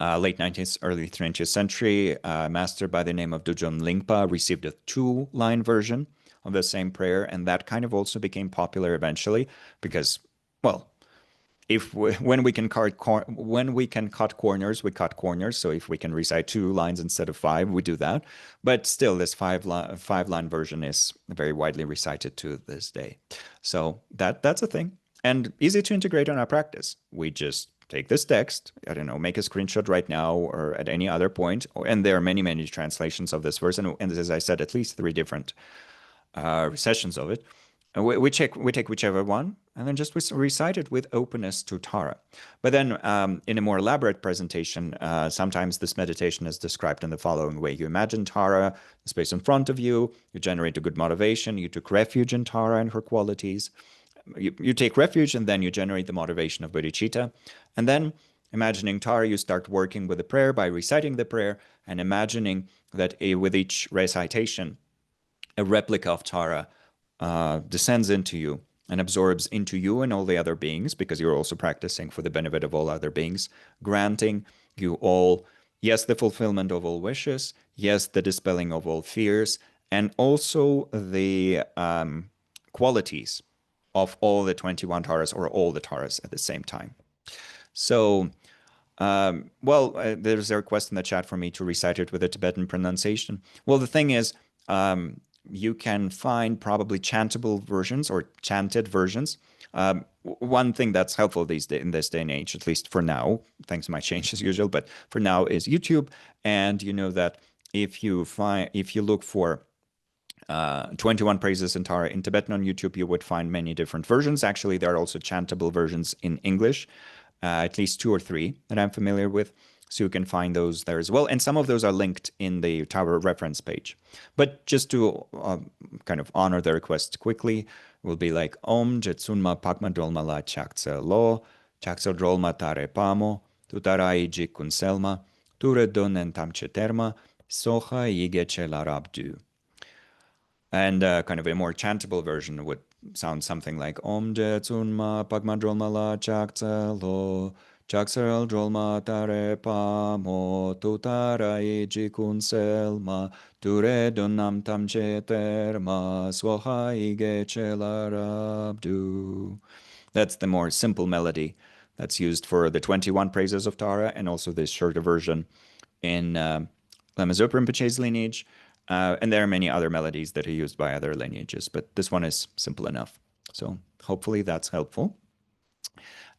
late 19th, early 20th century. A master by the name of Dujun Lingpa received a 2-line version of the same prayer, and that kind of also became popular eventually because, well, when we can cut corners, we cut corners. So if we can recite 2 lines instead of 5, we do that. But still, this 5-line version is very widely recited to this day. So that's a thing, and easy to integrate in our practice. We just take this text, I don't know, make a screenshot right now or at any other point, and there are many, many translations of this verse, and as I said, at least 3 different sessions of it. We take whichever one, and then just recite it with openness to Tara. But then, in a more elaborate presentation, sometimes this meditation is described in the following way: you imagine Tara, the space in front of you. You generate a good motivation. You took refuge in Tara and her qualities. You take refuge, and then you generate the motivation of bodhicitta. And then, imagining Tara, you start working with the prayer by reciting the prayer and imagining that with each recitation, a replica of Tara descends into you and absorbs into you and all the other beings, because you're also practicing for the benefit of all other beings, granting you all, yes, the fulfillment of all wishes, yes, the dispelling of all fears, and also the qualities of all the 21 Taras, or all the Taras at the same time. So, there's a request in the chat for me to recite it with a Tibetan pronunciation. Well, the thing is, you can find probably chantable versions or chanted versions. One thing that's helpful in this day and age, at least for now, things might change as usual, but for now, is YouTube. And you know that if you look for 21 praises in Tara in Tibetan on YouTube, you would find many different versions. Actually, there are also chantable versions in English, at least 2 or 3 that I'm familiar with. So you can find those there as well. And some of those are linked in the Tower reference page. But just to kind of honor the request quickly, will be like Om Jetsunma Pakma Dolma La Chaksa Lo, Chaksa Drolma Tare Pamo, Tutarai Jikun Selma, Ture Don and Tamcheterma, Soha Yige Chelarabdu. And kind of a more chantable version would sound something like Om Jetsunma Pakma Drolma La Chaksa Lo, Chaksal drolma tare pamo tutarai jikun selma ture donam tamche terma swahai gechelarabdu. That's the more simple melody that's used for the 21 praises of Tara, and also this shorter version in Lama Zopa Rinpoche's lineage. And there are many other melodies that are used by other lineages, but this one is simple enough. So hopefully that's helpful.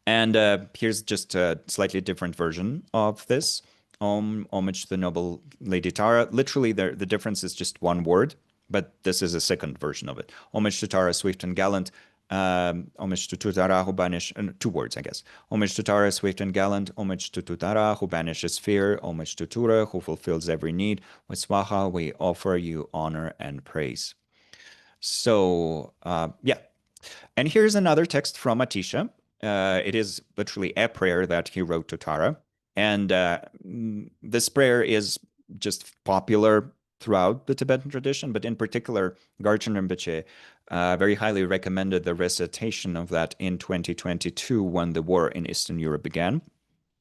And here's just a slightly different version of this. Homage to the noble Lady Tara. Literally, the difference is just one word, but this is a second version of it. Homage to Tara, swift and gallant. Homage to Tutara, who banishes 2 words, I guess. Homage to Tara, swift and gallant. Homage to Tutara, who banishes fear. Homage to Tura, who fulfills every need. With Swaha, we offer you honor and praise. So, yeah. And here's another text from Atisha. It is literally a prayer that he wrote to Tara. And this prayer is just popular throughout the Tibetan tradition, but in particular, Garchen Rinpoche very highly recommended the recitation of that in 2022 when the war in Eastern Europe began.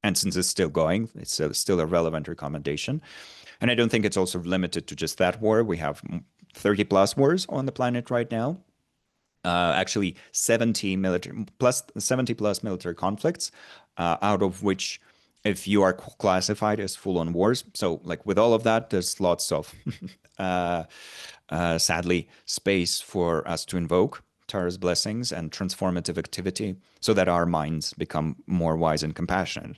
And since it's still going, it's still a relevant recommendation. And I don't think it's also limited to just that war. We have 30 plus wars on the planet right now. Actually 70 plus military conflicts, out of which, if you are classified as full-on wars, so like with all of that, there's lots of sadly space for us to invoke Tara's blessings and transformative activity, so that our minds become more wise and compassionate.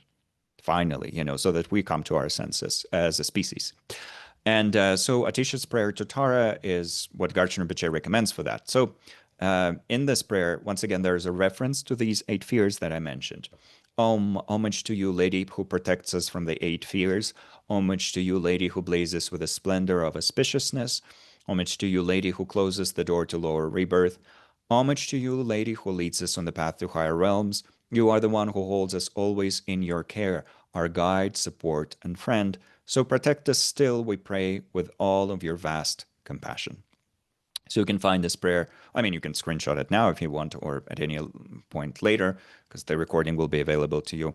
Finally, so that we come to our senses as a species. And so Atisha's prayer to Tara is what Garchen Rinpoche recommends for that. So in this prayer, once again, there's a reference to these 8 fears that I mentioned. Homage to you, Lady, who protects us from the 8 fears. Homage to you, Lady, who blazes with the splendor of auspiciousness. Homage to you, Lady, who closes the door to lower rebirth. Homage to you, Lady, who leads us on the path to higher realms. You are the one who holds us always in your care, our guide, support, and friend. So protect us still, we pray, with all of your vast compassion. So you can find this prayer. I mean, you can screenshot it now if you want, or at any point later, because the recording will be available to you,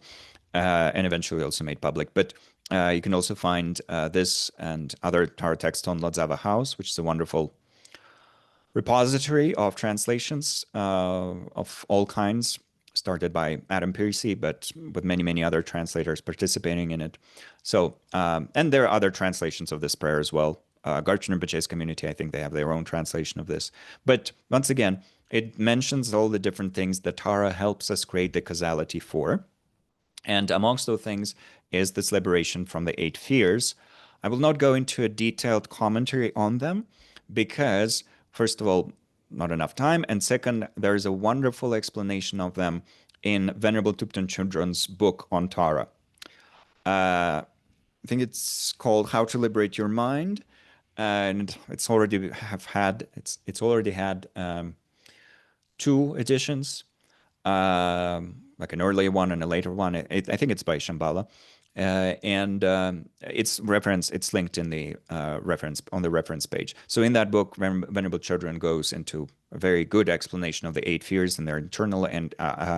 and eventually also made public. But you can also find this and other Tara texts on Lobsang House, which is a wonderful repository of translations of all kinds, started by Adam Piercy, but with many, many other translators participating in it. So, and there are other translations of this prayer as well. Garchen Rinpoche's community, I think they have their own translation of this. But once again, it mentions all the different things that Tara helps us create the causality for. And amongst those things is this liberation from the 8 fears. I will not go into a detailed commentary on them because, first of all, not enough time. And second, there is a wonderful explanation of them in Venerable Thupten Chodron's book on Tara. I think it's called How to Liberate Your Mind, and it's already had two editions, like an earlier one and a later one. I think it's by Shambhala, and it's linked in the reference on the reference page. So in that book, Venerable Chodron goes into a very good explanation of the eight fears and their internal and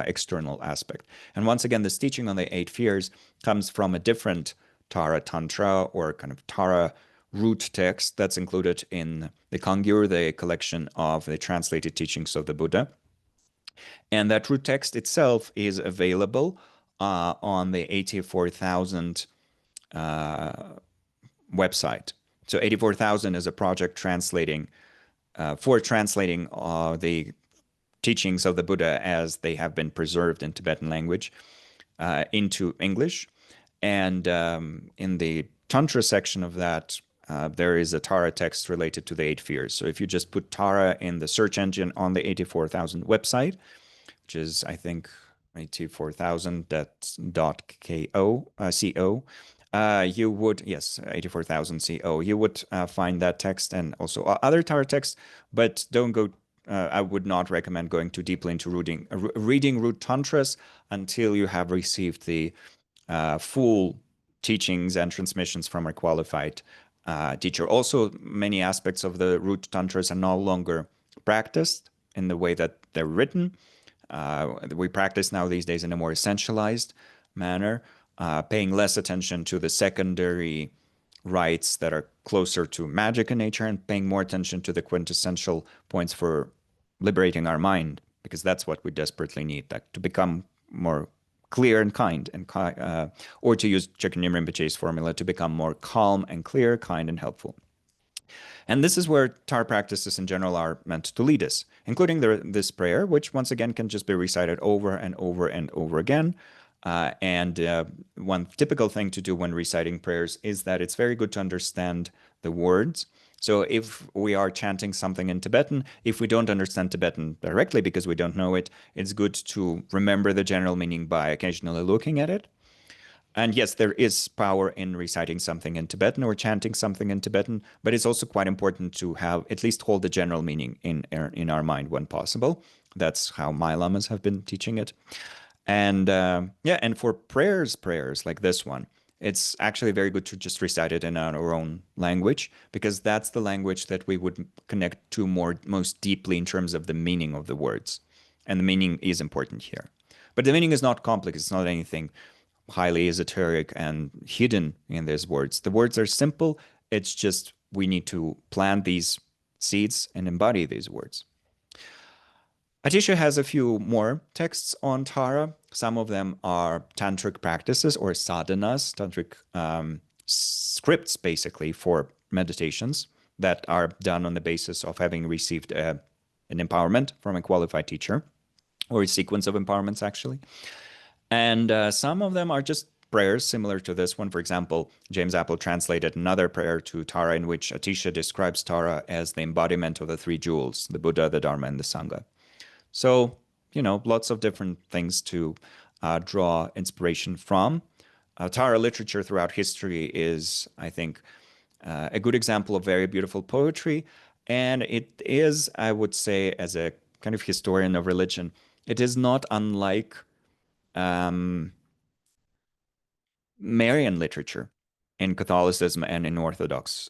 external aspect. And once again, this teaching on the eight fears comes from a different Tara Tantra, or kind of Tara root text that's included in the Kangyur, the collection of the translated teachings of the Buddha. And that root text itself is available on the 84,000 website. So 84,000 is a project translating the teachings of the Buddha as they have been preserved in Tibetan language into English. And in the Tantra section of that, there is a Tara text related to the eight fears. So if you just put Tara in the search engine on the 84,000 website, which is, I think, 84,000.co, you would, yes, 84,000 CO, you would find that text and also other Tara texts, but don't go, I would not recommend going too deeply into reading root tantras until you have received the full teachings and transmissions from a qualified teacher. Also, many aspects of the root tantras are no longer practiced in the way that they're written. We practice now these days in a more essentialized manner, paying less attention to the secondary rites that are closer to magic in nature and paying more attention to the quintessential points for liberating our mind, because that's what we desperately need, that to become more clear and kind, and or to use Chökyi Rinpoche's formula, to become more calm and clear, kind and helpful. And this is where Tara practices in general are meant to lead us, including this prayer, which once again can just be recited over and over and over again. One typical thing to do when reciting prayers is that it's very good to understand the words. So if we are chanting something in Tibetan, if we don't understand Tibetan directly because we don't know it, it's good to remember the general meaning by occasionally looking at it. And yes, there is power in reciting something in Tibetan or chanting something in Tibetan, but it's also quite important to have at least hold the general meaning in our mind when possible. That's how my lamas have been teaching it. And and for prayers like this one, it's actually very good to just recite it in our own language, because that's the language that we would connect to most deeply in terms of the meaning of the words. And the meaning is important here. But the meaning is not complex. It's not anything highly esoteric and hidden in these words. The words are simple. It's just we need to plant these seeds and embody these words. Atisha has a few more texts on Tara. Some of them are tantric practices or sadhanas, tantric scripts basically for meditations that are done on the basis of having received an empowerment from a qualified teacher, or a sequence of empowerments actually. And some of them are just prayers similar to this one. For example, James Apple translated another prayer to Tara in which Atisha describes Tara as the embodiment of the three jewels, the Buddha, the Dharma, and the Sangha. So, lots of different things to draw inspiration from. Tara literature throughout history is, I think, a good example of very beautiful poetry. And it is, I would say, as a kind of historian of religion, it is not unlike Marian literature in Catholicism and in Orthodox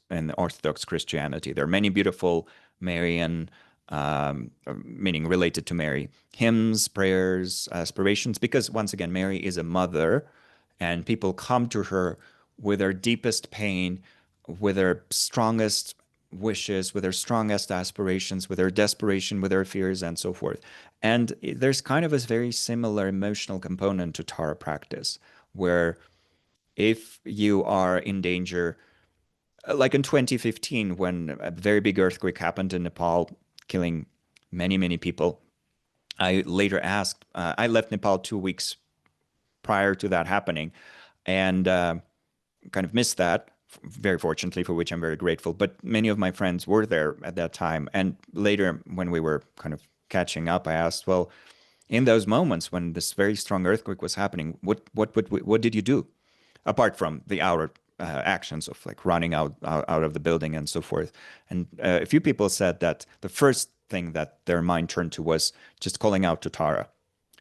Christianity. There are many beautiful Marian, meaning related to Mary, hymns, prayers, aspirations, because once again, Mary is a mother, and people come to her with their deepest pain, with their strongest wishes, with their strongest aspirations, with their desperation, with their fears, and so forth. And there's kind of a very similar emotional component to Tara practice, where if you are in danger, like in 2015, when a very big earthquake happened in Nepal, killing many, many people, I later asked, I left Nepal 2 weeks prior to that happening, and kind of missed that very fortunately, for which I'm very grateful. But many of my friends were there at that time. And later, when we were kind of catching up, I asked, well, in those moments when this very strong earthquake was happening, what did you do apart from the outer actions of like running out of the building and so forth? And a few people said that the first thing that their mind turned to was just calling out to Tara.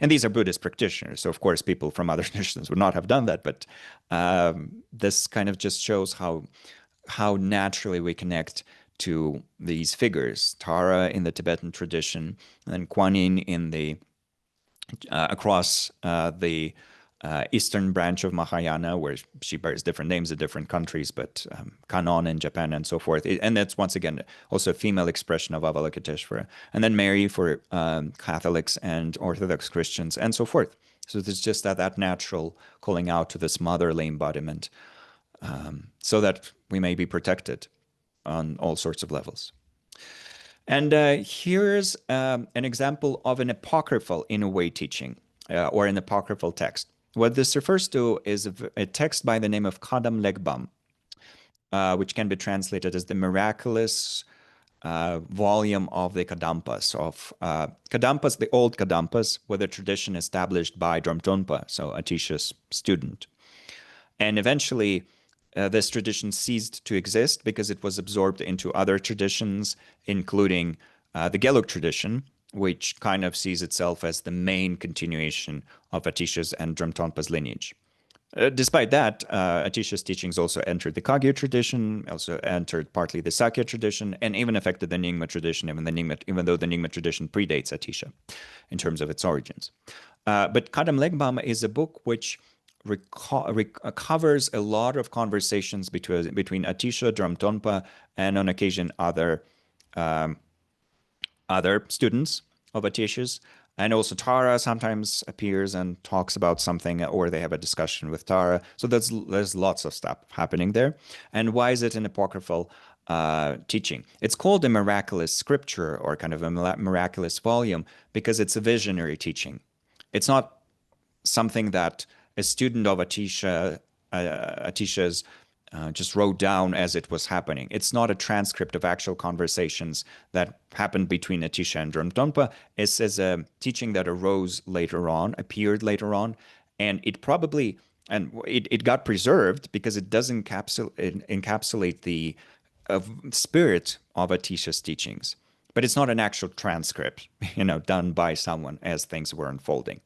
And these are Buddhist practitioners, so of course people from other traditions would not have done that. But this kind of just shows how naturally we connect to these figures. Tara in the Tibetan tradition, and Kuan Yin in the across the eastern branch of Mahayana, where she bears different names in different countries, but Kannon in Japan and so forth. And that's once again also a female expression of Avalokiteshvara. And then Mary for Catholics and Orthodox Christians and so forth. So there's just that natural calling out to this motherly embodiment, so that we may be protected on all sorts of levels. And here's an example of an apocryphal, in a way, teaching or an apocryphal text. What this refers to is a text by the name of Kadam Legbam, which can be translated as the miraculous volume of the Kadampas. Kadampas, the old Kadampas, were the tradition established by Dromtonpa, so Atisha's student. And eventually, this tradition ceased to exist because it was absorbed into other traditions, including the Gelug tradition, which kind of sees itself as the main continuation of Atisha's and Dromtonpa's lineage. Despite that, Atisha's teachings also entered the Kagyu tradition, also entered partly the Sakya tradition, and even affected the Nyingma tradition, even though the Nyingma tradition predates Atisha in terms of its origins. But Kadam Legbam is a book which covers a lot of conversations between Atisha, Dromtonpa, and on occasion other students of Atisha's. And also Tara sometimes appears and talks about something, or they have a discussion with Tara. So there's lots of stuff happening there. And why is it an apocryphal teaching? It's called a miraculous scripture, or kind of a miraculous volume, because it's a visionary teaching. It's not something that a student of Atisha's just wrote down as it was happening. It's not a transcript of actual conversations that happened between Atisha and Dromtonpa. It's as a teaching that arose later on, appeared later on, and it got preserved because it does encapsulate the spirit of Atisha's teachings. But it's not an actual transcript, done by someone as things were unfolding.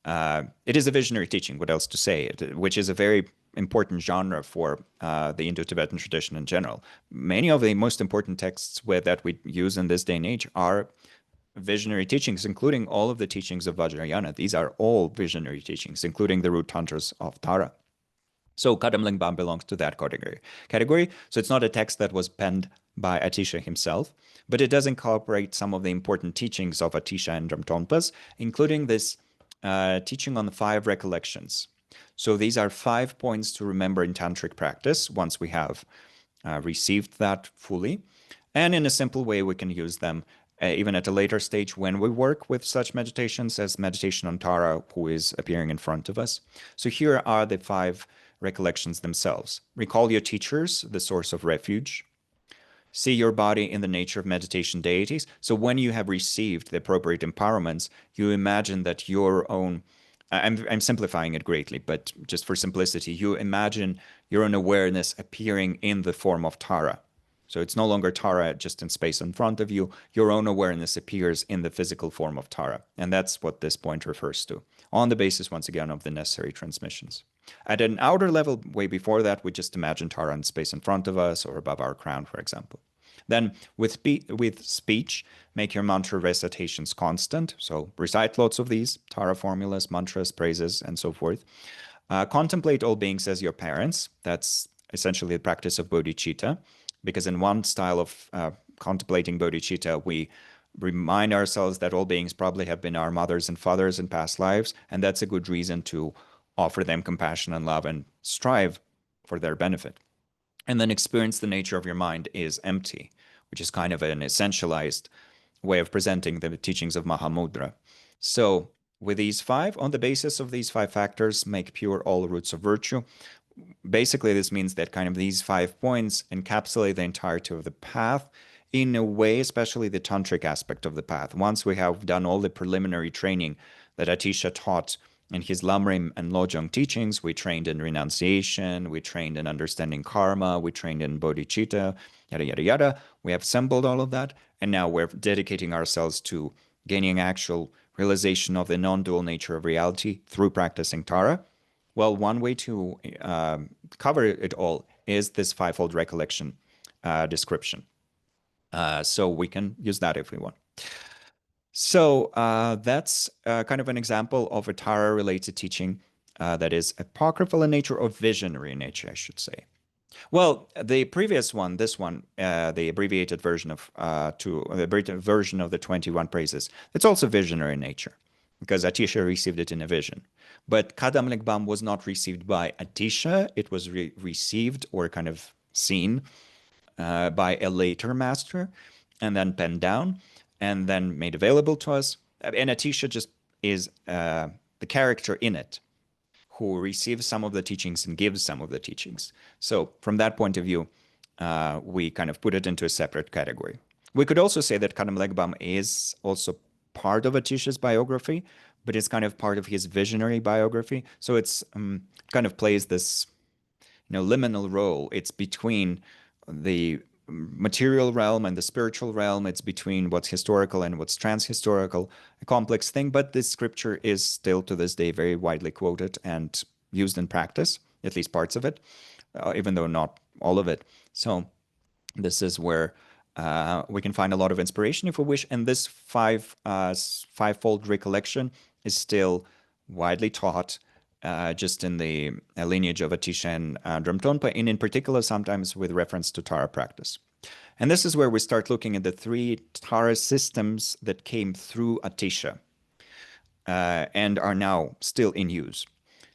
It is a visionary teaching, what else to say, which is a very important genre for the Indo-Tibetan tradition in general. Many of the most important texts that we use in this day and age are visionary teachings, including all of the teachings of Vajrayana. These are all visionary teachings, including the root tantras of Tara. So Kadam Legbam belongs to that category. So it's not a text that was penned by Atisha himself, but it does incorporate some of the important teachings of Atisha and Dromtonpa's, including this teaching on the 5 recollections. So these are 5 points to remember in tantric practice once we have received that fully. And in a simple way, we can use them even at a later stage when we work with such meditations as meditation on Tara, who is appearing in front of us. So here are the 5 recollections themselves. Recall your teachers, the source of refuge. See your body in the nature of meditation deities. So when you have received the appropriate empowerments, you imagine that your own, I'm simplifying it greatly, but just for simplicity, you imagine your own awareness appearing in the form of Tara. So it's no longer Tara just in space in front of you. Your own awareness appears in the physical form of Tara. And that's what this point refers to, on the basis, once again, of the necessary transmissions. At an outer level, way before that, we just imagine Tara in space in front of us or above our crown, for example. Then with speech, make your mantra recitations constant. So recite lots of these, Tara formulas, mantras, praises, and so forth. Contemplate all beings as your parents. That's essentially the practice of bodhicitta, because in one style of contemplating bodhicitta, we remind ourselves that all beings probably have been our mothers and fathers in past lives, and that's a good reason to offer them compassion and love and strive for their benefit. And then experience the nature of your mind is empty, which is kind of an essentialized way of presenting the teachings of Mahamudra. So with these 5, on the basis of these 5 factors, make pure all roots of virtue. basically this means that kind of these 5 points encapsulate the entirety of the path in a way, especially the tantric aspect of the path. Once we have done all the preliminary training that Atisha taught in his Lamrim and Lojong teachings, we trained in renunciation, we trained in understanding karma, we trained in bodhicitta, yada, yada, yada. We have assembled all of that, and now we're dedicating ourselves to gaining actual realization of the non-dual nature of reality through practicing Tara. Well, one way to cover it all is this fivefold recollection description. So we can use that if we want. So that's kind of an example of a Tara-related teaching that is apocryphal in nature or visionary in nature, I should say. Well, the previous one, this one, the abbreviated version of the abbreviated version of the 21 praises, it's also visionary in nature because Atisha received it in a vision. But Kadam Legbam was not received by Atisha. It was received or kind of seen by a later master and then penned down and then made available to us. And Atisha just is the character in it who receives some of the teachings and gives some of the teachings. So from that point of view, we kind of put it into a separate category. We could also say that Kadam Legbam is also part of Atisha's biography, but it's kind of part of his visionary biography. So it's kind of plays this, liminal role. It's between the material realm and the spiritual realm. It's between what's historical and what's trans-historical, a complex thing, but this scripture is still to this day very widely quoted and used in practice, at least parts of it, even though not all of it. So this is where we can find a lot of inspiration if we wish, and this fivefold recollection is still widely taught just in the lineage of Atisha and Drum Tonpa, and in particular sometimes with reference to Tara practice. And this is where we start looking at the three Tara systems that came through Atisha and are now still in use.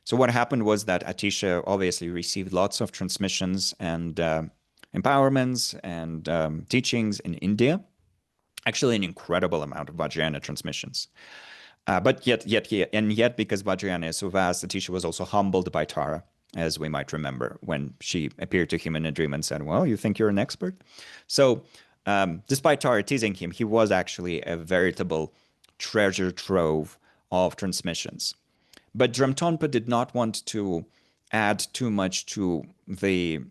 So what happened was that Atisha obviously received lots of transmissions and empowerments and teachings in India, actually an incredible amount of Vajrayana transmissions. But yet, because Vajrayana is so vast, Atisha was also humbled by Tara, as we might remember, when she appeared to him in a dream and said, well, you think you're an expert? So despite Tara teasing him, he was actually a veritable treasure trove of transmissions. But Drum Tonpa did not want to add too much to the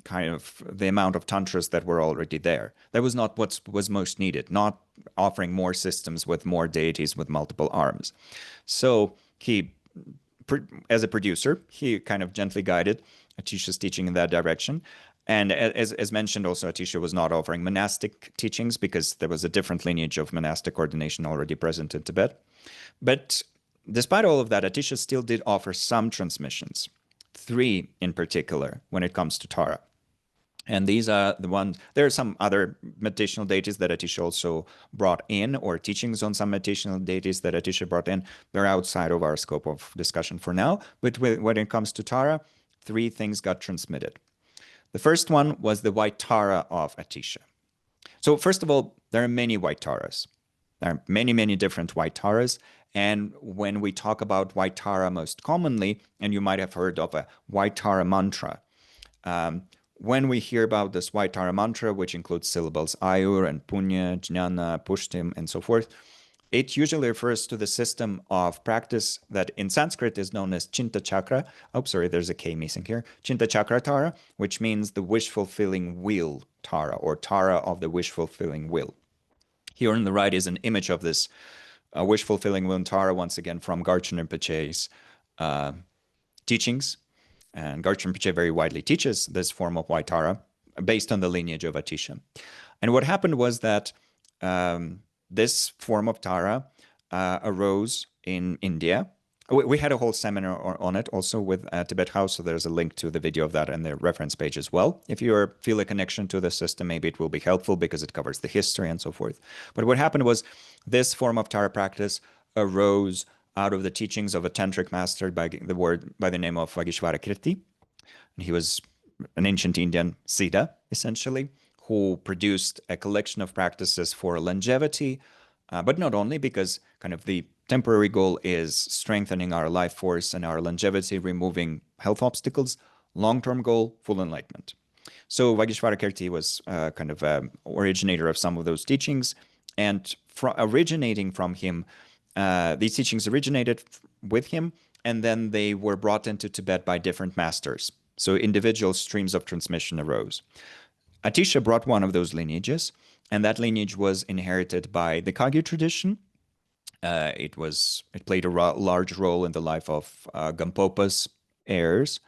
kind of the amount of tantras that were already there. That was not what was most needed, not offering more systems with more deities with multiple arms. So he, as a producer, he kind of gently guided Atisha's teaching in that direction. And as mentioned, also Atisha was not offering monastic teachings because there was a different lineage of monastic ordination already present in Tibet. But despite all of that, Atisha still did offer some transmissions, 3 in particular, when it comes to Tara. And these are the ones, there are some other meditational deities that Atisha also brought in, or teachings on some meditational deities that Atisha brought in. They're outside of our scope of discussion for now. But when it comes to Tara, 3 things got transmitted. The first one was the white Tara of Atisha. So first of all, there are many white Taras. There are many, many different white Taras. And when we talk about white Tara most commonly, and you might have heard of a white Tara mantra, when we hear about this white Tara mantra, which includes syllables Ayur and Punya, Jnana, Pushtim, and so forth, it usually refers to the system of practice that in Sanskrit is known as Chinta Chakra. Oh, sorry, there's a K missing here. Chinta Chakra Tara, which means the wish-fulfilling will Tara, or Tara of the wish-fulfilling will. Here on the right is an image of this wish-fulfilling will Tara, once again from Garchen Rinpoche's teachings. And Garchen Rinpoche very widely teaches this form of white Tara based on the lineage of Atisha. And what happened was that this form of Tara arose in India. We had a whole seminar on it also with Tibet House, so there's a link to the video of that and the reference page as well. If you feel a connection to the system, maybe it will be helpful because it covers the history and so forth. But what happened was this form of Tara practice arose out of the teachings of a tantric master by the name of Vagishvara Kirti. And he was an ancient Indian Siddha, essentially, who produced a collection of practices for longevity, but not only, because kind of the temporary goal is strengthening our life force and our longevity, removing health obstacles. long-term goal, full enlightenment. So Vagishvarakirti was kind of originator of some of those teachings, and originating from him, these teachings originated with him, and then they were brought into Tibet by different masters. So individual streams of transmission arose. Atisha brought one of those lineages, and that lineage was inherited by the Kagyu tradition. It played a large role in the life of Gampopa's heirs,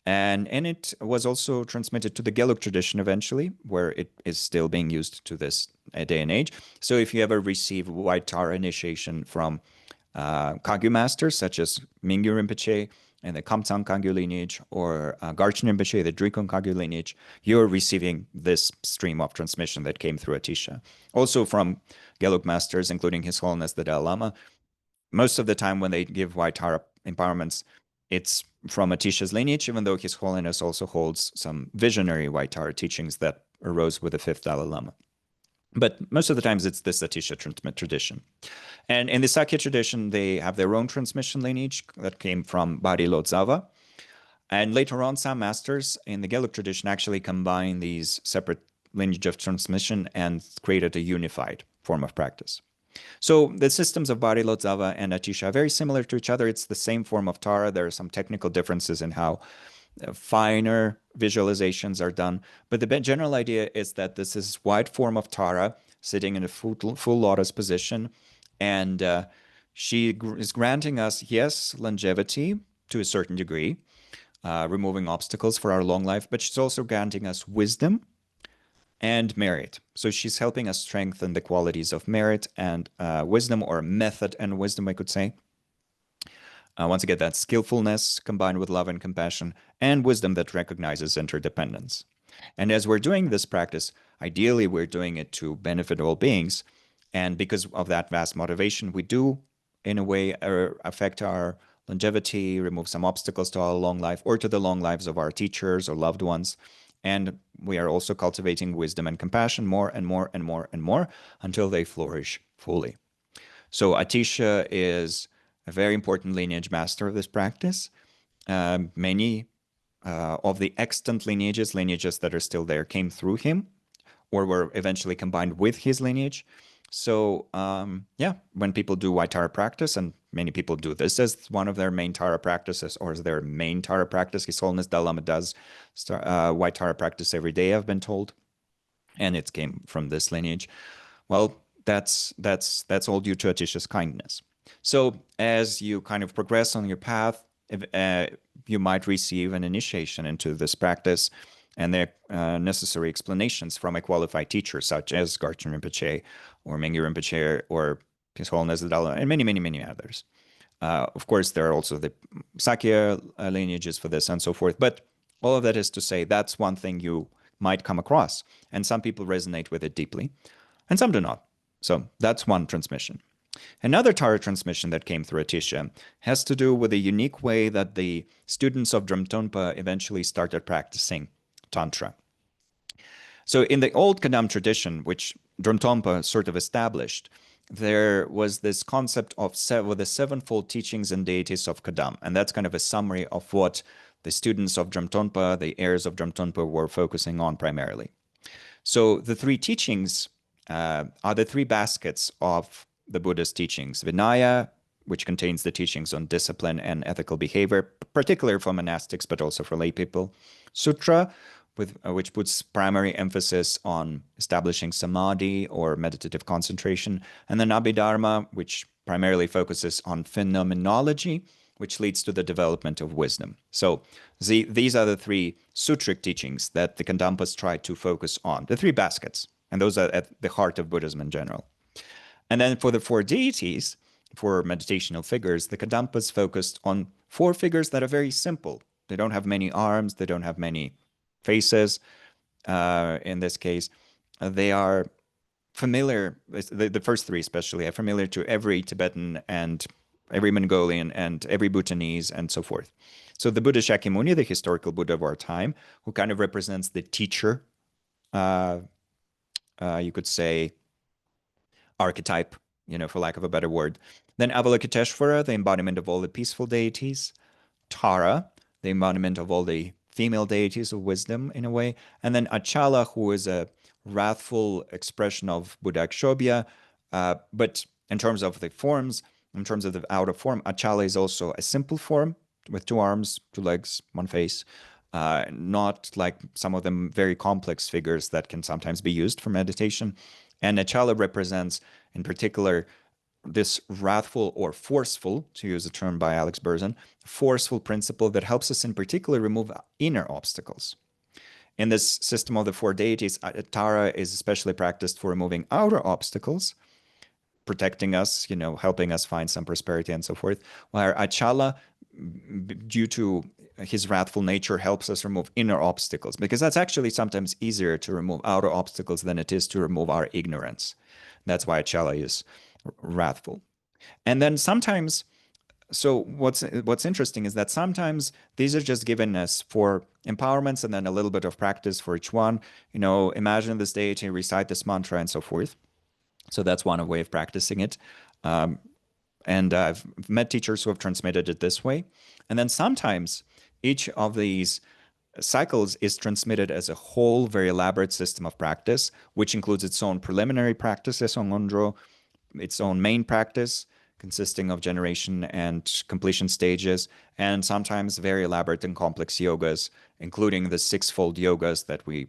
and it was also transmitted to the Gelug tradition eventually, where it is still being used to this day and age. So if you ever receive White Tara initiation from Kagyu masters, such as Mingyu Rinpoche and the Kamtsang Kagyu lineage, or Garchen Rinpoche, the Drikung Kagyu lineage, you're receiving this stream of transmission that came through Atisha. Also from Gelug masters, including His Holiness the Dalai Lama, most of the time when they give White Tara empowerments, it's from Atisha's lineage, even though His Holiness also holds some visionary White Tara teachings that arose with the fifth Dalai Lama. But most of the times it's this Atisha tradition. And in the Sakya tradition, they have their own transmission lineage that came from Bari Lodzawa. And later on, some masters in the Gelug tradition actually combine these separate lineage of transmission and created a unified form of practice. So the systems of Bari Lodzawa and Atisha are very similar to each other. It's the same form of Tara. There are some technical differences in how finer visualizations are done. But the general idea is that this is wide form of Tara sitting in a full lotus position. And she is granting us, yes, longevity to a certain degree, removing obstacles for our long life, but she's also granting us wisdom and merit. So she's helping us strengthen the qualities of merit and wisdom, or method and wisdom, I could say. Once again, that skillfulness combined with love and compassion, and wisdom that recognizes interdependence. And as we're doing this practice, ideally we're doing it to benefit all beings. And because of that vast motivation, we do, in a way, affect our longevity, remove some obstacles to our long life or to the long lives of our teachers or loved ones. And we are also cultivating wisdom and compassion more and more and more and more until they flourish fully. So Atisha is a very important lineage master of this practice. Many of the extant lineages that are still there, came through him or were eventually combined with his lineage. So yeah, when people do White Tara practice, and many people do this as one of their main Tara practices or as their main Tara practice, His Holiness Dalai Lama does White Tara practice every day, I've been told, and it came from this lineage. Well, that's all due to Atisha's kindness. So as you kind of progress on your path, you might receive an initiation into this practice and the necessary explanations from a qualified teacher, such as Garchen Rinpoche or Mingyu Rinpoche or His Holiness the Dalai Lama, and many, many, many others. Of course, there are also the Sakya lineages for this and so forth. But all of that is to say, that's one thing you might come across. And some people resonate with it deeply, and some do not. So that's one transmission. Another Tara transmission that came through Atisha has to do with the unique way that the students of Dromtonpa eventually started practicing Tantra. So in the old Kadam tradition, which Dromtonpa sort of established, there was this concept of the sevenfold teachings and deities of Kadam. And that's kind of a summary of what the students of Dromtonpa, the heirs of Dromtonpa, were focusing on primarily. So the three teachings are the three baskets of the Buddha's teachings. Vinaya, which contains the teachings on discipline and ethical behavior, particularly for monastics, but also for lay people. Sutra, which puts primary emphasis on establishing samadhi or meditative concentration. And then Abhidharma, which primarily focuses on phenomenology, which leads to the development of wisdom. So these are the three sutric teachings that the Kadampas try to focus on, the three baskets. And those are at the heart of Buddhism in general. And then for the four deities, for meditational figures, the Kadampas focused on four figures that are very simple. They don't have many arms. They don't have many faces. In this case, they are familiar, the first three especially, are familiar to every Tibetan and every Mongolian and every Bhutanese and so forth. So the Buddha Shakyamuni, the historical Buddha of our time, who kind of represents the teacher, you could say, archetype, for lack of a better word. Then Avalokiteshvara, the embodiment of all the peaceful deities. Tara, the embodiment of all the female deities of wisdom in a way. And then Achala, who is a wrathful expression of Buddha-Akshobhya. But in terms of the forms, in terms of the outer form, Achala is also a simple form with 2 arms, 2 legs, 1 face. Not like some of them very complex figures that can sometimes be used for meditation. And Achala represents, in particular, this wrathful or forceful, to use a term by Alex Berzin, forceful principle that helps us in particular remove inner obstacles. In this system of the 4 deities, Tara is especially practiced for removing outer obstacles, protecting us, helping us find some prosperity and so forth, while Achala, due to his wrathful nature, helps us remove inner obstacles, because that's actually sometimes easier to remove outer obstacles than it is to remove our ignorance. That's why Achala is wrathful. And then sometimes, so what's interesting is that sometimes these are just given us for empowerments and then a little bit of practice for each one. Imagine this deity, recite this mantra and so forth. So that's one way of practicing it. And I've met teachers who have transmitted it this way. And then sometimes each of these cycles is transmitted as a whole, very elaborate system of practice, which includes its own preliminary practices on Ngondro, its own main practice, consisting of generation and completion stages, and sometimes very elaborate and complex yogas, including the 6-fold yogas that we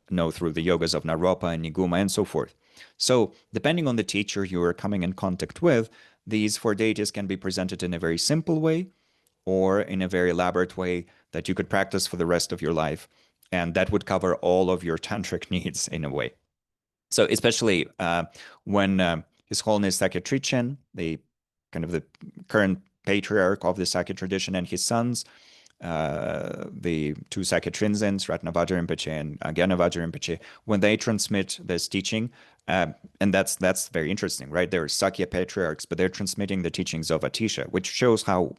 know through the yogas of Naropa and Niguma and so forth. So depending on the teacher you are coming in contact with, these 4 deities can be presented in a very simple way or in a very elaborate way that you could practice for the rest of your life. And that would cover all of your tantric needs in a way. So especially when His Holiness Sakya Trichen, the current patriarch of the Sakya tradition, and his sons, the 2 Sakya Trinzens, Ratnavajra Rinpoche and Gyanavajra Rinpoche, when they transmit this teaching, and that's very interesting, right? They're Sakya patriarchs, but they're transmitting the teachings of Atisha, which shows how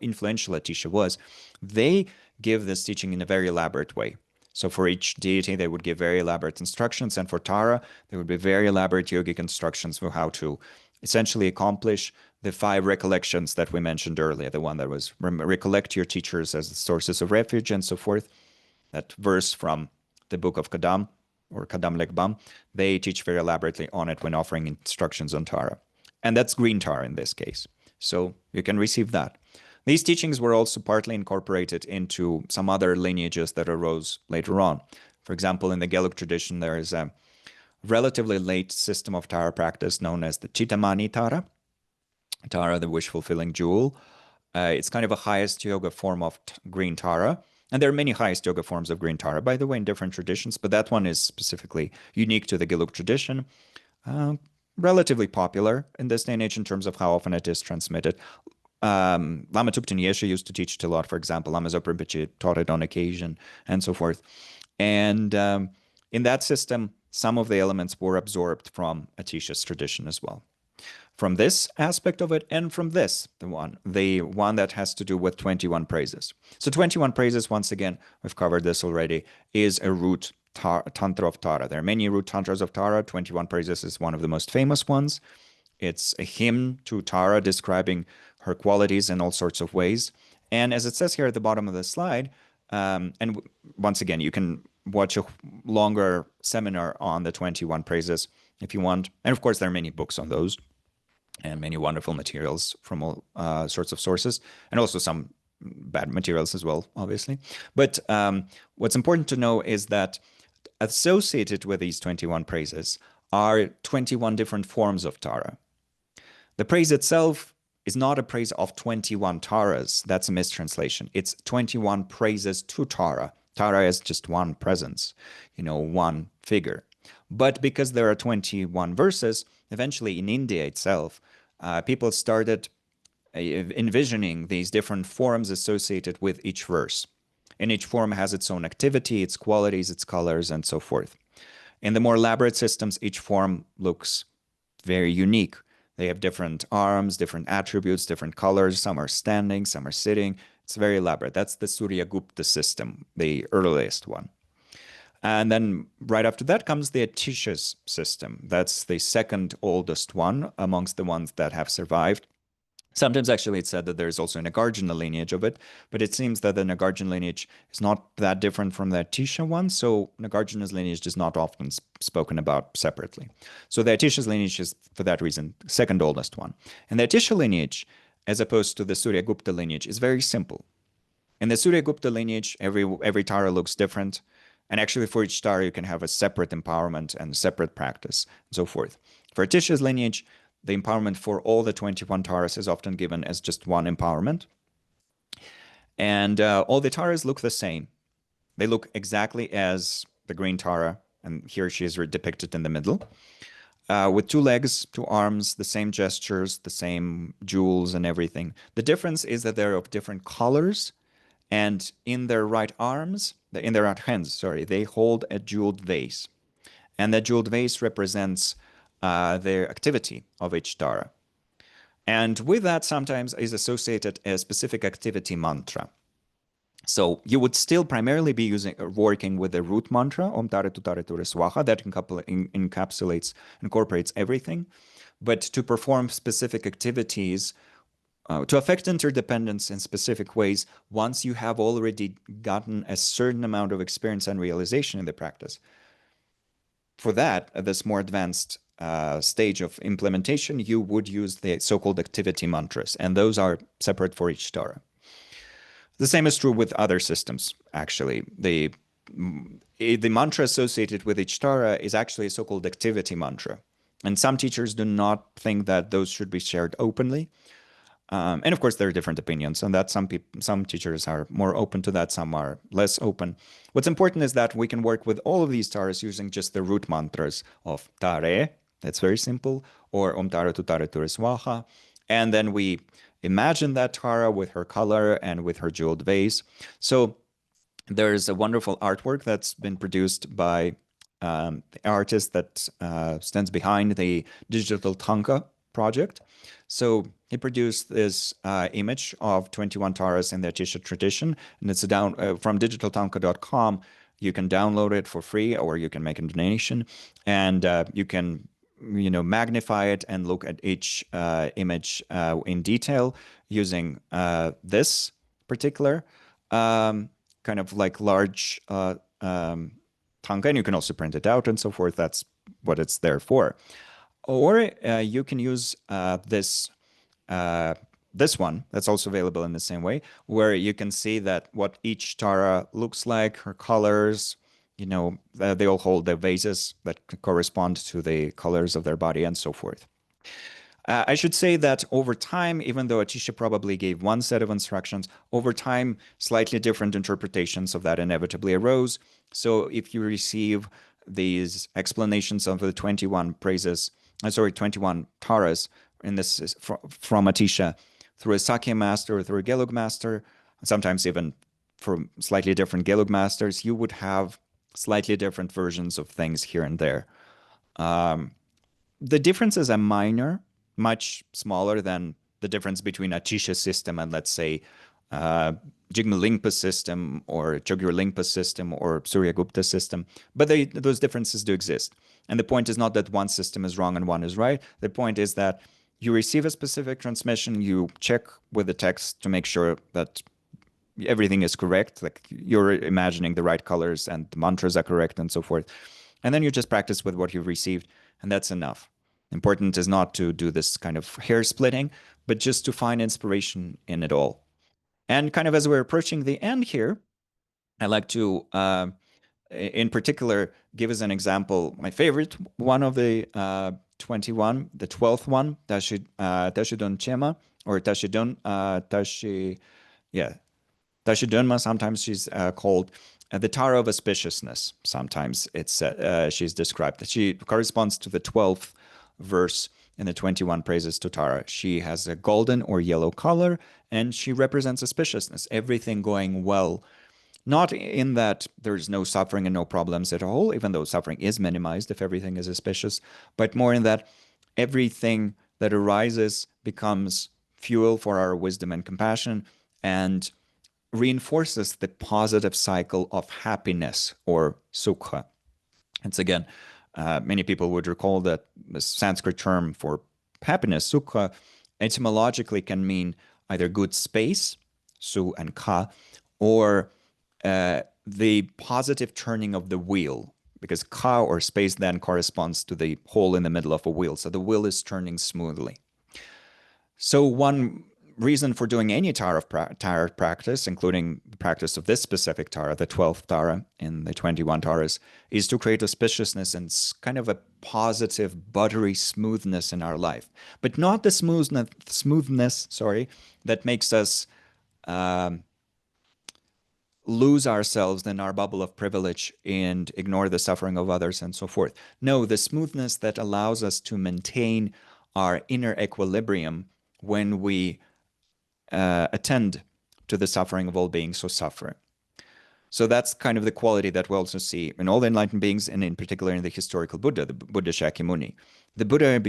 influential Atisha was. They give this teaching in a very elaborate way. So for each deity, they would give very elaborate instructions, and for Tara, there would be very elaborate yogic instructions for how to essentially accomplish the 5 recollections that we mentioned earlier. The one that was recollect your teachers as the sources of refuge and so forth. That verse from the book of Kadam, or Kadam Lekbam, they teach very elaborately on it when offering instructions on Tara. And that's green Tara in this case. So you can receive that. These teachings were also partly incorporated into some other lineages that arose later on. For example, in the Gelug tradition, there is a relatively late system of Tara practice known as the Chitamani Tara. Tara, the wish-fulfilling jewel. It's kind of a highest yoga form of green Tara. And there are many highest yoga forms of green Tara, by the way, in different traditions, but that one is specifically unique to the Gelug tradition. Relatively popular in this day and age in terms of how often it is transmitted. Lama Thupten Yeshe used to teach it a lot, for example. Lama Zopa Rinpoche taught it on occasion, and so forth. And in that system, some of the elements were absorbed from Atisha's tradition as well. From this aspect of it, and from this, the one that has to do with 21 praises. So 21 praises, once again, we've covered this already, is a root tantra of Tara. There are many root tantras of Tara. 21 praises is one of the most famous ones. It's a hymn to Tara describing her qualities in all sorts of ways. And as it says here at the bottom of the slide, and once again, you can watch a longer seminar on the 21 praises if you want. And of course, there are many books on those and many wonderful materials from all sorts of sources, and also some bad materials as well, obviously. But what's important to know is that associated with these 21 praises are 21 different forms of Tara. The praise itself is not a praise of 21 Taras. That's a mistranslation. It's 21 praises to Tara. Tara is just one presence, one figure. But because there are 21 verses, eventually in India itself, people started envisioning these different forms associated with each verse. And each form has its own activity, its qualities, its colors, and so forth. In the more elaborate systems, each form looks very unique. They have different arms, different attributes, different colors. Some are standing, some are sitting. It's very elaborate. That's the Suryagupta system, the earliest one. And then right after that comes the Atisha's system. That's the second oldest one amongst the ones that have survived. Sometimes actually it's said that there's also a Nagarjuna lineage of it, but it seems that the Nagarjuna lineage is not that different from the Atisha one, so Nagarjuna's lineage is not often spoken about separately. So the Atisha's lineage is, for that reason, the second oldest one. And the Atisha lineage, as opposed to the Suryagupta lineage, is very simple. In the Suryagupta lineage, every Tara looks different, and actually for each Tara you can have a separate empowerment and separate practice, and so forth. For Atisha's lineage, the empowerment for all the 21 Taras is often given as just one empowerment. And all the Taras look the same. They look exactly as the green Tara, and here she is depicted in the middle, with 2 legs, 2 arms, the same gestures, the same jewels and everything. The difference is that they're of different colors, and in their right arms, in their right hands, sorry, they hold a jeweled vase. And that jeweled vase represents their activity of each Tara. And with that sometimes is associated a specific activity mantra. So you would still primarily be working with the root mantra, Om Tare Tu Tare Ture Swaha, that incorporates everything. But to perform specific activities, to affect interdependence in specific ways, once you have already gotten a certain amount of experience and realization in the practice, for that, at this more advanced stage of implementation, you would use the so-called activity mantras, and those are separate for each Tara. The same is true with other systems, actually. The mantra associated with each Tara is actually a so-called activity mantra. And some teachers do not think that those should be shared openly. And of course, there are different opinions on that. Some teachers are more open to that, some are less open. What's important is that we can work with all of these Taras using just the root mantras of Tare, that's very simple, or Om Tare Tu Tare Ture Swaha. And then we imagine that Tara with her color and with her jeweled vase. So there's a wonderful artwork that's been produced by the artist that stands behind the Digital Tanka project. So he produced this image of 21 Taras in the Atisha tradition, and it's from digitaltanka.com. You can download it for free, or you can make a donation, and you can magnify it and look at each image in detail using this particular kind of like large tanka, and you can also print it out and so forth. That's what it's there for. Or you can use this one that's also available in the same way, where you can see that what each Tara looks like, her colors, they all hold their vases that correspond to the colors of their body and so forth. I should say that over time, even though Atisha probably gave one set of instructions, over time, slightly different interpretations of that inevitably arose. So if you receive these explanations of the 21 praises, 21 Taras in this from Atisha through a Sakya master or through a Gelug master, sometimes even from slightly different Gelug masters, you would have slightly different versions of things here and there. The differences are minor, much smaller than the difference between Atisha's system and, let's say, Jigme Lingpa's system or Chogyur Lingpa's system or Suryagupta's system. But those differences do exist. And the point is not that one system is wrong and one is right. The point is that you receive a specific transmission, you check with the text to make sure that everything is correct, like you're imagining the right colors and the mantras are correct and so forth. And then you just practice with what you've received, and that's enough. Important is not to do this kind of hair splitting, but just to find inspiration in it all. And kind of as we're approaching the end here, I like to, in particular, give as an example my favorite one of the 21, the 12th one, Tashidon Chema, or Tashidunma, sometimes she's called the Tara of Auspiciousness. Sometimes she's described. She corresponds to the 12th verse in the 21 praises to Tara. She has a golden or yellow color, and she represents auspiciousness, everything going well. Not in that there's no suffering and no problems at all, even though suffering is minimized if everything is auspicious, but more in that everything that arises becomes fuel for our wisdom and compassion and reinforces the positive cycle of happiness or sukha. It's again, many people would recall that the Sanskrit term for happiness, sukha, etymologically can mean either good space, su and ka, or the positive turning of the wheel, because ka or space then corresponds to the hole in the middle of a wheel. So the wheel is turning smoothly. So one reason for doing any Tara practice, including the practice of this specific Tara, the 12th Tara in the 21 Taras, is to create auspiciousness and kind of a positive, buttery smoothness in our life. But not the smoothness, that makes us lose ourselves in our bubble of privilege and ignore the suffering of others and so forth. No, the smoothness that allows us to maintain our inner equilibrium when we attend to the suffering of all beings who suffer. So that's kind of the quality that we also see in all the enlightened beings, and in particular in the historical Buddha, the Buddha Shakyamuni. The Buddha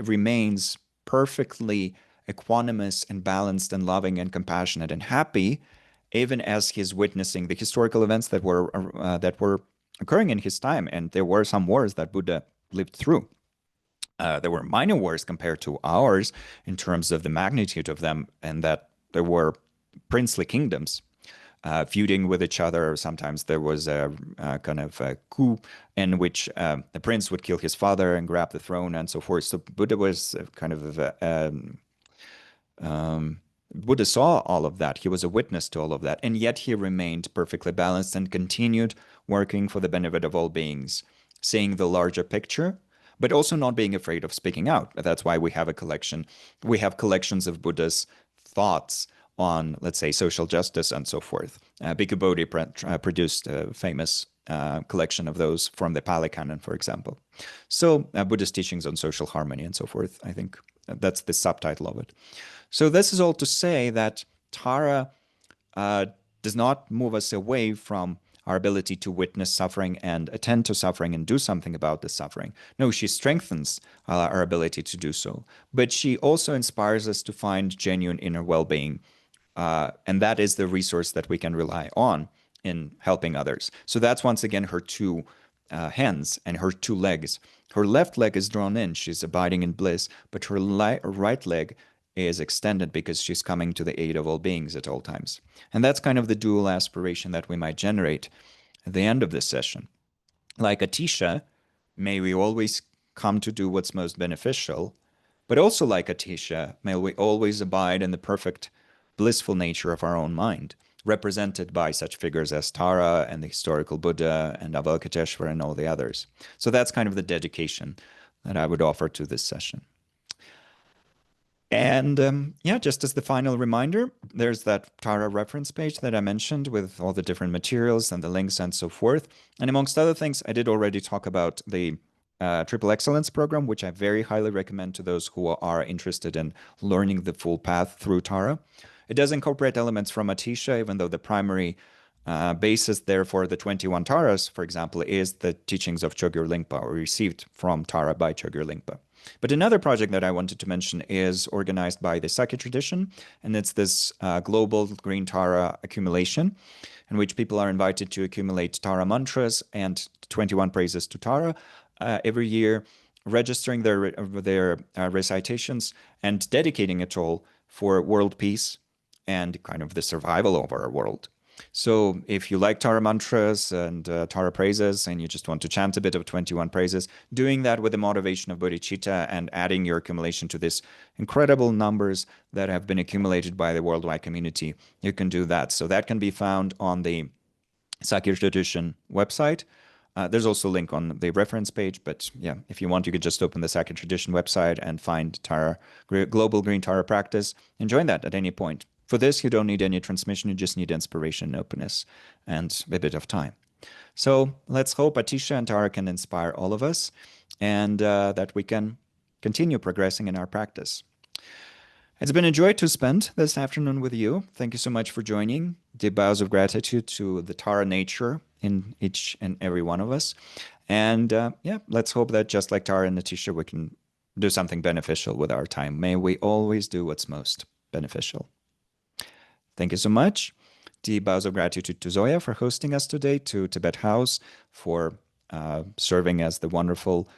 remains perfectly equanimous and balanced and loving and compassionate and happy, even as he's witnessing the historical events that were occurring in his time. And there were some wars that Buddha lived through. There were minor wars compared to ours in terms of the magnitude of them, and that there were princely kingdoms feuding with each other. Sometimes there was a kind of a coup in which the prince would kill his father and grab the throne and so forth. So Buddha was kind of Buddha saw all of that. He was a witness to all of that, and yet he remained perfectly balanced and continued working for the benefit of all beings, seeing the larger picture, but also not being afraid of speaking out. That's why we have a collection. We have collections of Buddha's thoughts on, let's say, social justice and so forth. Bhikkhu Bodhi produced a famous collection of those from the Pali Canon, for example. So Buddha's teachings on social harmony and so forth, I think that's the subtitle of it. So this is all to say that Tara does not move us away from our ability to witness suffering and attend to suffering and do something about the suffering. No, she strengthens our ability to do so. But she also inspires us to find genuine inner well-being. And that is the resource that we can rely on in helping others. So that's once again her two hands and her two legs. Her left leg is drawn in. She's abiding in bliss. But her right leg is extended because she's coming to the aid of all beings at all times. And that's kind of the dual aspiration that we might generate at the end of this session. Like Atisha, may we always come to do what's most beneficial, but also like Atisha, may we always abide in the perfect, blissful nature of our own mind, represented by such figures as Tara and the historical Buddha and Avalokiteshvara and all the others. So that's kind of the dedication that I would offer to this session. And yeah, just as the final reminder, there's that Tara reference page that I mentioned with all the different materials and the links and so forth. And amongst other things, I did already talk about the Triple Excellence program, which I very highly recommend to those who are interested in learning the full path through Tara. It does incorporate elements from Atisha, even though the primary basis there for the 21 Taras, for example, is the teachings of Chogyur Lingpa, or received from Tara by Chogyur Lingpa. But another project that I wanted to mention is organized by the Sakya tradition, and it's this global Green Tara accumulation, in which people are invited to accumulate Tara mantras and 21 praises to Tara every year, registering their recitations and dedicating it all for world peace and kind of the survival of our world. So if you like Tara mantras and Tara praises and you just want to chant a bit of 21 praises, doing that with the motivation of bodhicitta and adding your accumulation to this incredible numbers that have been accumulated by the worldwide community, you can do that. So that can be found on the Sakya tradition website. There's also a link on the reference page, but yeah, if you want, you could just open the Sakya tradition website and find Tara, Global Green Tara Practice, and join that at any point. For this, you don't need any transmission, you just need inspiration, openness, and a bit of time. So let's hope Atisha and Tara can inspire all of us, and that we can continue progressing in our practice. It's been a joy to spend this afternoon with you. Thank you so much for joining. Deep bows of gratitude to the Tara nature in each and every one of us. And yeah, let's hope that just like Tara and Atisha, we can do something beneficial with our time. May we always do what's most beneficial. Thank you so much. Deep bows of gratitude to Zoya for hosting us today, to Tibet House for serving as the wonderful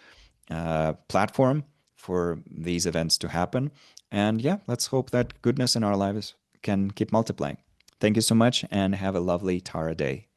platform for these events to happen, And yeah, let's hope that goodness in our lives can keep multiplying. Thank you so much and have a lovely Tara day.